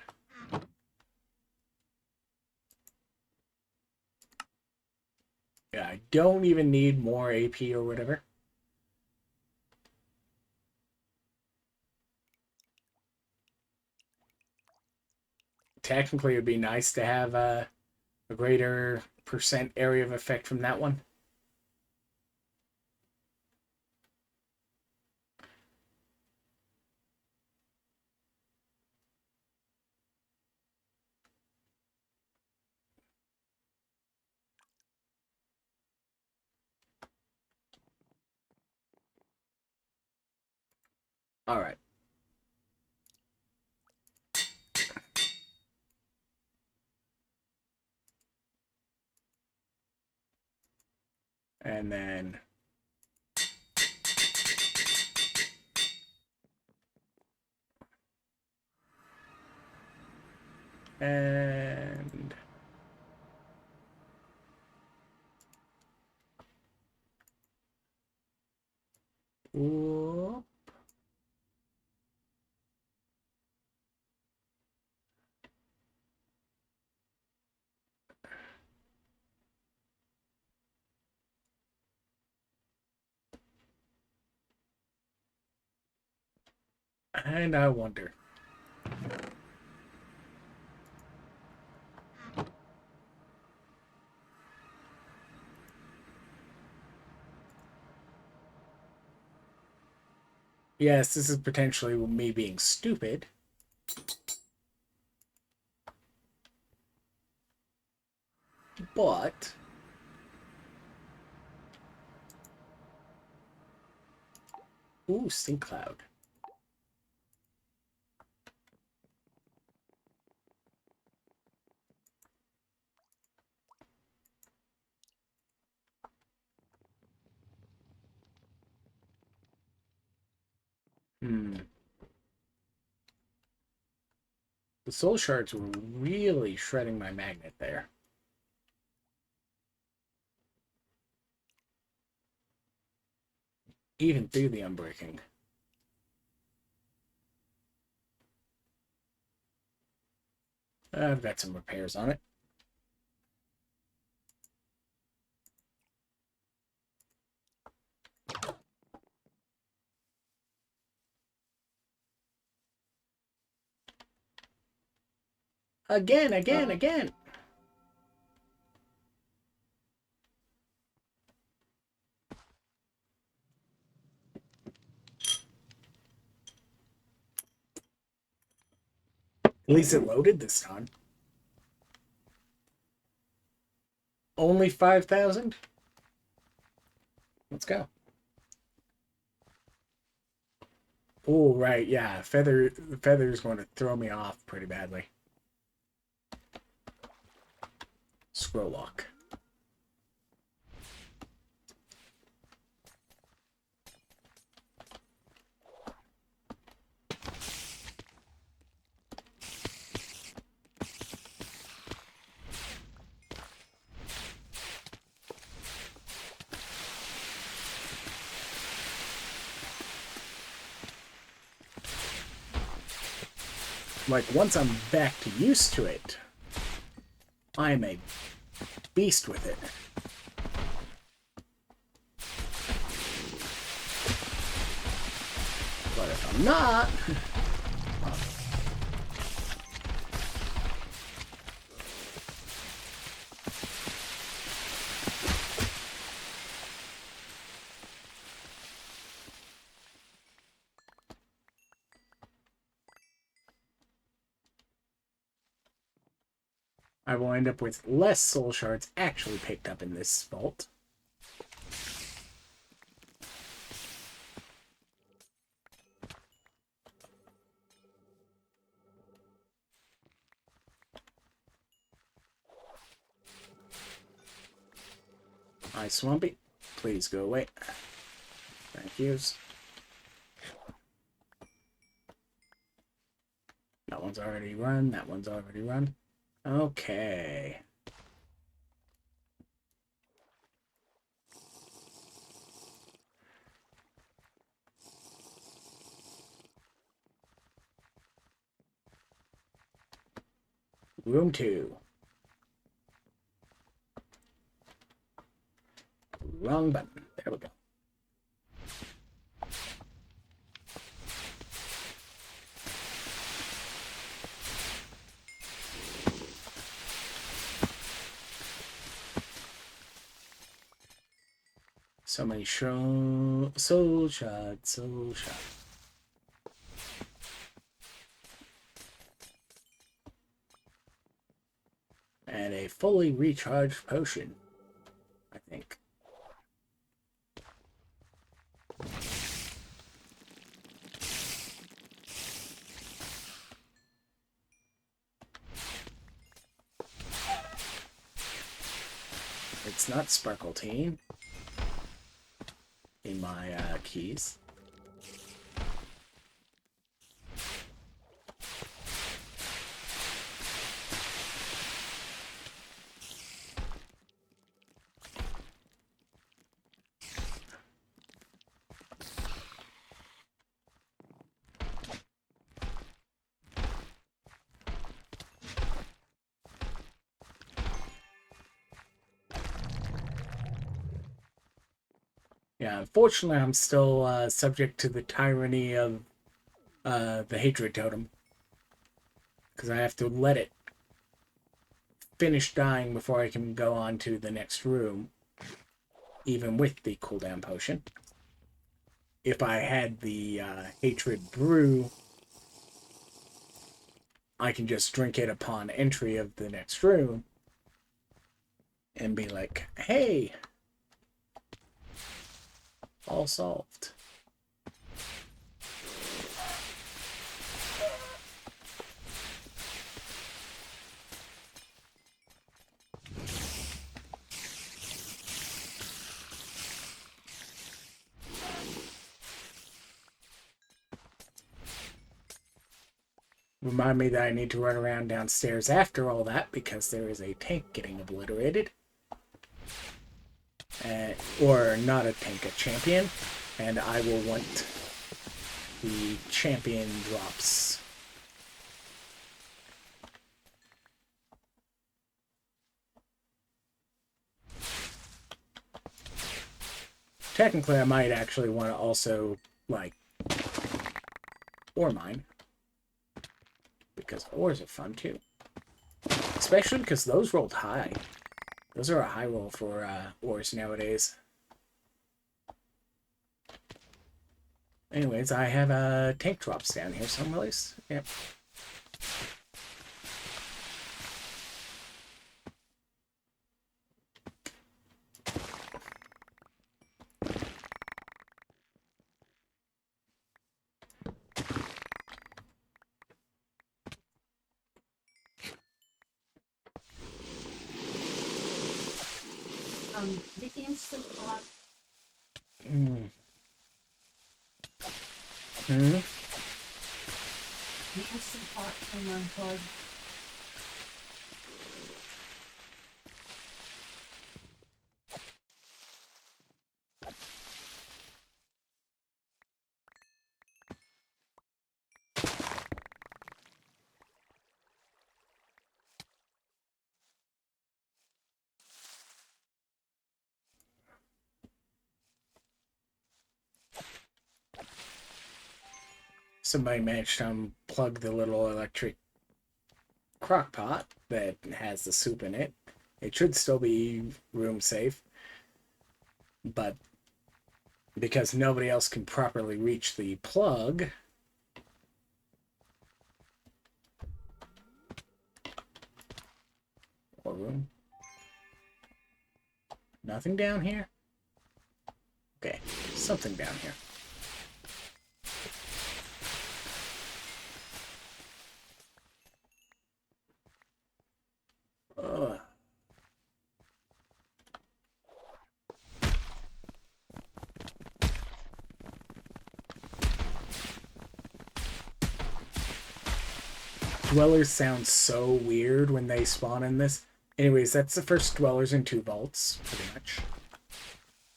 Yeah, I don't even need more AP or whatever. Technically, it would be nice to have a greater percent area of effect from that one. All right. And then... And... Whoop. And I wonder. Yes, this is potentially me being stupid. But ooh, stink cloud. The soul shards were really shredding my magnet there. Even through the unbreaking. I've got some repairs on it. Again. At least it loaded this time. Only 5,000? Let's go. Oh, right, yeah. Feather's going to throw me off pretty badly. Scroll lock. Like, once I'm back to used to it, I'm a beast with it. But if I'm not... I will end up with less soul shards actually picked up in this vault. Hi, Swampy. Please go away. Thank yous. That one's already run. That one's already run. Okay. Room 2. Wrong button. There we go. So many soul shards. And a fully recharged potion, I think. It's not Sparkletine in my keys. Yeah, unfortunately, I'm still subject to the tyranny of the hatred totem. Because I have to let it finish dying before I can go on to the next room, even with the cooldown potion. If I had the hatred brew, I can just drink it upon entry of the next room and be like, hey, all solved. Remind me that I need to run around downstairs after all that because there is a tank getting obliterated. Or not a tank, a champion. And I will want the champion drops. Technically, I might actually want to also, like, ore mine. Because ores are fun, too. Especially because those rolled high. Those are a high roll for ores nowadays. Anyways, I have tank drops down here someplace. Yep. The instant pot. Mm. The instant pot came unplugged. Somebody managed to unplug the little electric crock pot that has the soup in it. It should still be room safe, but because nobody else can properly reach the plug, or room, nothing down here. Okay, something down here. Ugh. Dwellers sound so weird when they spawn in this. Anyways, that's the first dwellers in 2 vaults, pretty much.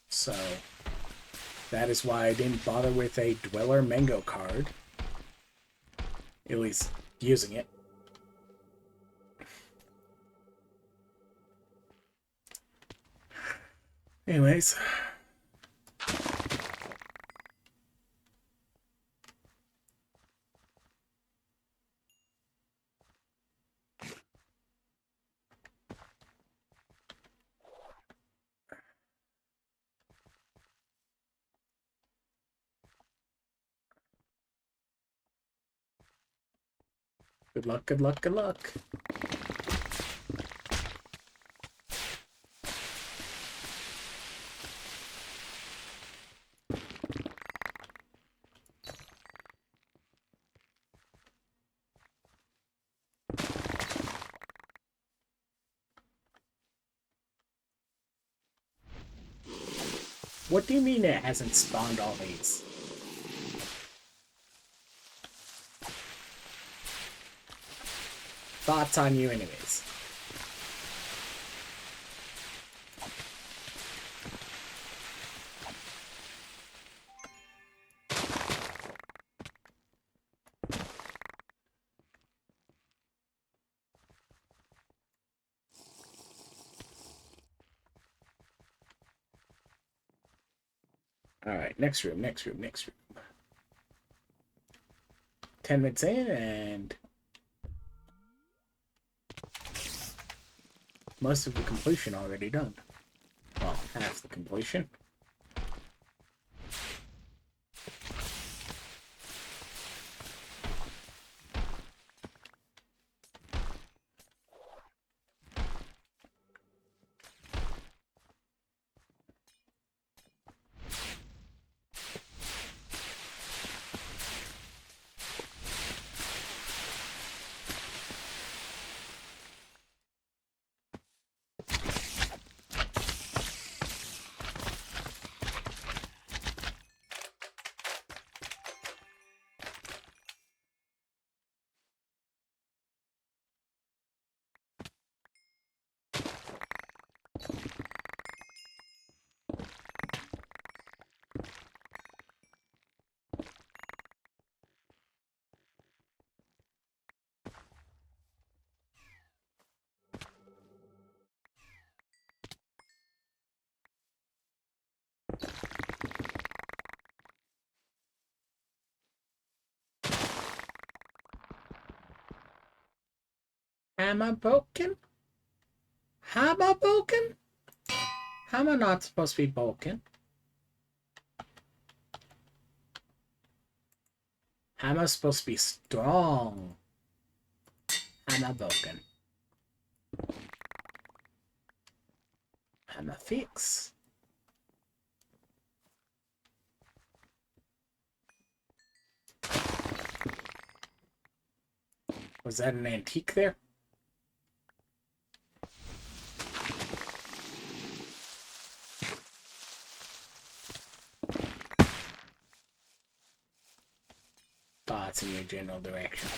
So, that is why I didn't bother with a dweller mango card. At least, using it. Anyways. Good luck, good luck, good luck. What do you mean it hasn't spawned all these? Thoughts on you anyways. Alright, next room, next room, next room. 10 minutes in, and most of the completion already done. Well, half the completion. Am I broken? Am I broken? Am I not supposed to be broken? Am I supposed to be strong? Am I broken? Am I fix? Was that an antique there? Thoughts in your general direction.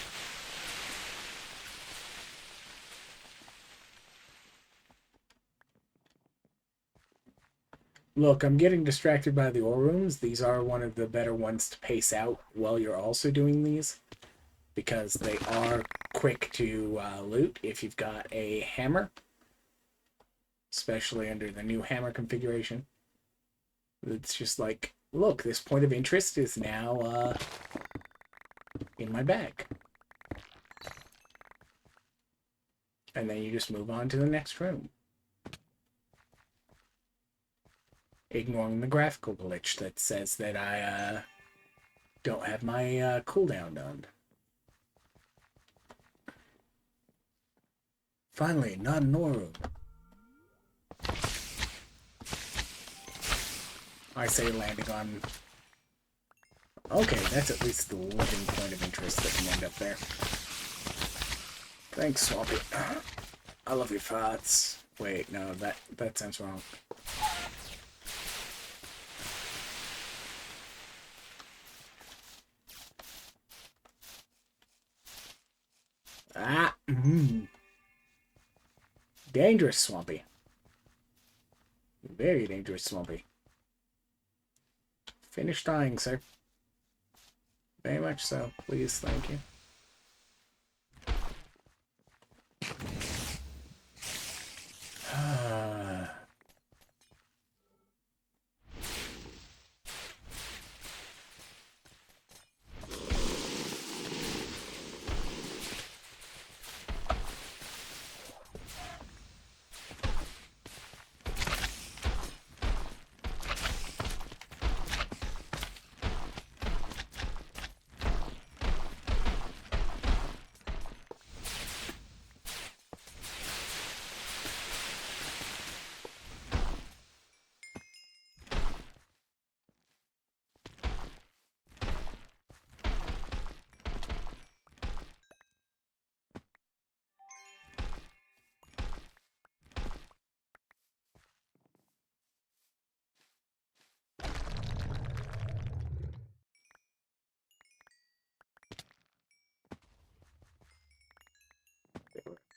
Look, I'm getting distracted by the ore rooms. These are one of the better ones to pace out while you're also doing these, because they are quick to loot if you've got a hammer, especially under the new hammer configuration. It's just like, look, this point of interest is now in my bag. And then you just move on to the next room, ignoring the graphical glitch that says that I don't have my cooldown done. Finally, not an ore room. I say landing on... Okay, that's at least the living point of interest that can end up there. Thanks, Swampy. I love your farts. Wait, no, that sounds wrong. Ah! Dangerous, Swampy. Very dangerous, Swampy. Finish dying, sir. Very much so. Please, thank you.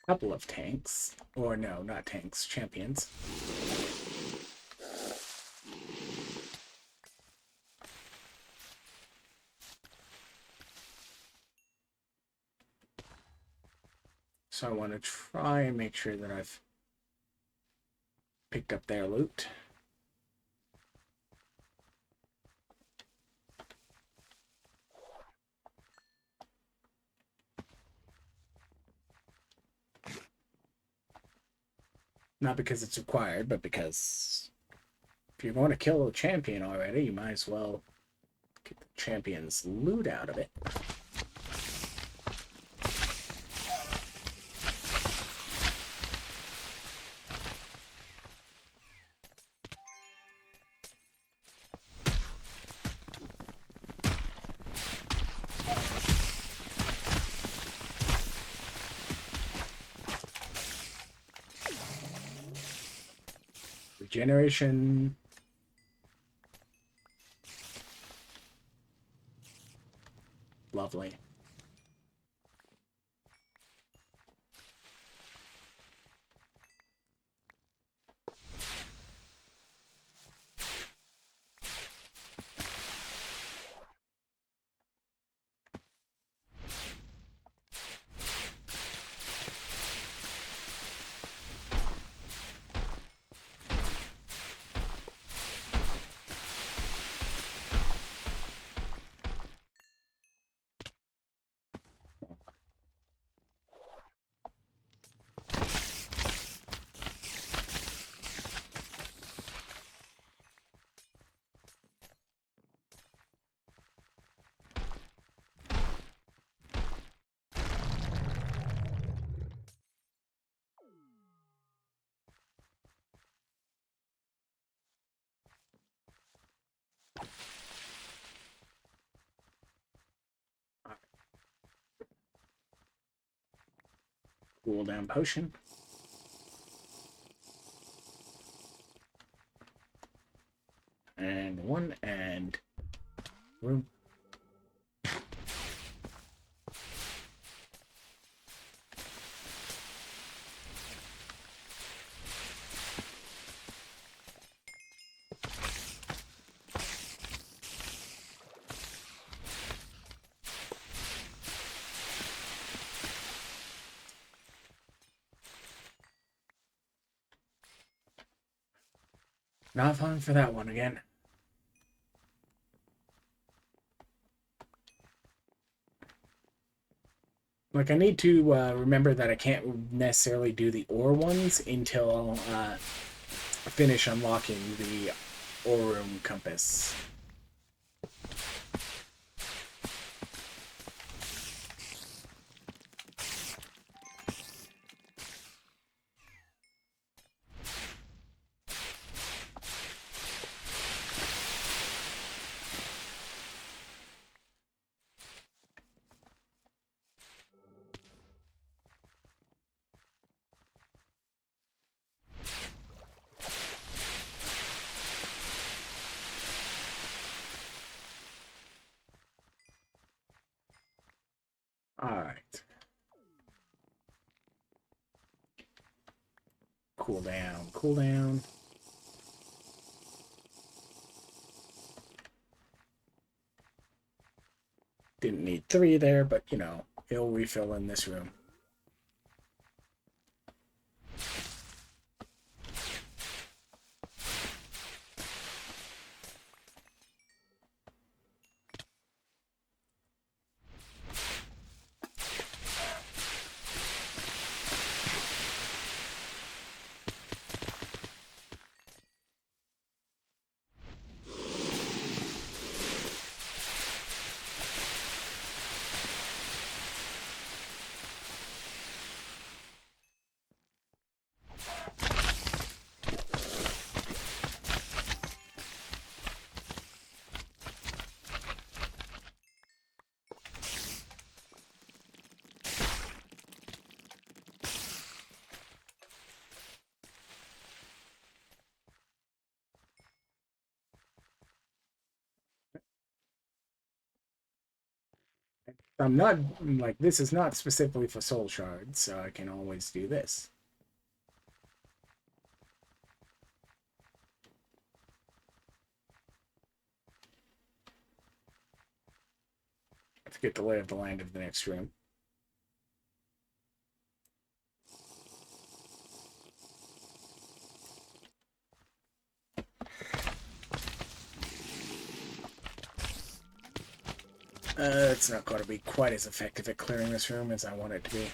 Couple of tanks. Or no, not tanks, champions. So I want to try and make sure that I've picked up their loot. Not because it's required, but because if you're going to kill a champion already, you might as well get the champion's loot out of it. Regeneration. Lovely. Cooldown potion. And one, and room. Not falling for that one again. Like, I need to remember that I can't necessarily do the ore ones until I finish unlocking the ore room compass. Alright. Cooldown, cooldown. Didn't need 3 there, but, you know, it'll refill in this room. I'm not, like, this is not specifically for soul shards, so I can always do this. To get the lay of the land of the next room. It's not going to be quite as effective at clearing this room as I want it to be.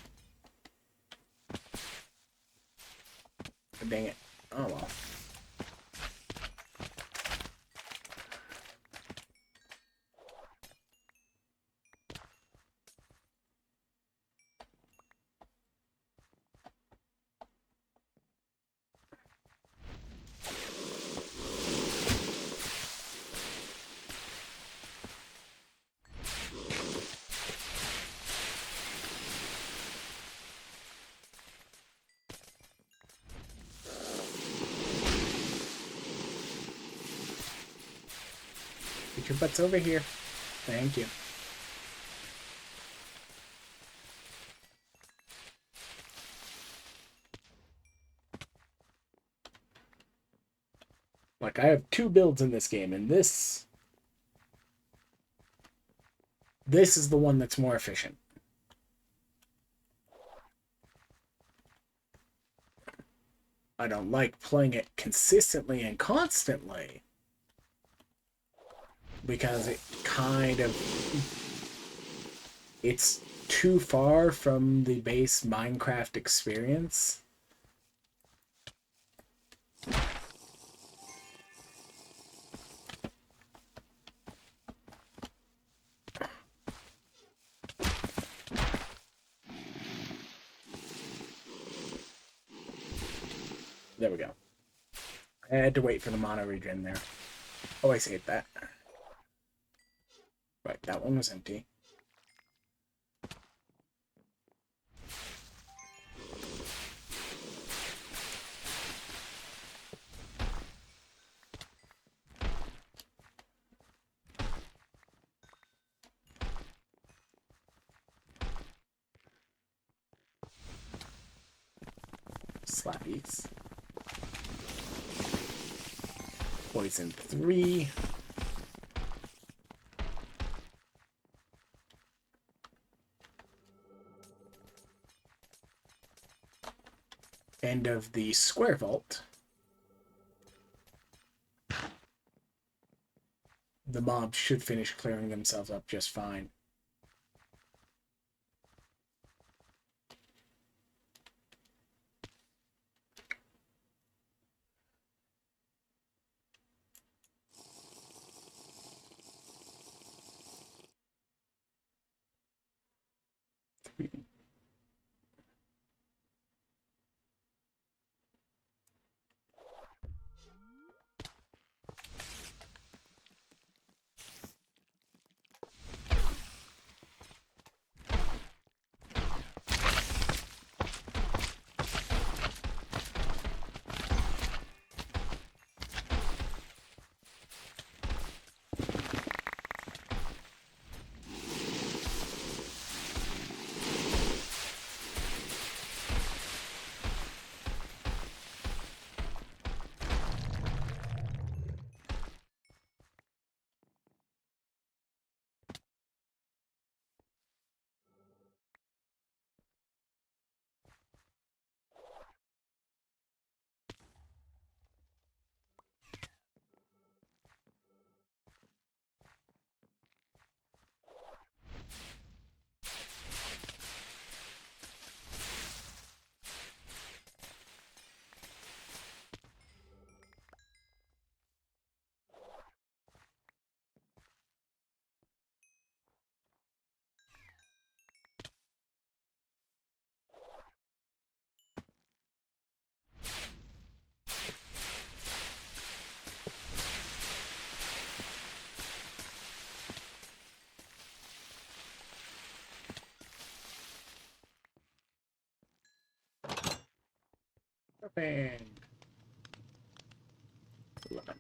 Dang it. Oh well. Get your butts over here. Thank you. Like, I have 2 builds in this game, and this is the one that's more efficient. I don't like playing it consistently and constantly, because it's too far from the base Minecraft experience. There we go. I had to wait for the mono regen there. Oh, I saved that. Right, that one was empty. Slappies. Poison 3. End of the square vault. The mobs should finish clearing themselves up just fine. Bang. 11.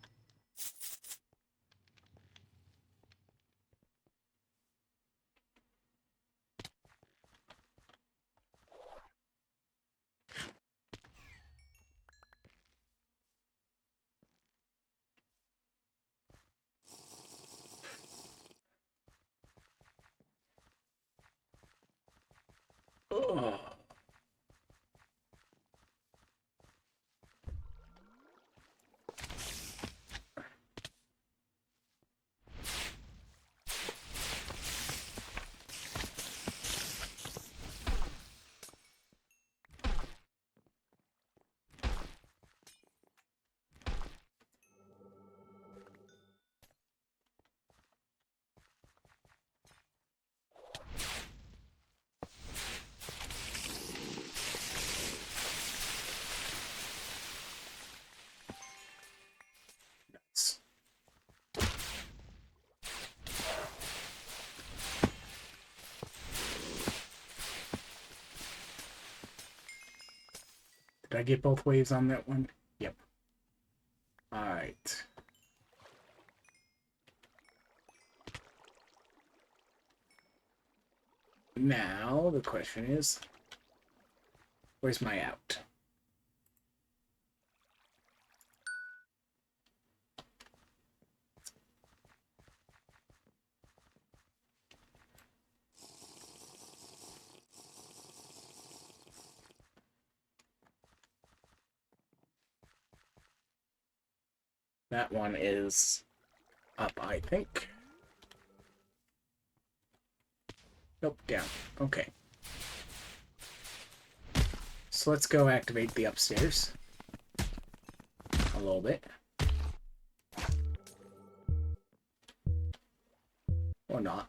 Oh. Did I get both waves on that one? Yep. Alright. Now, the question is, where's my out? That one is up, I think. Nope, down. Okay. So let's go activate the upstairs. A little bit. Or not.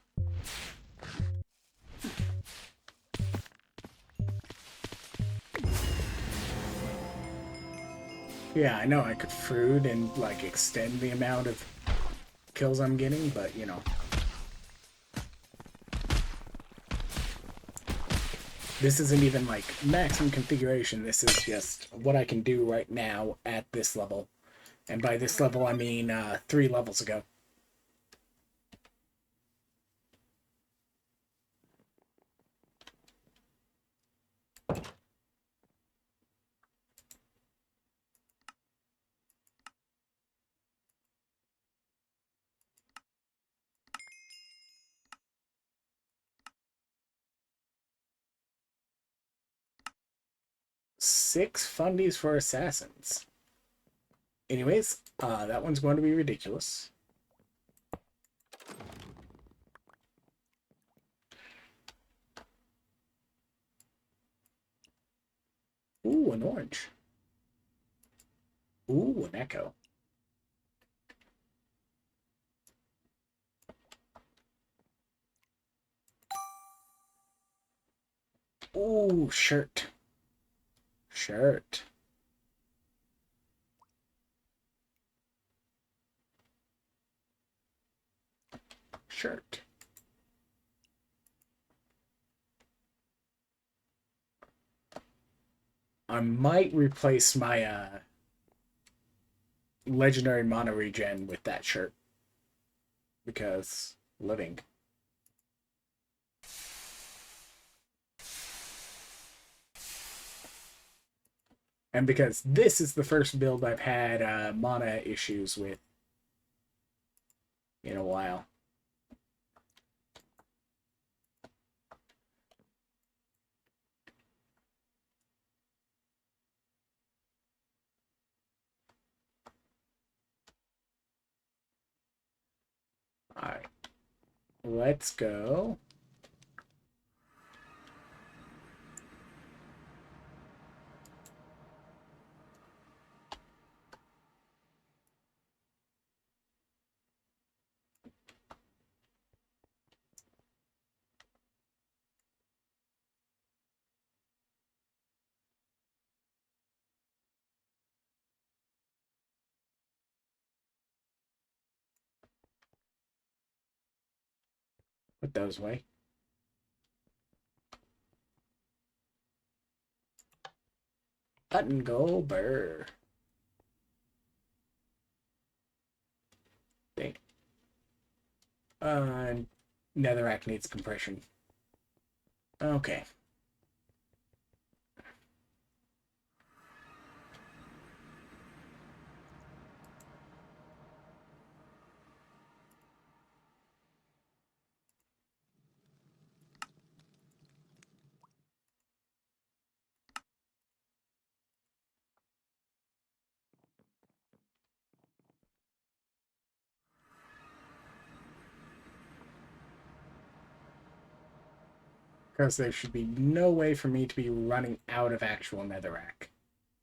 Yeah, I know I could fruit and, like, extend the amount of kills I'm getting, but, you know. This isn't even, like, maximum configuration. This is just what I can do right now at this level. And by this level, I mean 3 levels ago. Six fundies for assassins. Anyways, that one's going to be ridiculous. Ooh, an orange. Ooh, an echo. Ooh, shirt. Shirt. Shirt. I might replace my legendary mono regen with that shirt. Because living. And because this is the first build I've had mana issues with in a while. Alright. Let's go. Put those away. Button go burr. Dang. Netherrack needs compression. Okay. Because there should be no way for me to be running out of actual netherrack.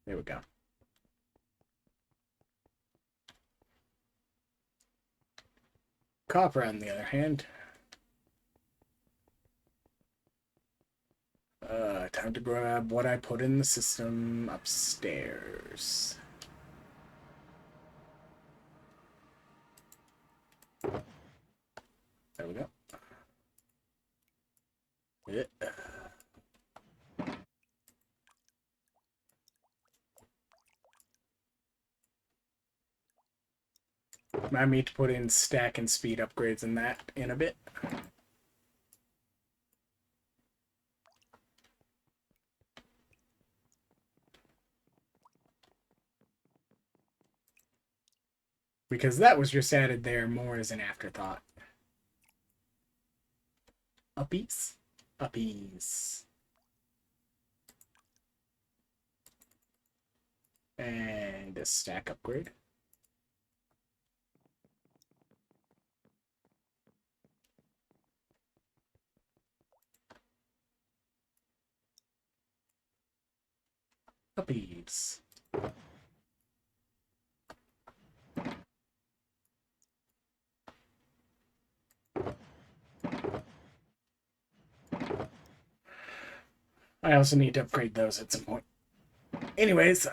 There we go. Copper, on the other hand. Time to grab what I put in the system upstairs. There we go. Yeah. I need to put in stack and speed upgrades in that in a bit. Because that was just added there more as an afterthought. Uppies. Uppies. And a stack upgrade. Uppies. I also need to upgrade those at some point. Anyways,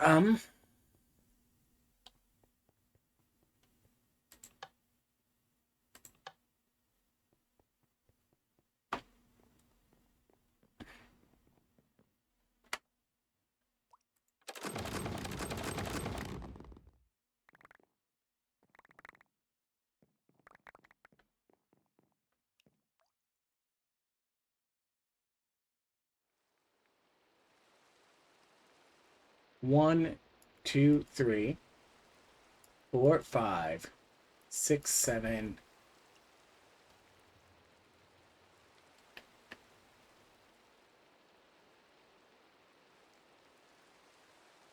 1, 2, 3, 4, 5, 6, 7.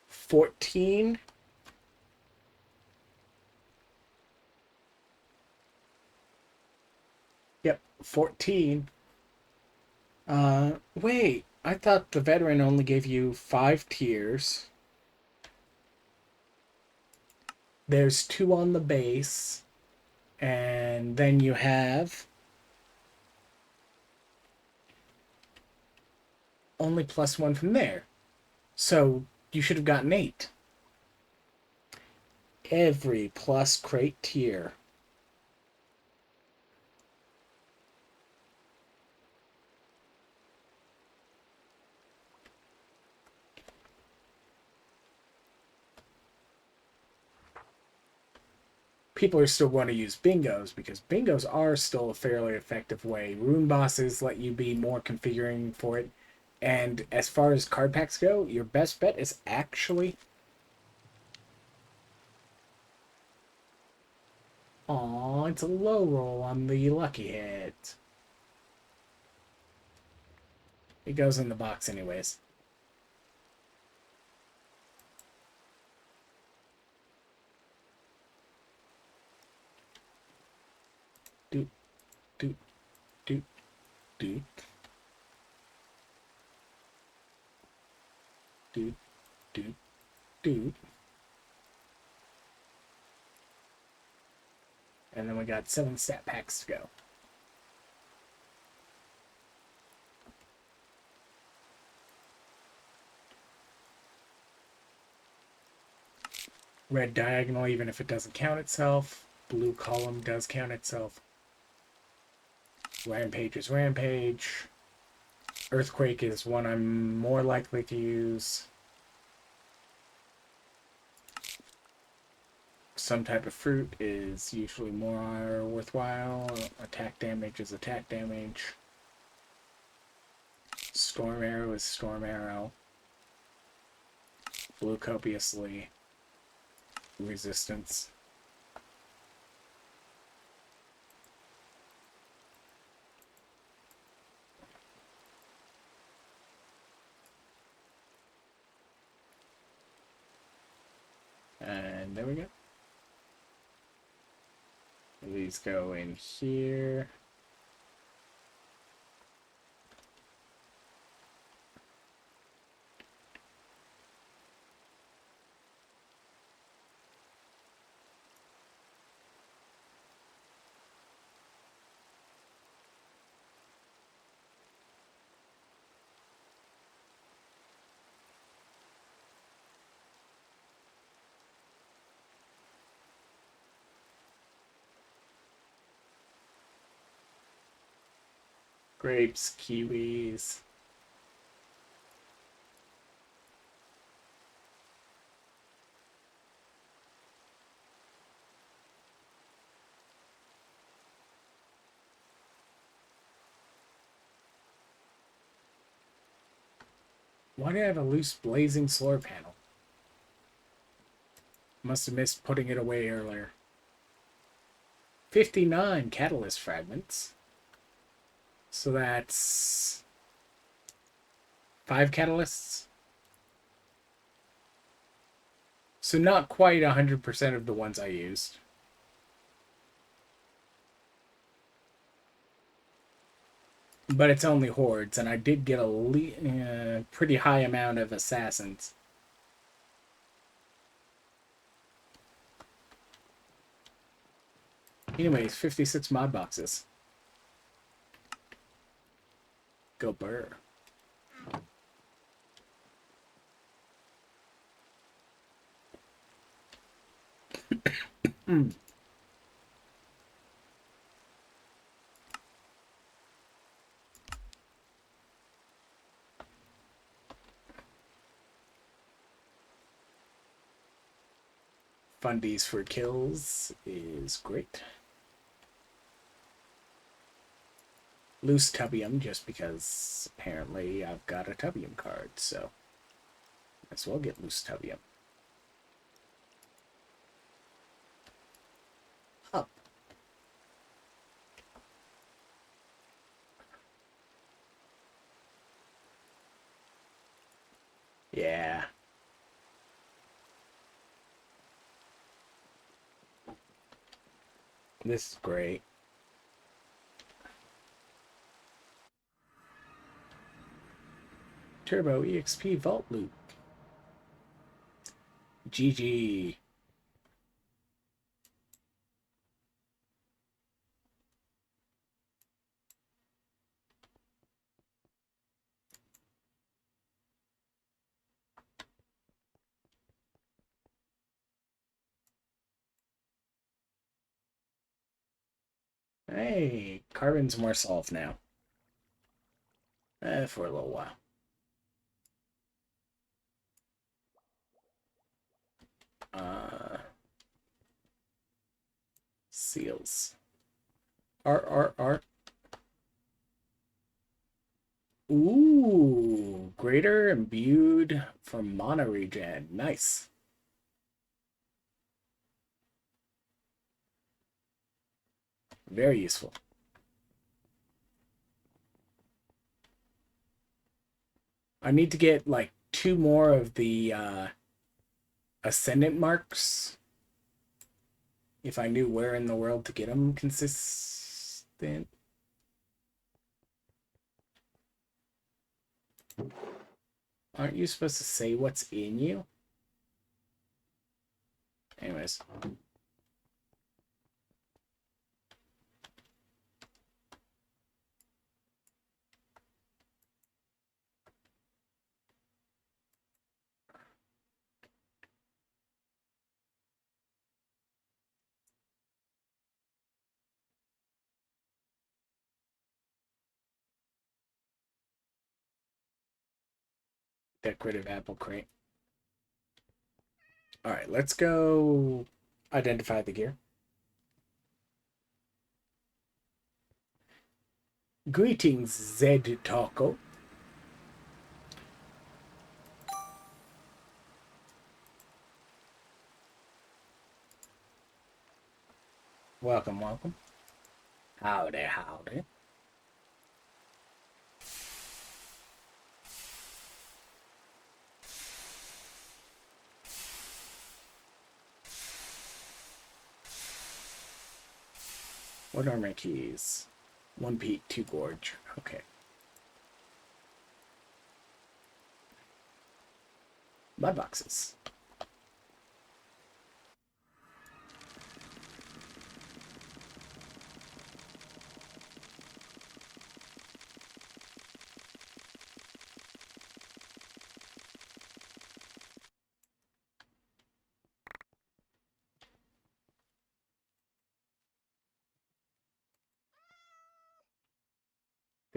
14. Yep, 14. Wait. I thought the veteran only gave you 5 tiers. There's 2 on the base. And then you have only +1 from there. So you should have gotten 8. Every plus crate tier. People are still going to use bingos because bingos are still a fairly effective way. Rune bosses let you be more configuring for it. And as far as card packs go, your best bet is actually... Aw, it's a low roll on the lucky hit. It goes in the box anyways. Doot, doot, doot, doot. Doot, doot, doot. And then we got 7 stat packs to go. Red diagonal, even if it doesn't count itself. Blue column does count itself. Rampage is Rampage. Earthquake is one I'm more likely to use. Some type of fruit is usually more worthwhile. Attack damage is attack damage. Storm arrow is storm arrow. Blue copiously. Resistance. And there we go. These go in here. Grapes, kiwis. Why do I have a loose blazing solar panel? Must have missed putting it away earlier. 59 catalyst fragments. So that's 5 catalysts. So not quite 100% of the ones I used. But it's only hordes, and I did get a pretty high amount of assassins. Anyways, 56 mod boxes. Go burr. Fundies for kills is great. Loose Tubium, just because apparently I've got a Tubium card, so might as well get Loose Tubium. Up. Yeah. This is great. Turbo EXP Vault Loop. GG. Hey, Carbon's more solved now. For a little while. Seals. R. Ooh, greater imbued from mana regen. Nice. Very useful. I need to get like 2 more of the ascendant marks. If I knew where in the world to get them consistent. Aren't you supposed to say what's in you? Anyways. Decorative apple crate. Alright, let's go identify the gear. Greetings, Zed Taco. Welcome, welcome. Howdy, howdy. What are my keys? 1 peak, 2 gorge. Okay. My boxes.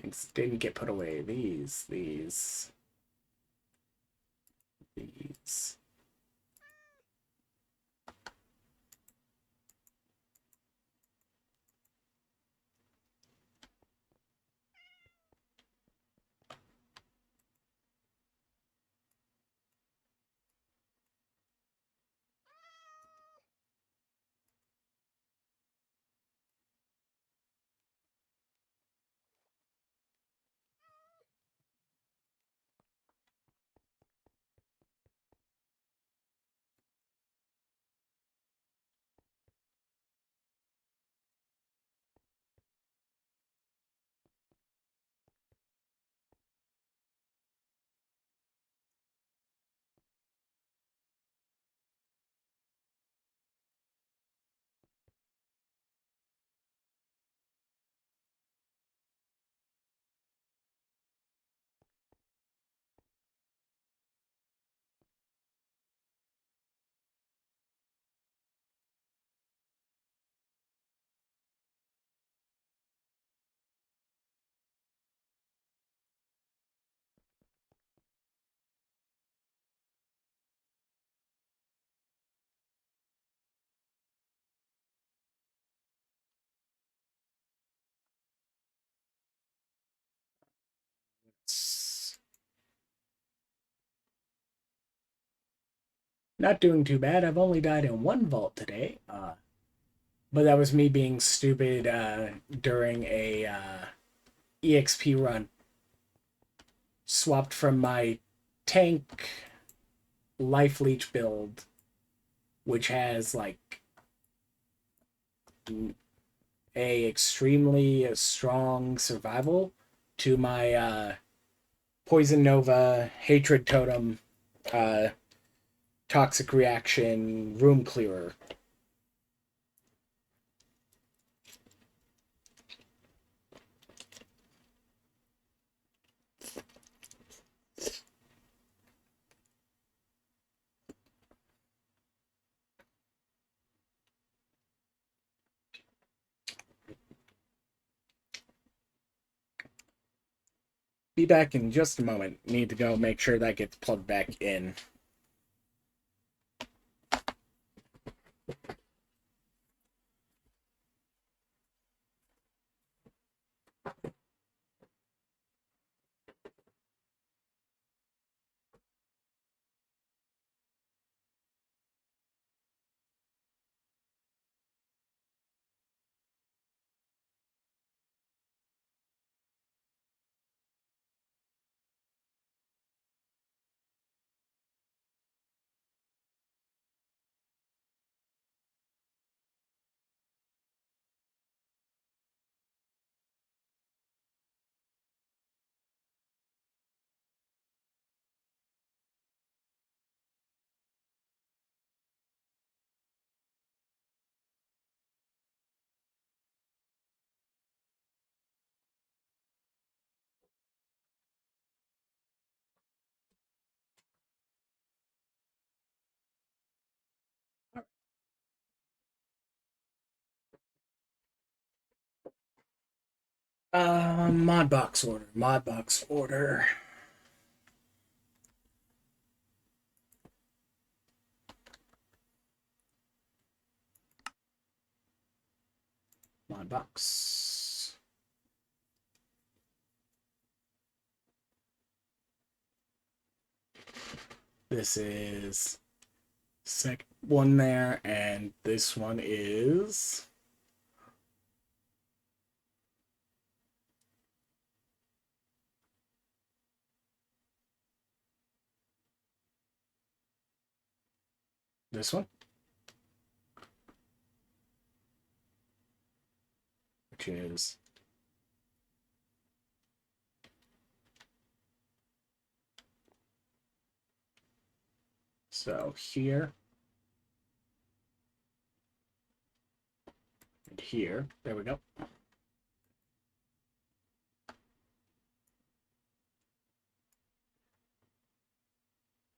Things didn't get put away. These. Not doing too bad. I've only died in one vault today. But that was me being stupid during a EXP run. Swapped from my tank life leech build, which has like a extremely strong survival, to my poison nova, hatred totem, uh, toxic reaction, room clearer. Be back in just a moment. Need to go make sure that gets plugged back in. Mod box order. Mod box order. Mod box. This is second one there, and this one is this one, which is so here and here. There we go.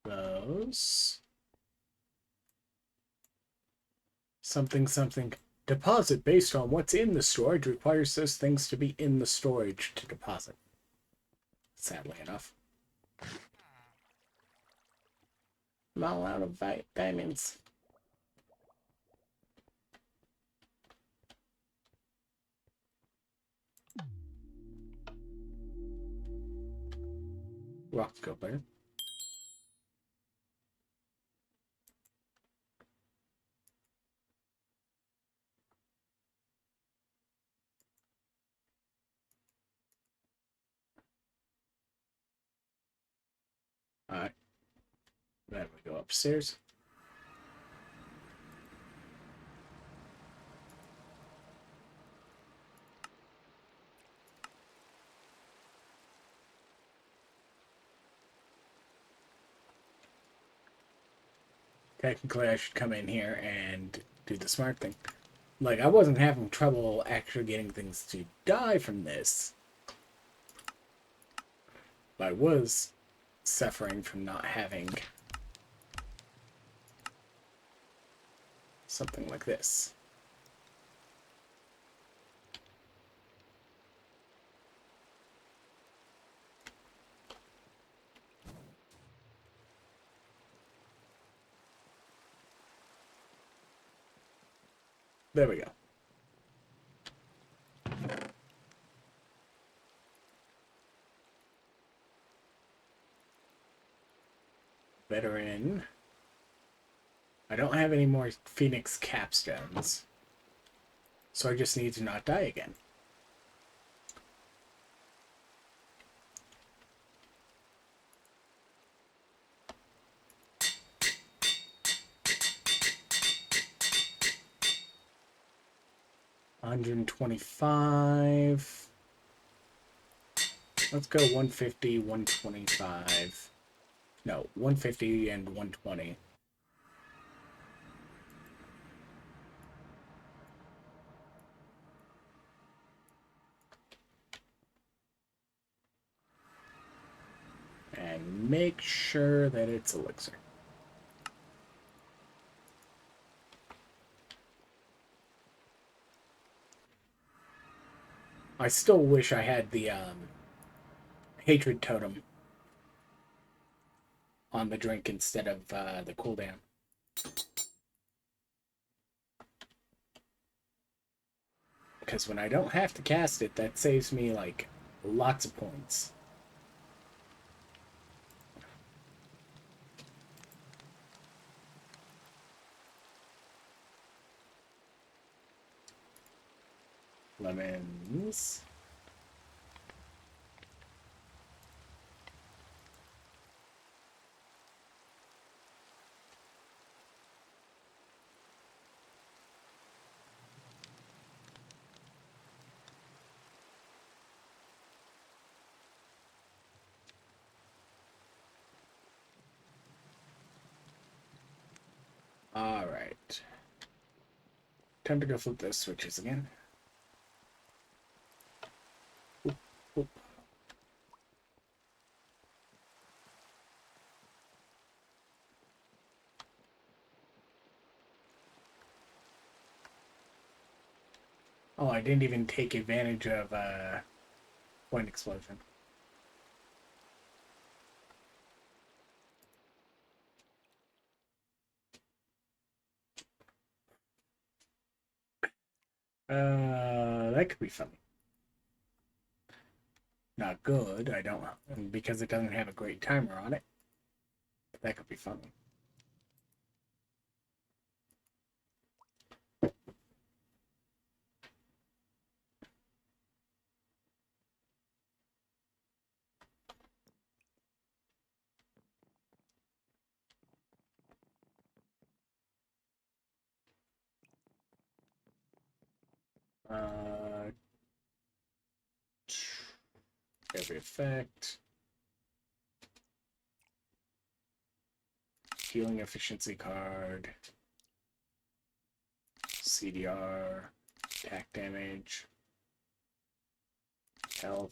Those. Something something. Deposit based on what's in the storage requires those things to be in the storage to deposit. Sadly enough. I'm all out of diamonds. Rock scoper. Alright. Then we go upstairs. Technically, I should come in here and do the smart thing. Like, I wasn't having trouble actually getting things to die from this. But I was suffering from not having something like this. There we go. Veteran. I don't have any more Phoenix capstones. So I just need to not die again. $125. Let's go 150, 125. No, 150 and 120. And make sure that it's elixir. I still wish I had the hatred totem on the drink instead of the cooldown. Because when I don't have to cast it, that saves me, like, lots of points. Lemons. Alright. Time to go flip those switches again. Oop, oop. Oh, I didn't even take advantage of point explosion. That could be funny. Not good, I don't know, because it doesn't have a great timer on it. But that could be funny. Every effect. Healing efficiency card. CDR. Attack damage. Health.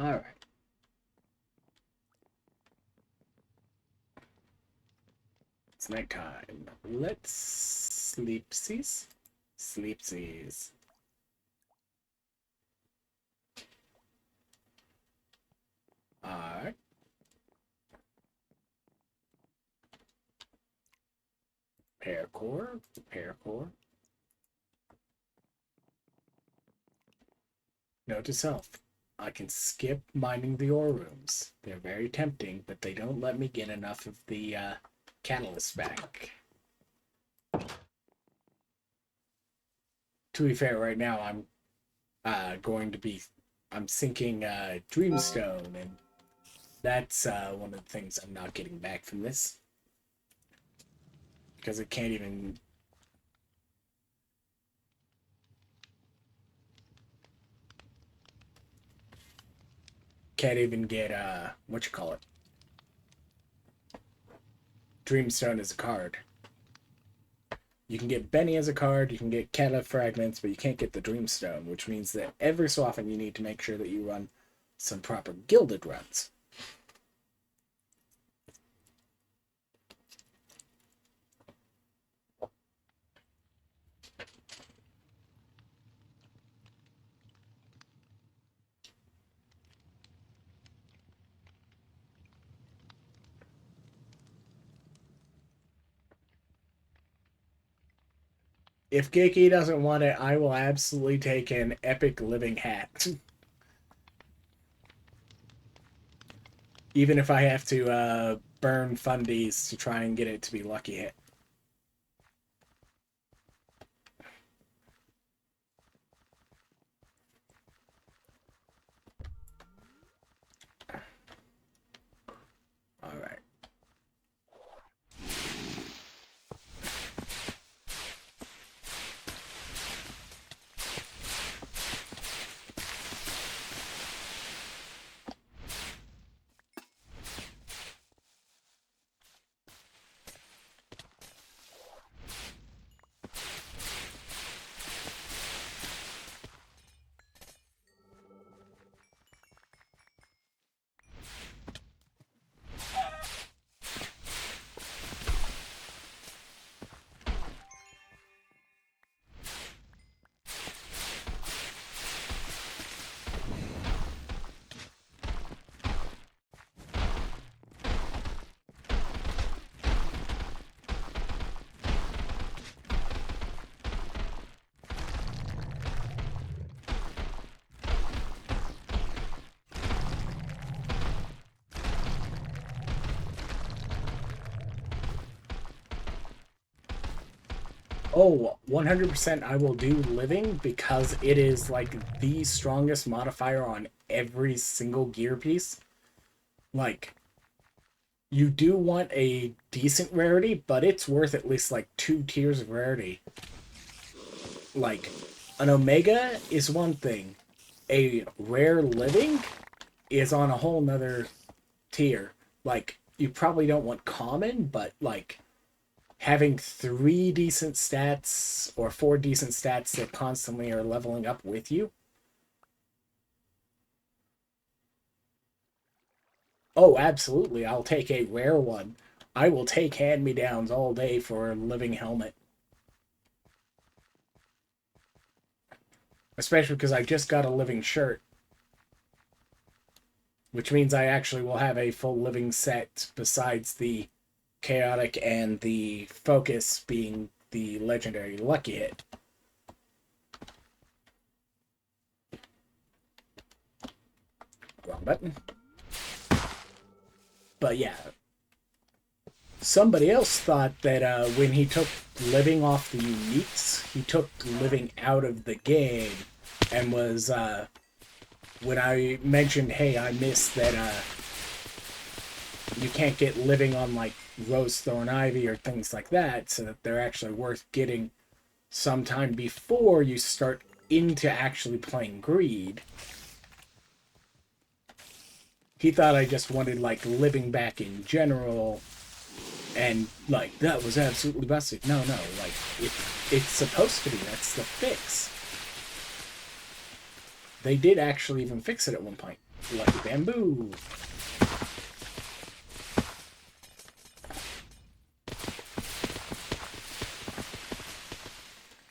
Alright. It's nighttime. Let's sleepsies. Sleepsies. Alright. Paracore. Paracore. Note to self. I can skip mining the ore rooms. They're very tempting, but they don't let me get enough of the catalyst back. To be fair, right now I'm I'm sinking Dreamstone, and that's one of the things I'm not getting back from this. Because it can't even... Can't even get, Dreamstone as a card. You can get Benny as a card, you can get Catalyst Fragments, but you can't get the Dreamstone, which means that every so often you need to make sure that you run some proper gilded runs. If Geki doesn't want it, I will absolutely take an epic living hat. Even if I have to burn fundies to try and get it to be lucky hit. Alright. Oh, 100% I will do living because it is like the strongest modifier on every single gear piece. Like, you do want a decent rarity, but it's worth at least like 2 tiers of rarity. Like, an Omega is one thing, a rare living is on a whole nother tier. Like, you probably don't want common, but like, having 3 decent stats or 4 decent stats that constantly are leveling up with you. Oh, absolutely. I'll take a rare one. I will take hand-me-downs all day for a living helmet. Especially because I just got a living shirt. Which means I actually will have a full living set besides the chaotic and the focus being the legendary lucky hit. Wrong button. But yeah, somebody else thought that when he took living off the uniques, he took living out of the game, and was when I mentioned, hey, I missed that you can't get living on like Rose Thorn Ivy or things like that, so that they're actually worth getting sometime before you start into actually playing Greed. He thought I just wanted like living back in general, and like that was absolutely busted. No, like it's supposed to be. That's the fix. They did actually even fix it at one point. Lucky bamboo.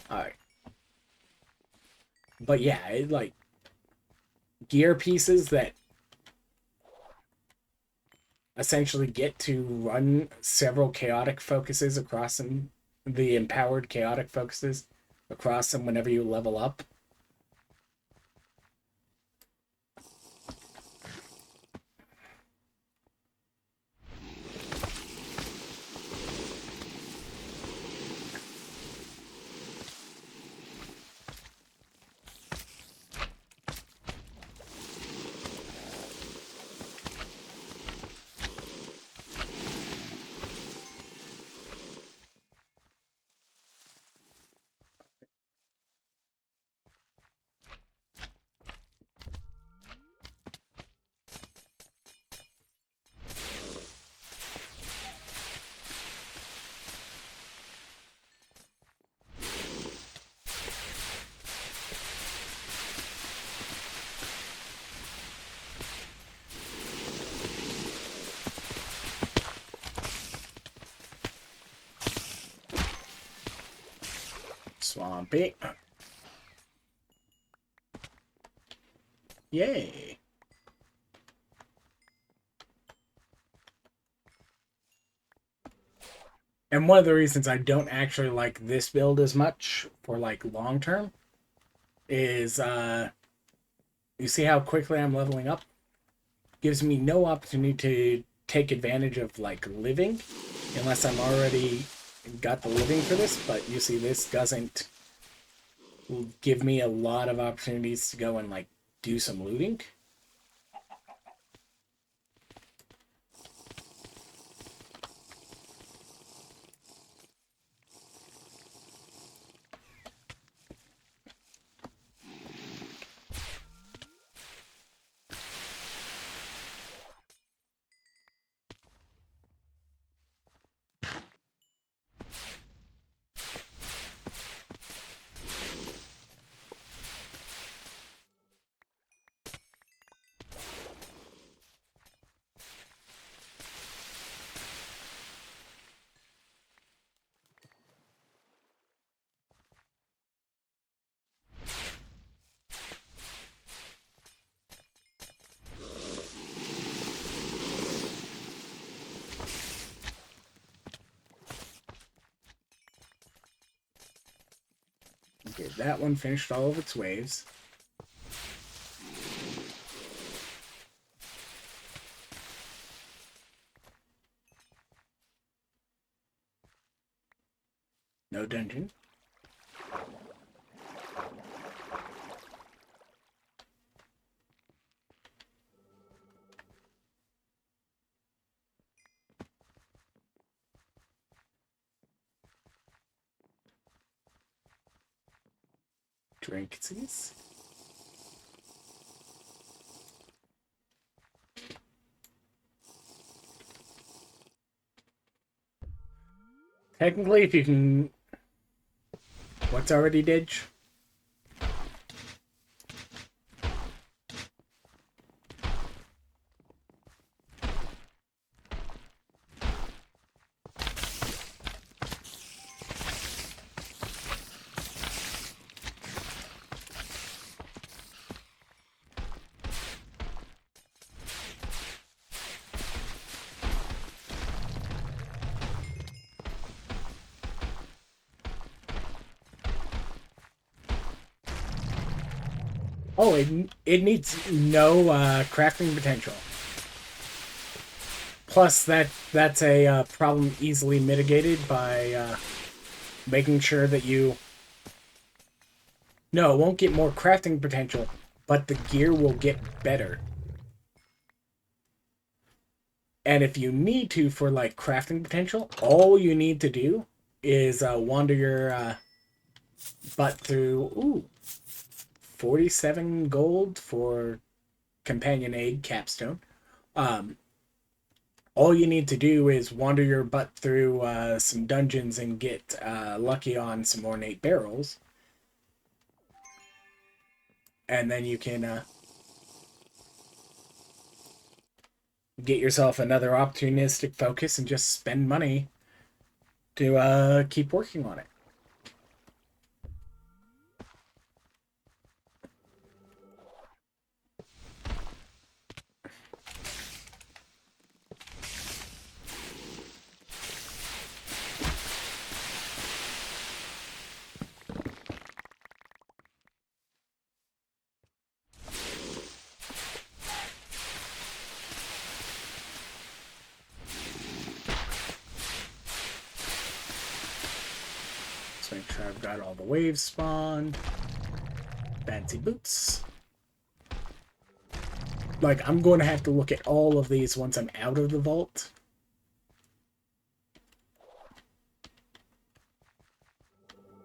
Alright. But yeah, it like gear pieces that essentially get to run several chaotic focuses across them, the empowered chaotic focuses across them whenever you level up. Swampy. Yay. And one of the reasons I don't actually like this build as much for like long term is you see how quickly I'm leveling up? Gives me no opportunity to take advantage of like living unless I'm already got the living for this, but you see this doesn't give me a lot of opportunities to go and like do some looting. Okay, that one finished all of its waves. No dungeon. Drinksies. Technically, if you can... What's already Didge? Oh, it needs no crafting potential. Plus, that's a problem easily mitigated by making sure that you... No, it won't get more crafting potential, but the gear will get better. And if you need to for like crafting potential, all you need to do is wander your butt through... Ooh, 47 gold for companion aid capstone. All you need to do is wander your butt through some dungeons and get lucky on some ornate barrels. And then you can get yourself another opportunistic focus and just spend money to keep working on it. Let's make sure I've got all the waves spawned. Fancy boots. Like, I'm going to have to look at all of these once I'm out of the vault.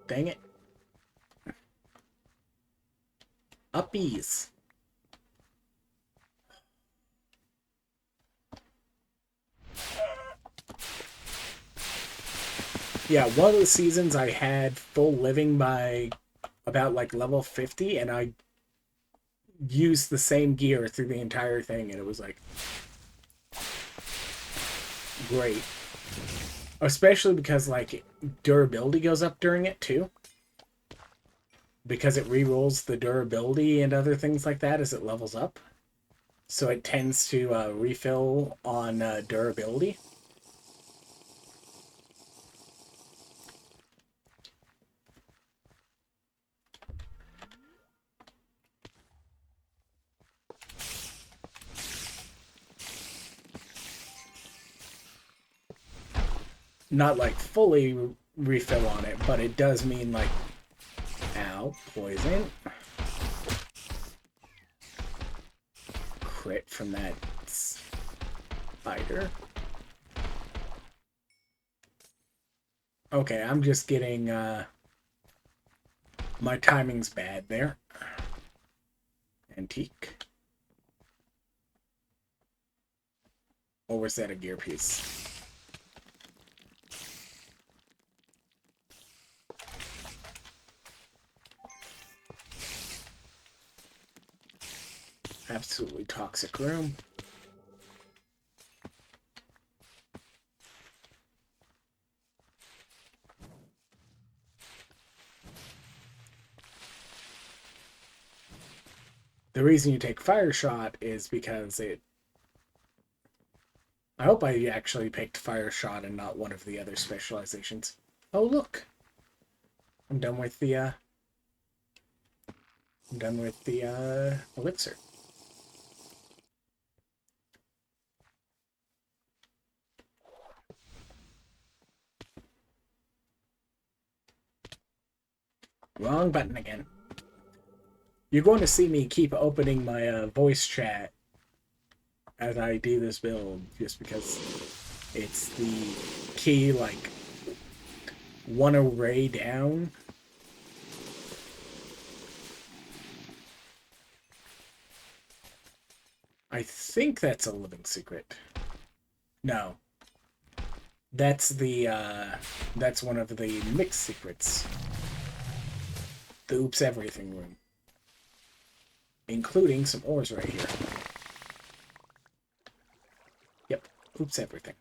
Dang it. Uppies. Yeah, one of the seasons I had full living by about like level 50, and I used the same gear through the entire thing, and it was like great. Especially because like durability goes up during it too. Because it re-rolls the durability and other things like that as it levels up. So it tends to refill on durability. not like fully refill on it, but it does mean like, ow, poison. Crit from that spider. Okay, I'm just getting, my timing's bad there. Antique. Or was that a gear piece? Absolutely toxic room. The reason you take fire shot is because it... I hope I actually picked fire shot and not one of the other specializations. Oh, look! I'm done with the, elixir. Wrong button again. You're going to see me keep opening my voice chat as I do this build, just because it's the key, like, one array down. I think that's a living secret. No. That's the, that's one of the mixed secrets. The Oops Everything room. Including some ores right here. Yep, Oops Everything.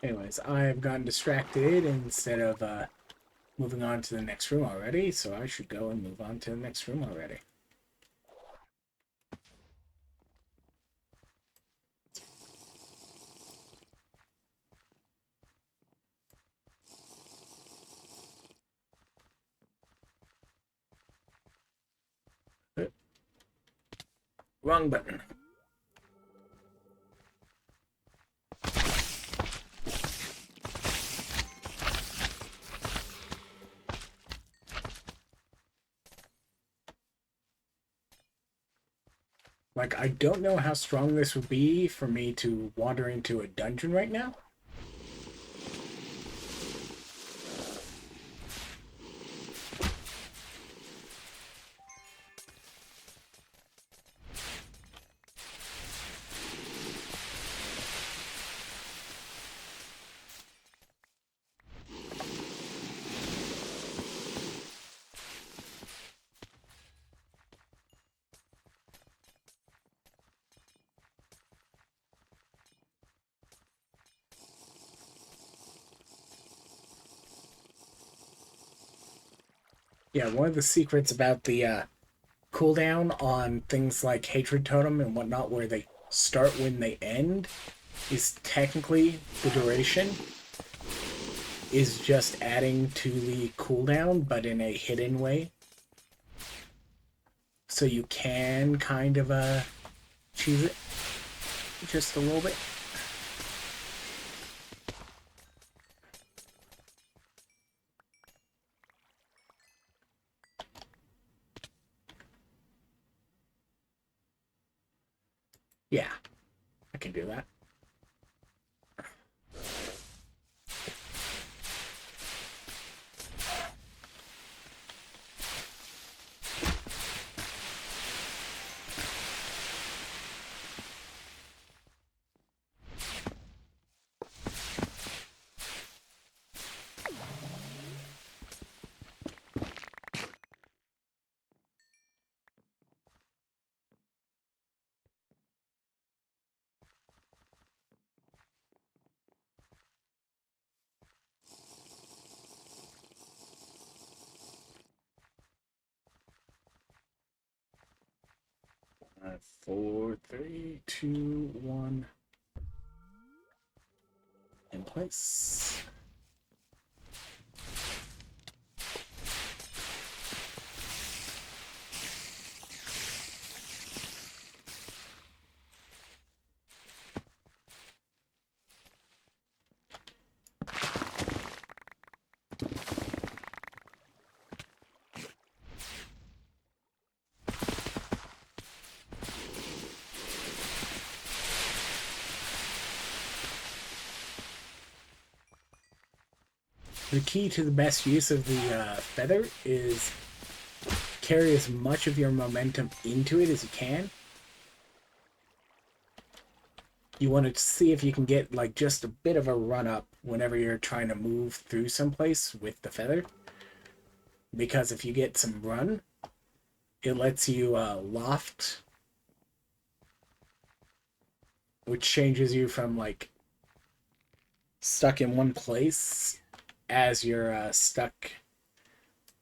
Anyways, I've gotten distracted instead of moving on to the next room already, so I should go and move on to the next room already. Wrong button. Like, I don't know how strong this would be for me to wander into a dungeon right now. Yeah, one of the secrets about the cooldown on things like Hatred Totem and whatnot, where they start when they end, is technically the duration is just adding to the cooldown, but in a hidden way. So you can kind of cheese it just a little bit. Yeah, I can do that. 5, 4, 3, 2, 1. In place. The key to the best use of the feather is carry as much of your momentum into it as you can. You want to see if you can get like just a bit of a run up whenever you're trying to move through someplace with the feather. Because if you get some run, it lets you loft, which changes you from like stuck in one place as you're stuck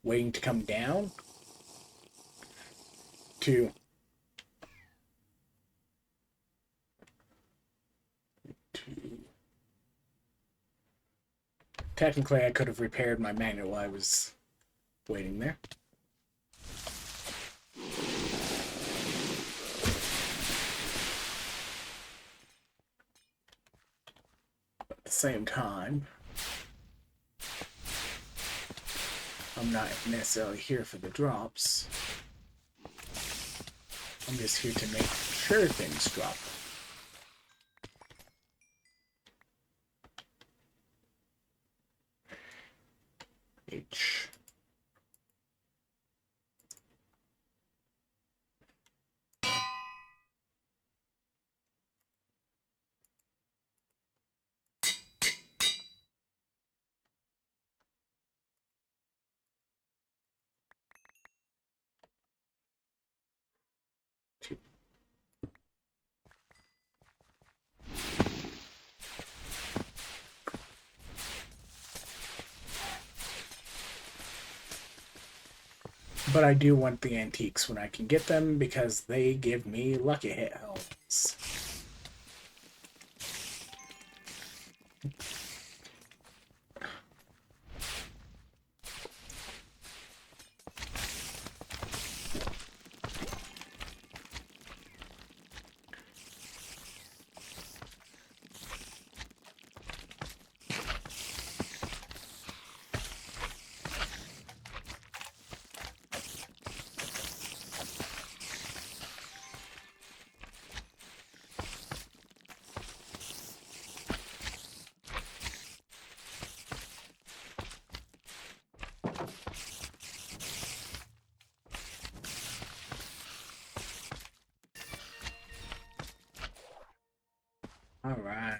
waiting to come down to technically I could have repaired my magnet while I was waiting there. But at the same time, I'm not necessarily here for the drops. I'm just here to make sure things drop. H. But I do want the antiques when I can get them because they give me lucky hit helms. All right.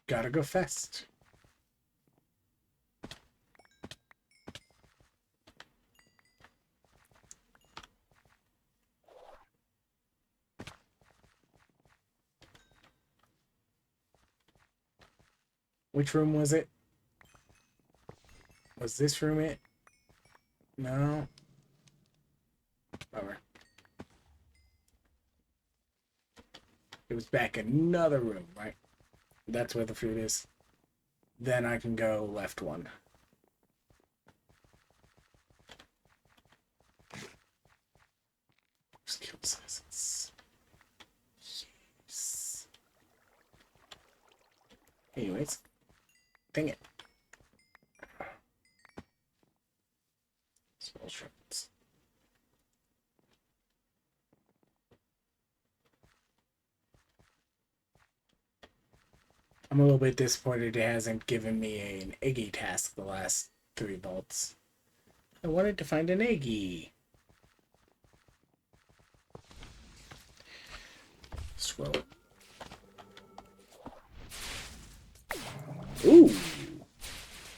Gotta go fast. Which room was it? Was this room it? No. Bummer. It was back another room, right? That's where the food is. Then I can go left one. Skill sizes. Yes. Anyways. Dang it. Small shrimps. I'm a little bit disappointed it hasn't given me an Eggy task the last 3 vaults. I wanted to find an Eggy. Scroll. Ooh!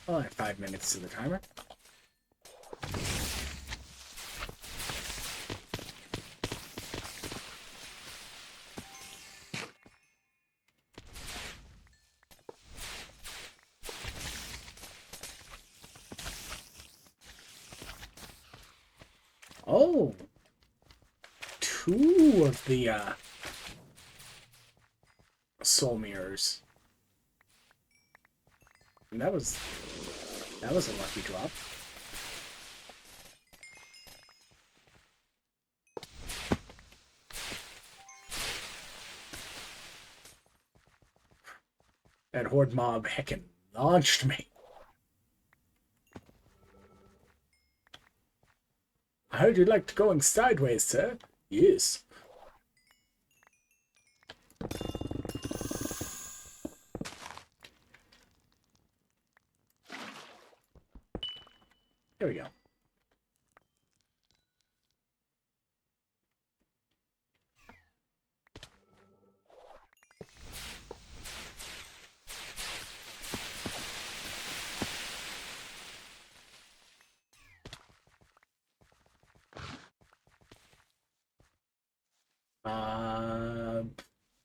I'll add 5 minutes to the timer. Oh, two of the soul mirrors. And that was a lucky drop. That horde mob heckin' launched me. I heard you liked going sideways, sir. Yes. There we go.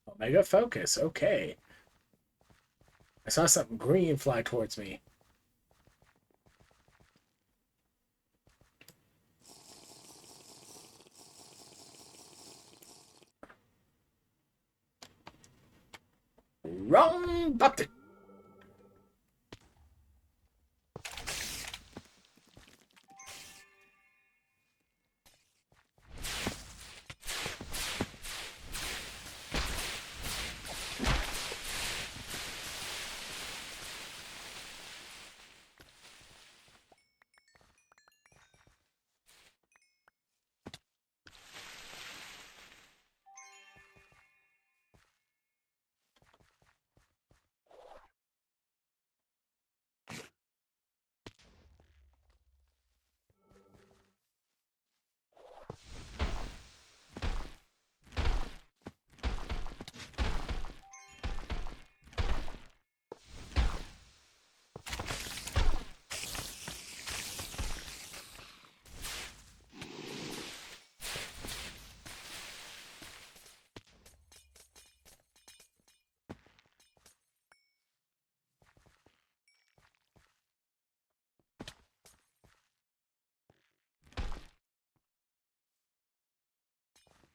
Omega focus. Okay. I saw something green fly towards me. Wrong button.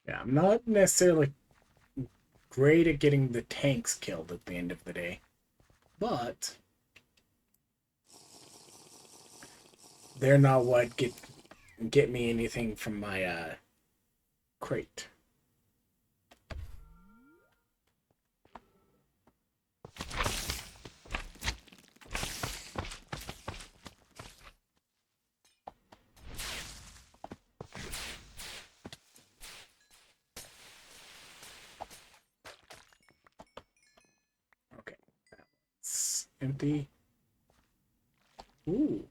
Yeah, I'm not necessarily great at getting the tanks killed at the end of the day, but they're not what get me anything from my crate. Okay, that's empty. Ooh.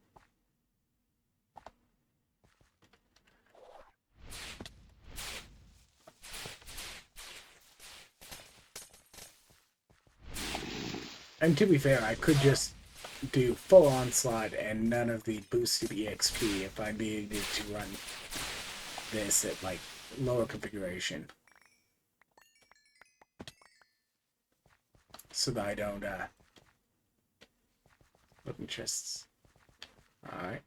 And to be fair, I could just do full onslaught and none of the boosted EXP if I needed to run this at like lower configuration. So that I don't open chests. Alright.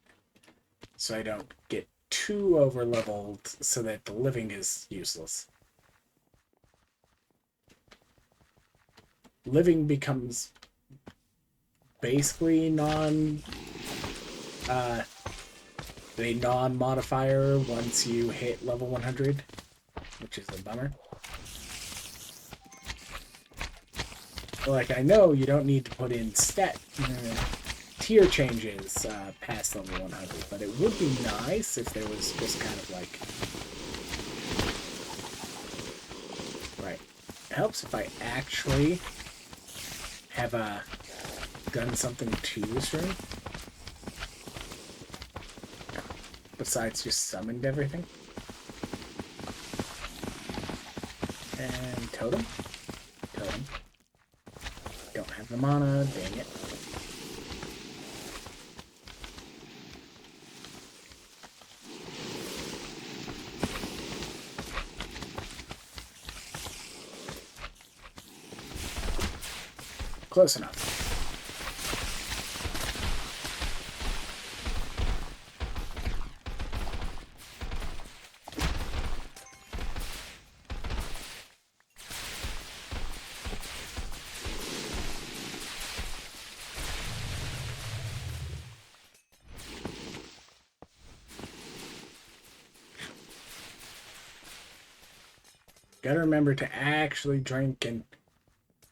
So I don't get too over leveled so that the living is useless. Living becomes basically a non-modifier once you hit level 100, which is a bummer. Like, I know you don't need to put in tier changes past level 100, but it would be nice if there was just kind of like... Right. It helps if I actually have done something to this room. Besides just summoned everything. And totem. Totem. Don't have the mana, dang it. Close enough. Gotta remember to actually drink and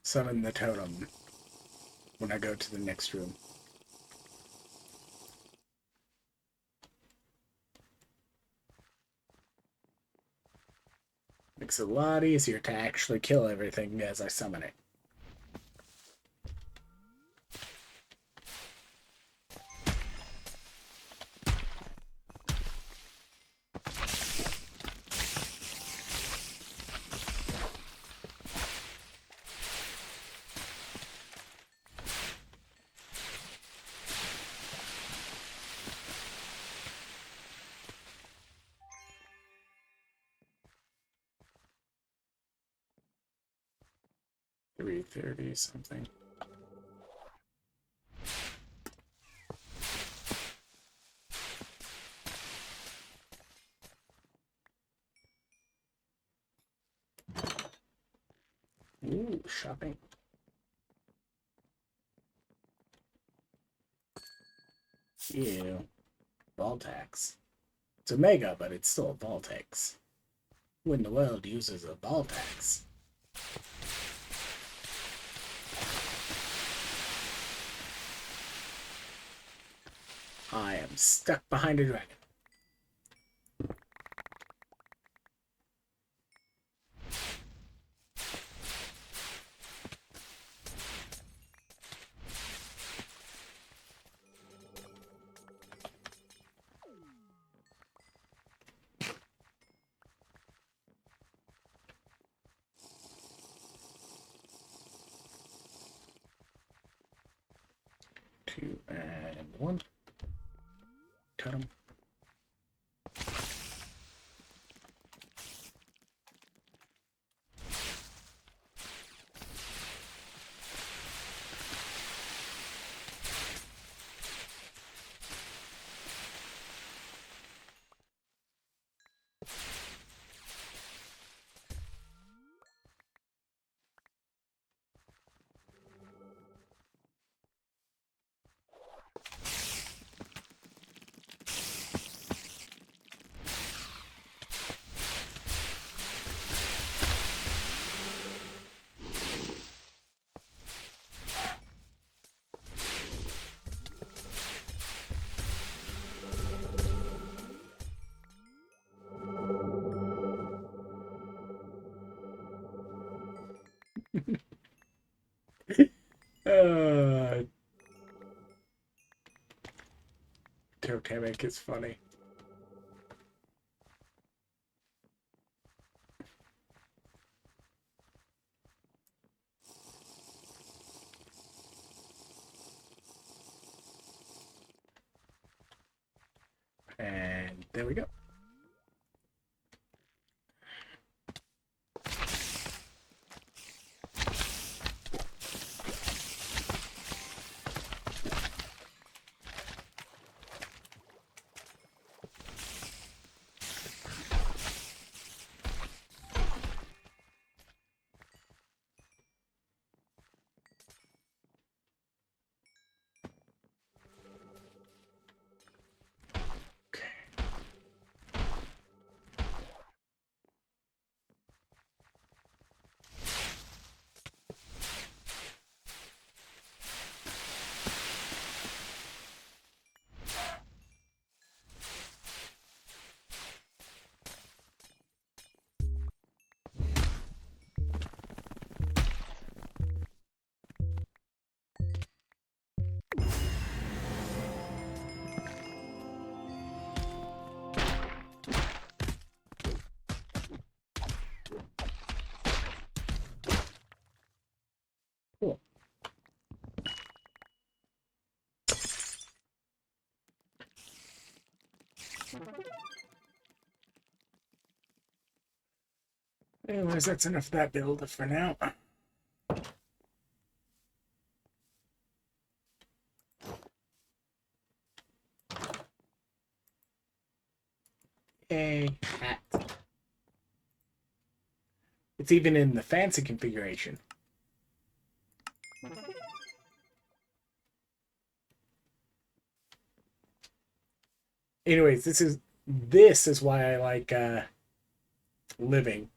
summon the totem when I go to the next room. Makes it a lot easier to actually kill everything as I summon it. $330 something. Ooh, shopping. Ew. Voltax. It's a mega, but it's still a Voltax. Who in the world uses a Voltax? I am stuck behind a dragon. Two and one. Cut him. Totemic is funny. And there we go. Cool. Anyways, that's enough of that build for now. A hat. It's even in the fancy configuration. Anyways, this is why I like living.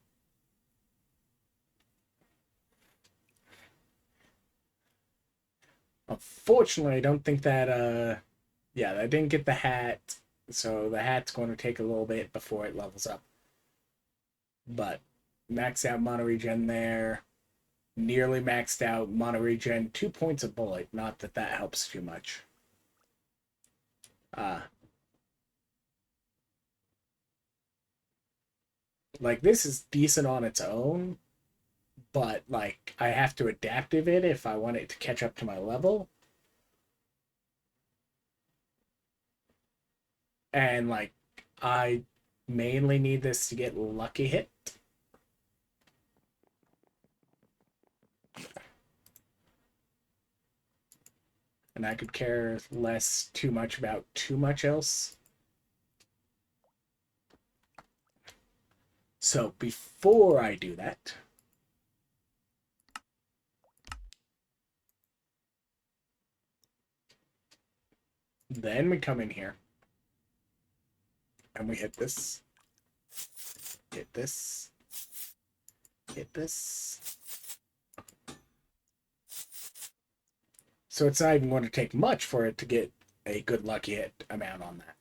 Unfortunately, I don't think that, yeah, I didn't get the hat, so the hat's going to take a little bit before it levels up. But maxed out mono regen there, nearly maxed out mono regen, 2 points of bullet. Not that that helps too much. Like, this is decent on its own, but like I have to adaptive it if I want it to catch up to my level. And like I mainly need this to get lucky hit. And I could care less too much about too much else. So before I do that, then we come in here and we hit this, hit this, hit this. So it's not even going to take much for it to get a good lucky hit amount on that.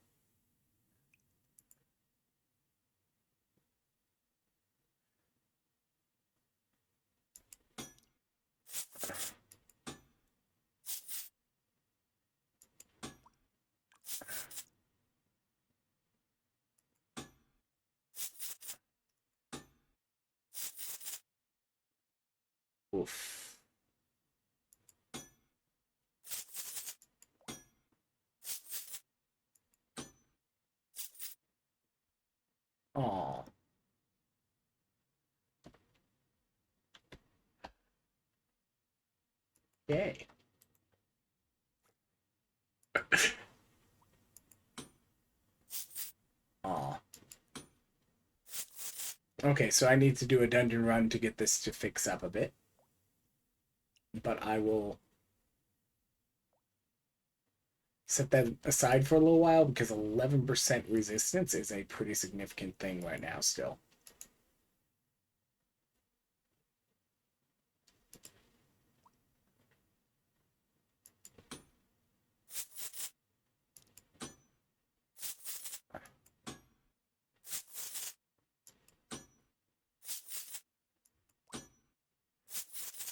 Oof. Oh. Yay. Aw. Okay, so I need to do a dungeon run to get this to fix up a bit. But I will set that aside for a little while because 11% resistance is a pretty significant thing right now still.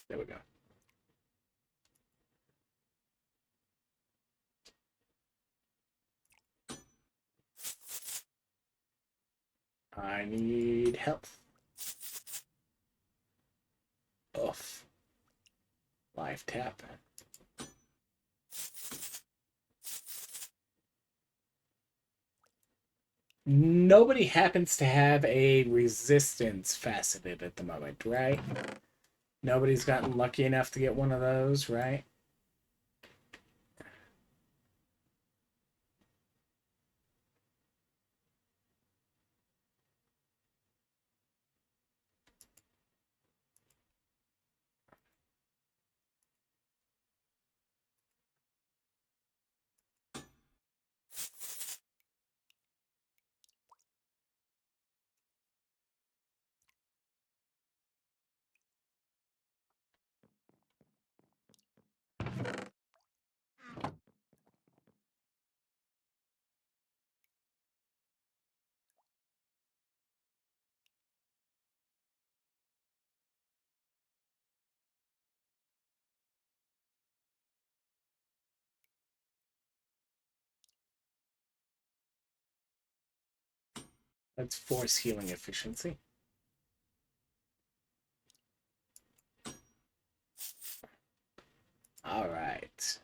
There we go. I need health. Oof. Live tap. Nobody happens to have a resistance faceted at the moment, right? Nobody's gotten lucky enough to get one of those, right? Let's force healing efficiency. All right.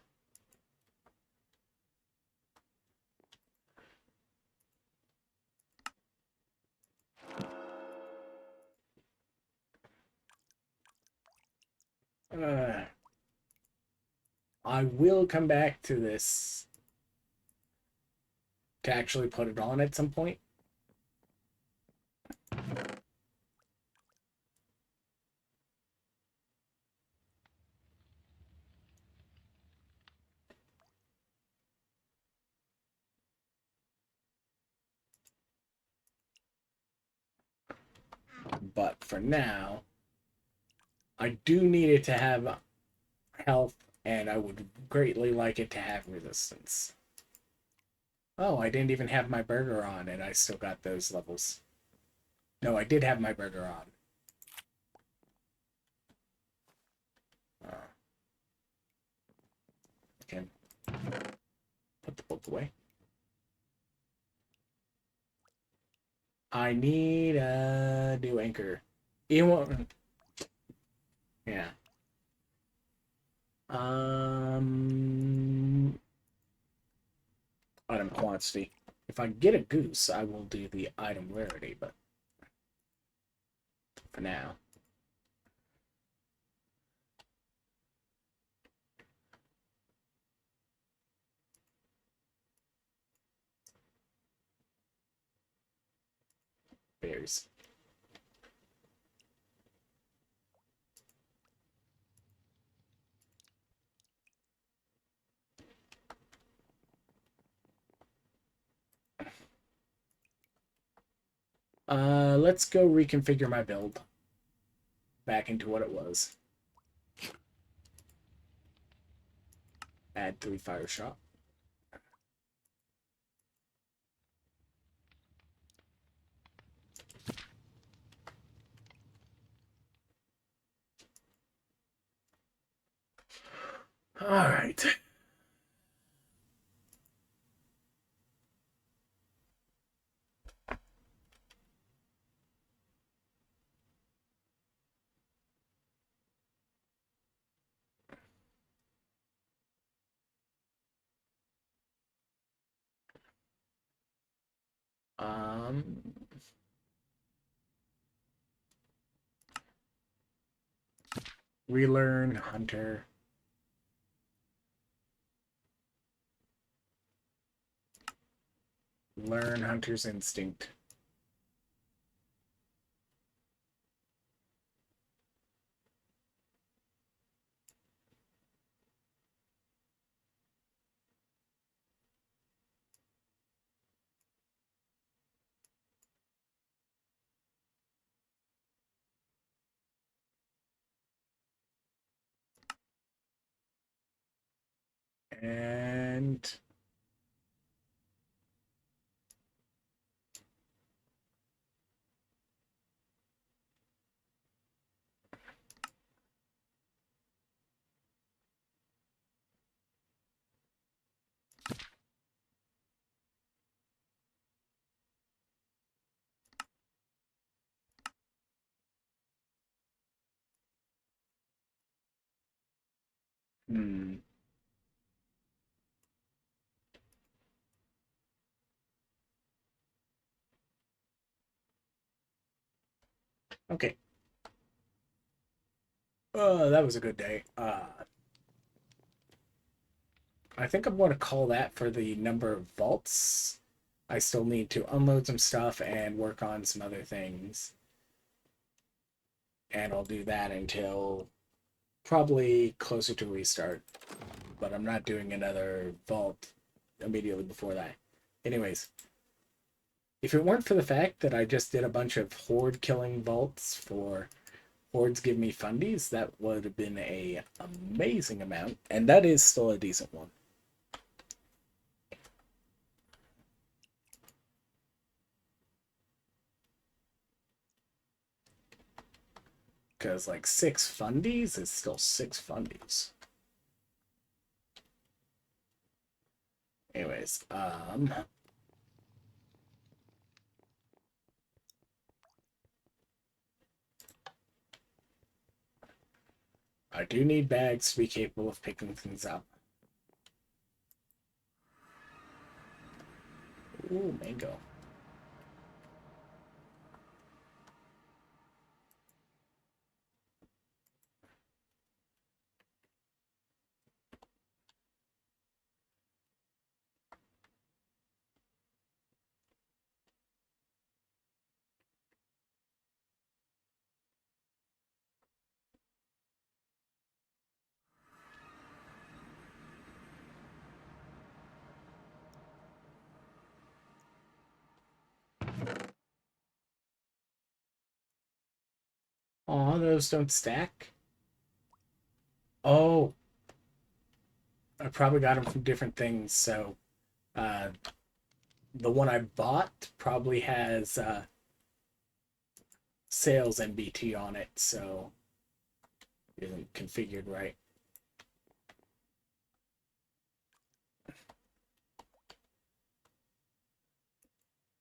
I will come back to this to actually put it on at some point. But for now, I do need it to have health and I would greatly like it to have resistance. Oh, I didn't even have my burger on, and I still got those levels. No, I did have my burger on. Okay. Put the book away. I need a new anchor. You want... Yeah. Item quantity. If I get a goose, I will do the item rarity, but for now. Berries. Let's go reconfigure my build back into what it was. Add 3 fire shot. All right. Um, Relearn Hunter. Learn Hunter's Instinct. And hmm. Okay. That was a good day. I think I'm going to call that for the number of vaults. I still need to unload some stuff and work on some other things. And I'll do that until probably closer to restart. But I'm not doing another vault immediately before that. Anyways, if it weren't for the fact that I just did a bunch of horde killing vaults for hordes give me fundies, that would have been a amazing amount. And that is still a decent one. Because like 6 fundies is still 6 fundies. Anyways, I do need bags to be capable of picking things up. Ooh, mango. Aw, those don't stack. Oh, I probably got them from different things. So uh, the one I bought probably has sales MBT on it, so it isn't configured right.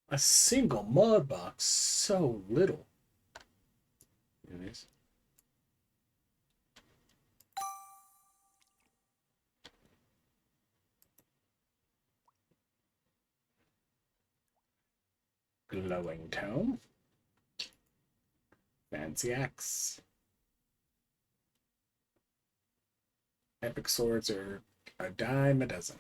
A single mod box, so little. Anyways. Glowing tome. Fancy axe. Epic swords are a dime a dozen.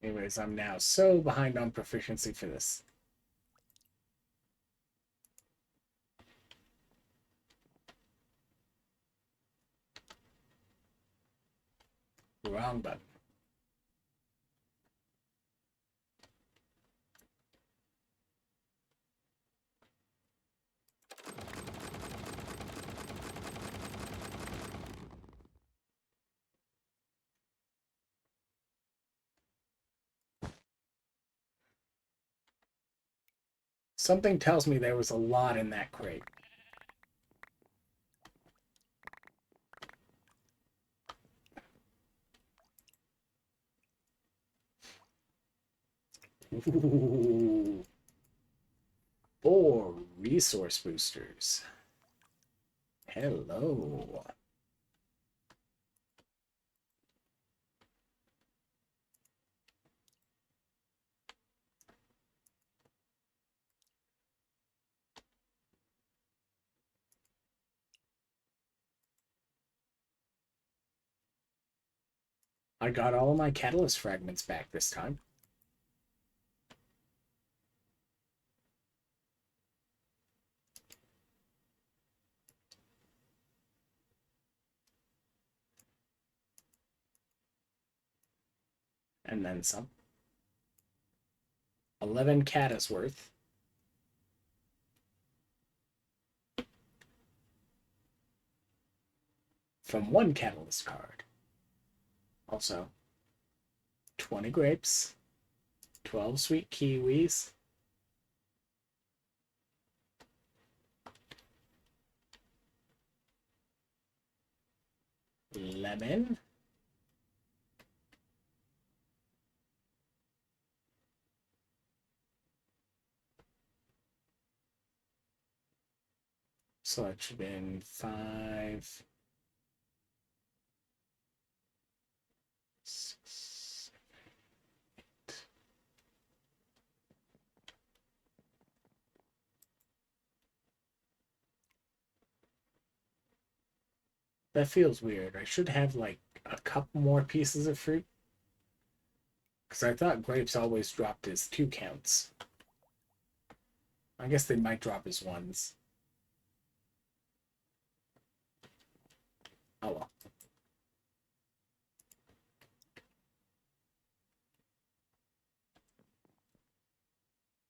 Anyways, I'm now so behind on proficiency for this. Wrong button. Something tells me there was a lot in that crate. Ooh. 4 resource boosters. Hello. I got all my catalyst fragments back this time. And then some. 11 catas worth. From 1 catalyst card. Also, 20 grapes, 12 sweet kiwis, lemon, so that should have been 5, 6, 8. That feels weird. I should have like a couple more pieces of fruit. Because I thought grapes always dropped as 2 counts. I guess they might drop as 1s. Oh well.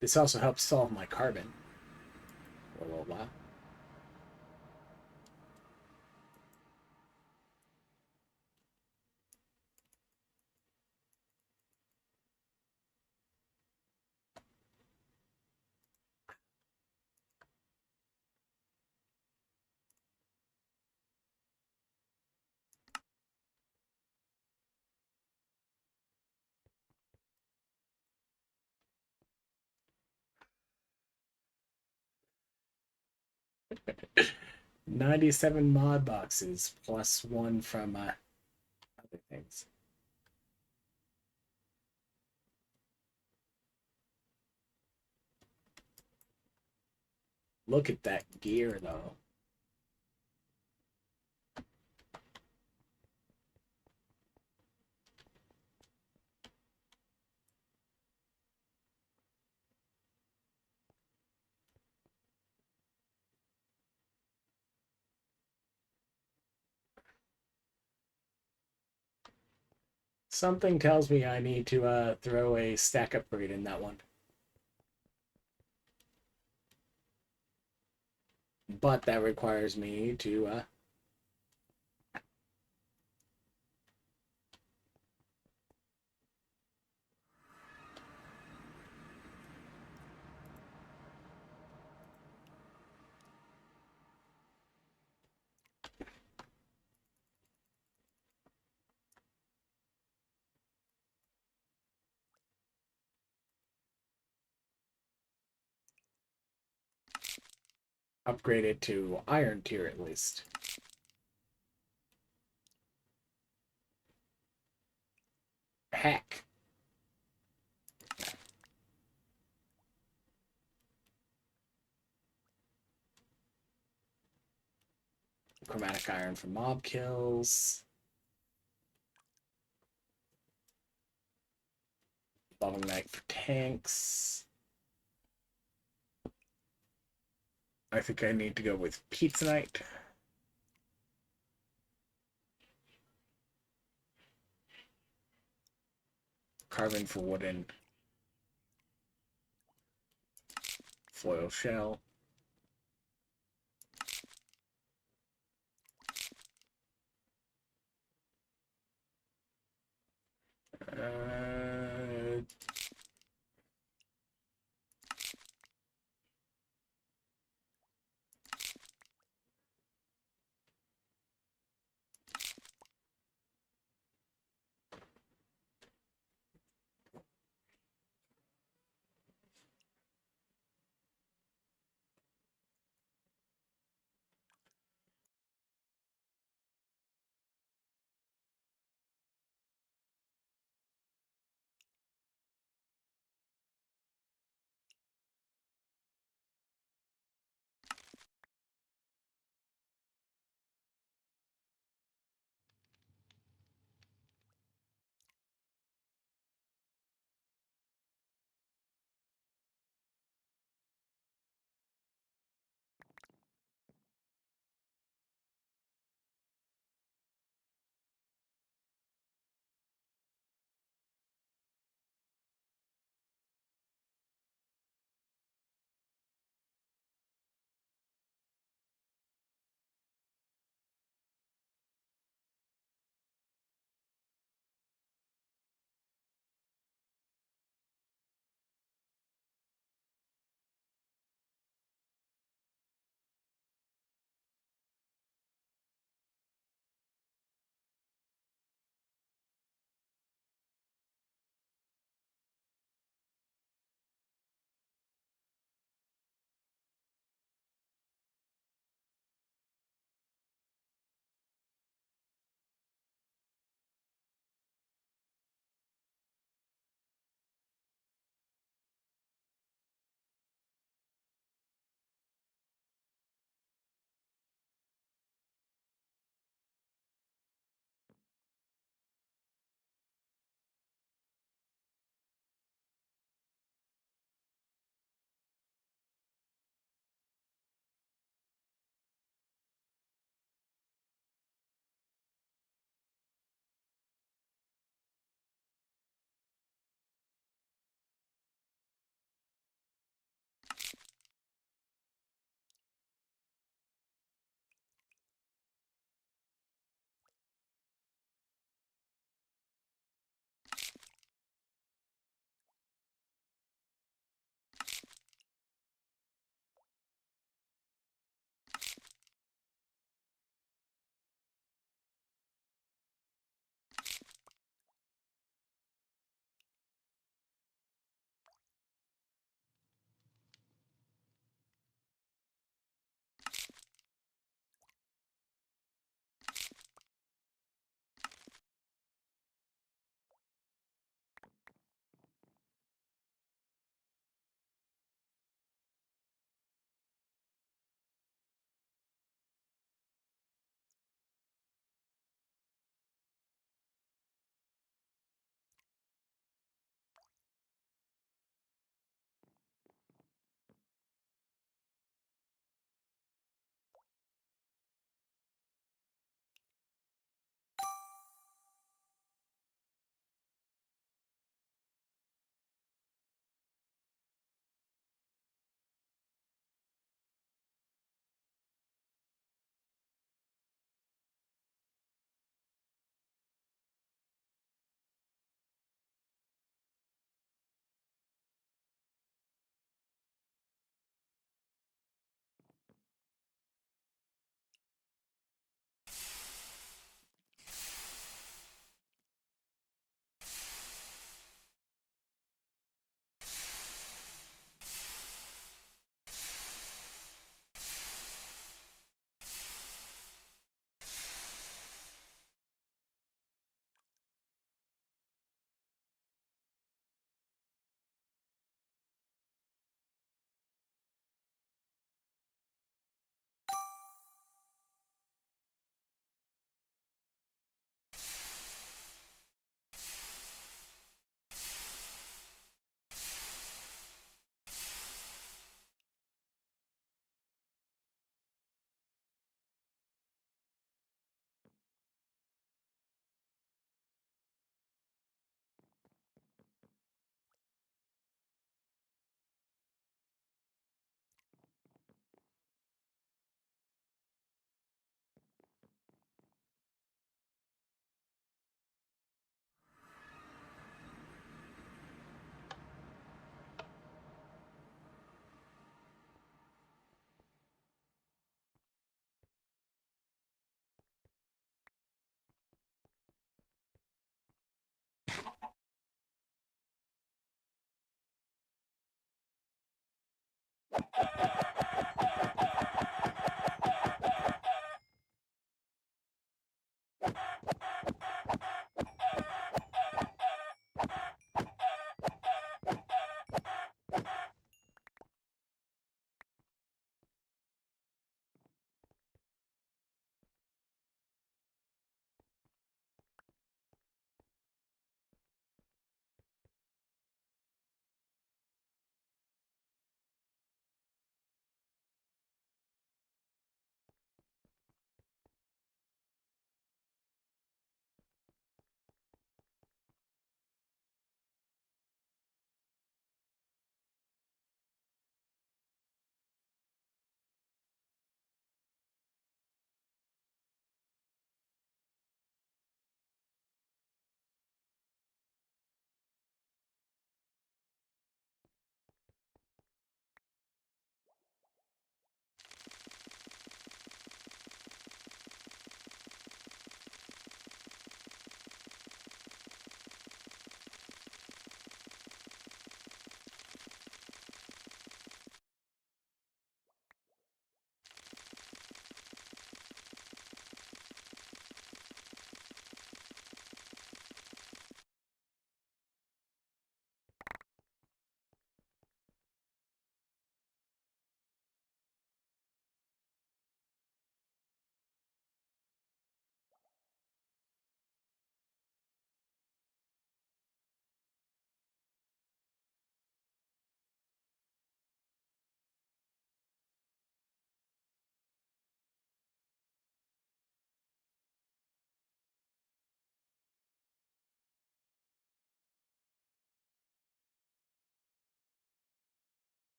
This also helps solve my carbon for a little while. $97 mod boxes plus 1 from other things. Look at that gear though. Something tells me I need to throw a stack upgrade in that one. But that requires me to upgrade it to iron tier at least. Heck. Chromatic iron for mob kills. Bottle knight for tanks. I think I need to go with pizza knight. Carbon for wooden. Foil shell. Uh,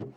you